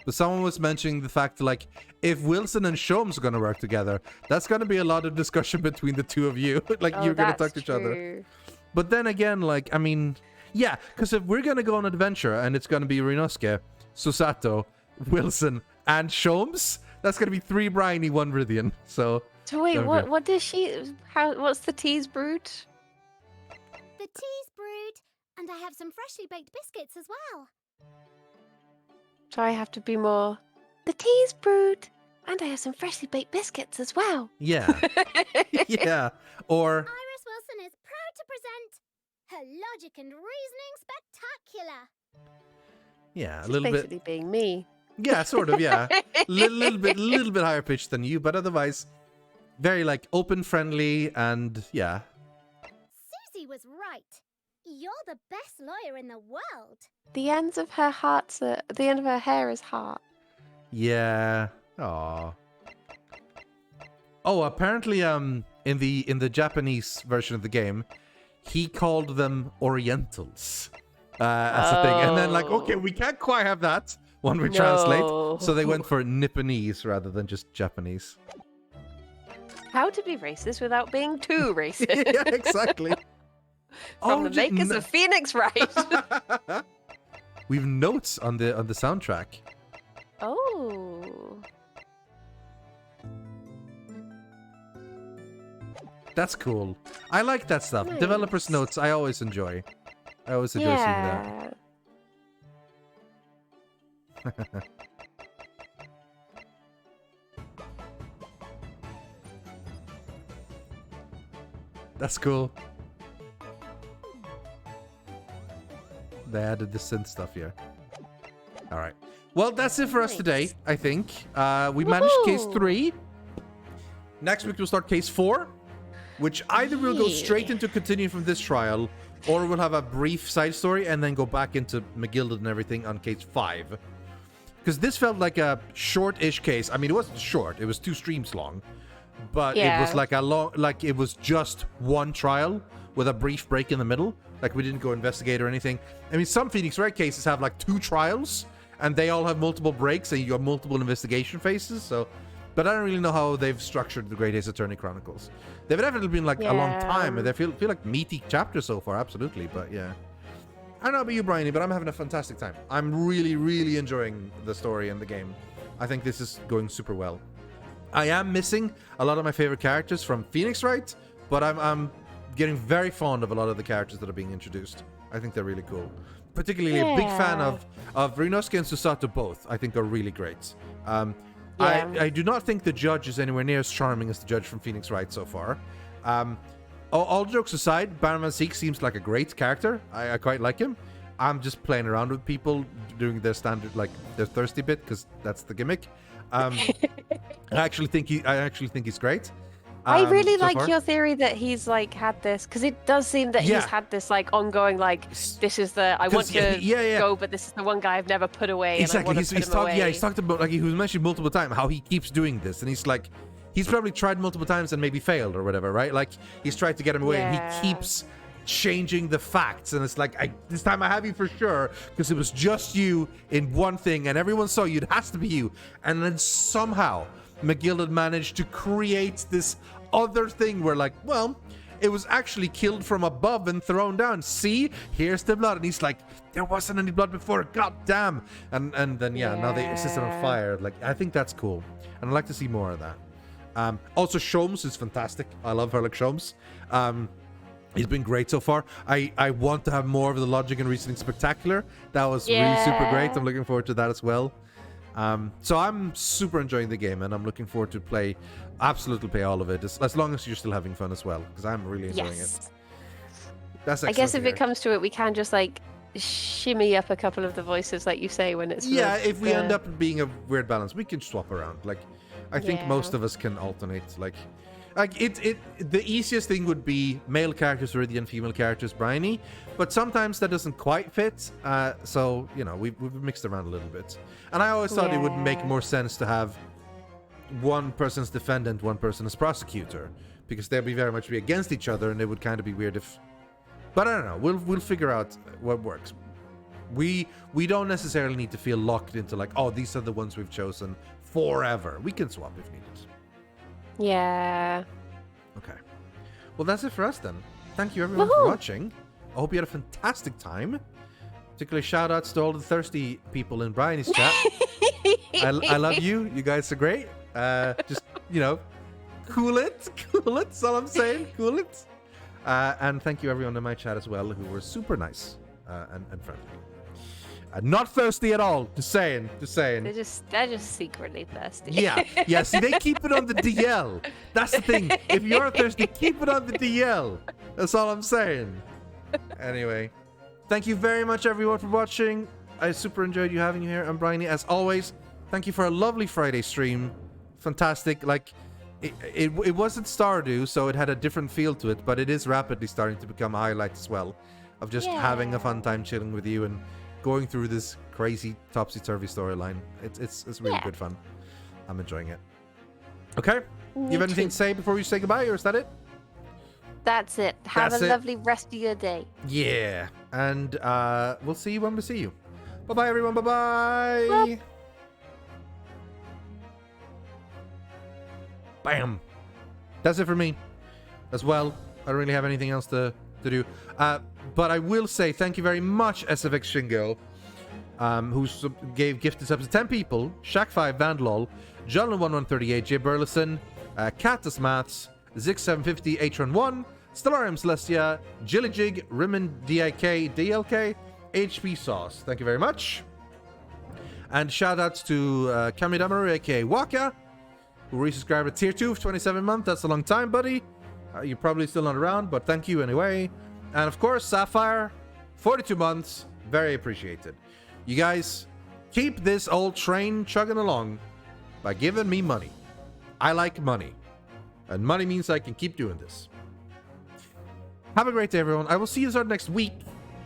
A: But someone was mentioning the fact, like, if Wilson and Sholmes are gonna work together, that's gonna be a lot of discussion between the two of you. Like,
B: Oh,
A: you're gonna
B: that's
A: talk to each other.
B: true.
A: But then again, like, I mean, yeah, because if we're gonna go on an adventure and it's gonna be Ryunosuke, Susato, Wilson, and Sholmes, that's gonna be 3 Briony, 1 Rythian. So,
B: So wait,
A: Don't
B: what?
A: be-
B: What does she? What's the tease brewed?
G: The tea's brewed, and I have some freshly baked biscuits as well.
B: So I have to be more. The tea's brewed, and I have some freshly baked biscuits as well.
A: yeah. Yeah. Or,
G: Iris Wilson is proud to present her logic and reasoning spectacular.
A: yeah, a
B: She's
A: little bit.
B: basically being me.
A: Yeah, sort of, yeah. Little bit higher pitched than you, but otherwise, very, like, open, friendly, and, yeah.
G: Susie was right. You're the best lawyer in the world.
B: The ends of her hearts are. The end of her hair is heart.
A: Yeah. Aw. Oh, apparently, in the Japanese version of the game, he called them Orientals as a thing, and then like, okay, we can't quite have that when we translate, so they went for Nipponese rather than just Japanese.
B: How to be racist without being too racist?
A: Yeah, exactly.
B: From the
A: just
B: makers
A: no-
B: of Phoenix Wright.
A: We've notes on the soundtrack.
B: Oh.
A: That's cool. I like that stuff. Developers'
B: Nice.
A: notes, I always enjoy. I always enjoy seeing that.
B: Yeah.
A: That's cool. They added the synth stuff here. All right. Well, that's it for us today, I think. We managed case
B: Woohoo!
A: 3. Next week, we'll start case 4, which either we'll go straight into continuing from this trial, or we'll have a brief side story and then go back into McGilded and everything on case 5. Because this felt like a short-ish case. I mean, it wasn't short. It was 2 streams long. But it was
B: Yeah.
A: like a long, like it was just one trial with a brief break in the middle. Like we didn't go investigate or anything. I mean, some Phoenix Wright cases have like 2 trials and they all have multiple breaks and you have multiple investigation phases. So, but I don't really know how they've structured the Great Ace Attorney Chronicles. They've definitely been like a long
B: Yeah.
A: time and they feel like meaty chapters so far. Absolutely. But yeah. I don't know about you, Briony, but I'm having a fantastic time. I'm really, really enjoying the story and the game. I think this is going super well. I am missing a lot of my favorite characters from Phoenix Wright, but I'm getting very fond of a lot of the characters that are being introduced. I think they're really cool. Particularly a big fan of Ryunosuke and Susato both. I think are really great. I do not think the judge is anywhere near as charming as the judge from Phoenix Wright so far. All jokes aside, Baron Seek seems like a great character. I quite like him. I'm just playing around with people doing their standard, like their thirsty bit, because that's the gimmick. I actually think he's great.
B: I really
A: so
B: like
A: far.
B: your theory that he's like had this, because it does seem that he's had this like ongoing like, this is the I want to go, but this is the one guy I've never put away.
A: Exactly.
B: And I want to put him away.
A: He's talked about, like, he was mentioned multiple times how he keeps doing this, and he's like, he's probably tried multiple times and maybe failed or whatever, right? Like he's tried to get him away, and he keeps changing the facts, and it's like, this time I have you for sure, because it was just you in one thing, and everyone saw you. It has to be you, and then somehow McGill had managed to create this other thing where, like, well, it was actually killed from above and thrown down. See, here's the blood, and he's like, there wasn't any blood before. God damn! And then now they set it on fire. Like, I think that's cool, and I'd like to see more of that. Also, Sholmes is fantastic. I love Herlock Sholmes. He's been great so far. I want to have more of the logic and reasoning spectacular. That was really super great. I'm looking forward to that as well. So I'm super enjoying the game, and I'm looking forward to absolutely play all of it, as long as you're still having fun as well, because I'm really enjoying it. That's
B: I guess if it comes to it, we can just like shimmy up a couple of the voices, like you say, when it's
A: if we end up being a weird balance, we can swap around. Like, I think most of us can alternate. Like the easiest thing would be male characters Viridian, female characters Briony, but sometimes that doesn't quite fit. So we've mixed around a little bit, and I always thought it would make more sense to have one person's defendant, one person as prosecutor, because they'd very much be against each other, and it would kind of be weird if. But I don't know. We'll figure out what works. We don't necessarily need to feel locked into like, oh, these are the ones we've chosen forever. We can swap if needed.
B: Yeah.
A: Okay. Well, that's it for us then. Thank you everyone for watching. I hope you had a fantastic time. Particularly shout outs to all the thirsty people in Briony's chat. I love you. You guys are great. Just, cool it. Cool it. That's all I'm saying. Cool it. And thank you everyone in my chat as well, who were super nice and friendly. Not thirsty at all. Just saying.
B: They're just secretly thirsty.
A: Yeah. See, they keep it on the DL. That's the thing. If you're thirsty, keep it on the DL. That's all I'm saying. Anyway, thank you very much, everyone, for watching. I super enjoyed having you here. I'm Briony, as always. Thank you for a lovely Friday stream. Fantastic. Like, it wasn't Stardew, so it had a different feel to it, but it is rapidly starting to become a highlight as well, of just having a fun time chilling with you and going through this crazy topsy-turvy storyline. It's really good fun. I'm enjoying it. Okay. You have anything to say before we say goodbye, or is that it?
B: That's it. Have a lovely rest of your day.
A: Yeah. And we'll see you when we see you. Bye-bye, everyone. Bye-bye. Bam. That's it for me as well. I don't really have anything else to do. But I will say thank you very much, SFX Shingo, who gave gifted subs to 10 people: Shaq5, Vandalol, John1138, J Burleson, Catus Maths, Zix750, H1, Stellarium Celestia, Jillijig, Rimmon DIK, DLK, HP Sauce. Thank you very much. And shout outs to Kamidamaru, aka Waka, who resubscribed at tier 2 for 27 months. That's a long time, buddy. You're probably still not around, but thank you anyway. And of course, Sapphire, 42 months. Very appreciated. You guys, keep this old train chugging along by giving me money. I like money. And money means I can keep doing this. Have a great day, everyone. I will see you next week.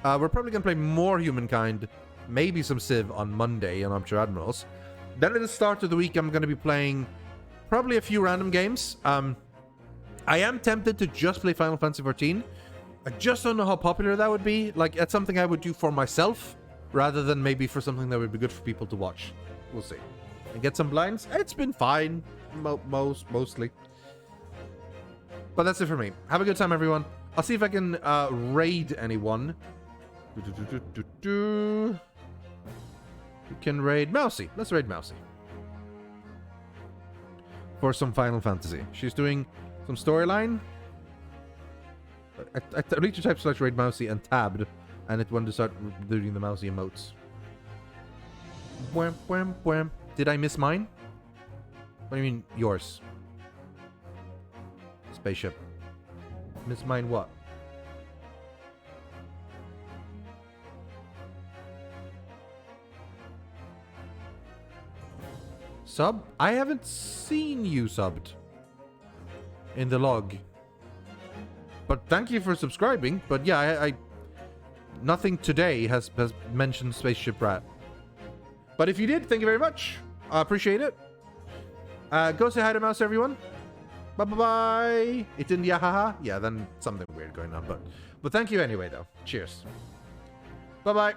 A: We're probably going to play more Humankind. Maybe some Civ on Monday on Armchair Admirals. Then at the start of the week, I'm going to be playing probably a few random games. I am tempted to just play Final Fantasy XIV. I just don't know how popular that would be. Like, that's something I would do for myself, rather than maybe for something that would be good for people to watch. We'll see. And get some blinds. It's been fine. Mostly. But that's it for me. Have a good time, everyone. I'll see if I can raid anyone. We can raid Mousy. Let's raid Mousy. For some Final Fantasy. She's doing some storyline. I literally typed /raid Mousy and tabbed, and it wanted to start doing the mousy emotes. Wham, wham, wham. Did I miss mine? What do you mean, yours? Spaceship. Miss mine what? Sub? I haven't seen you subbed in the log. But thank you for subscribing. But yeah, I nothing today has mentioned Spaceship Rat. But if you did, thank you very much. I appreciate it. Go say hi to Mouse, everyone. Bye-bye. It didn't yahaha? Yeah, then something weird going on. But thank you anyway, though. Cheers. Bye-bye.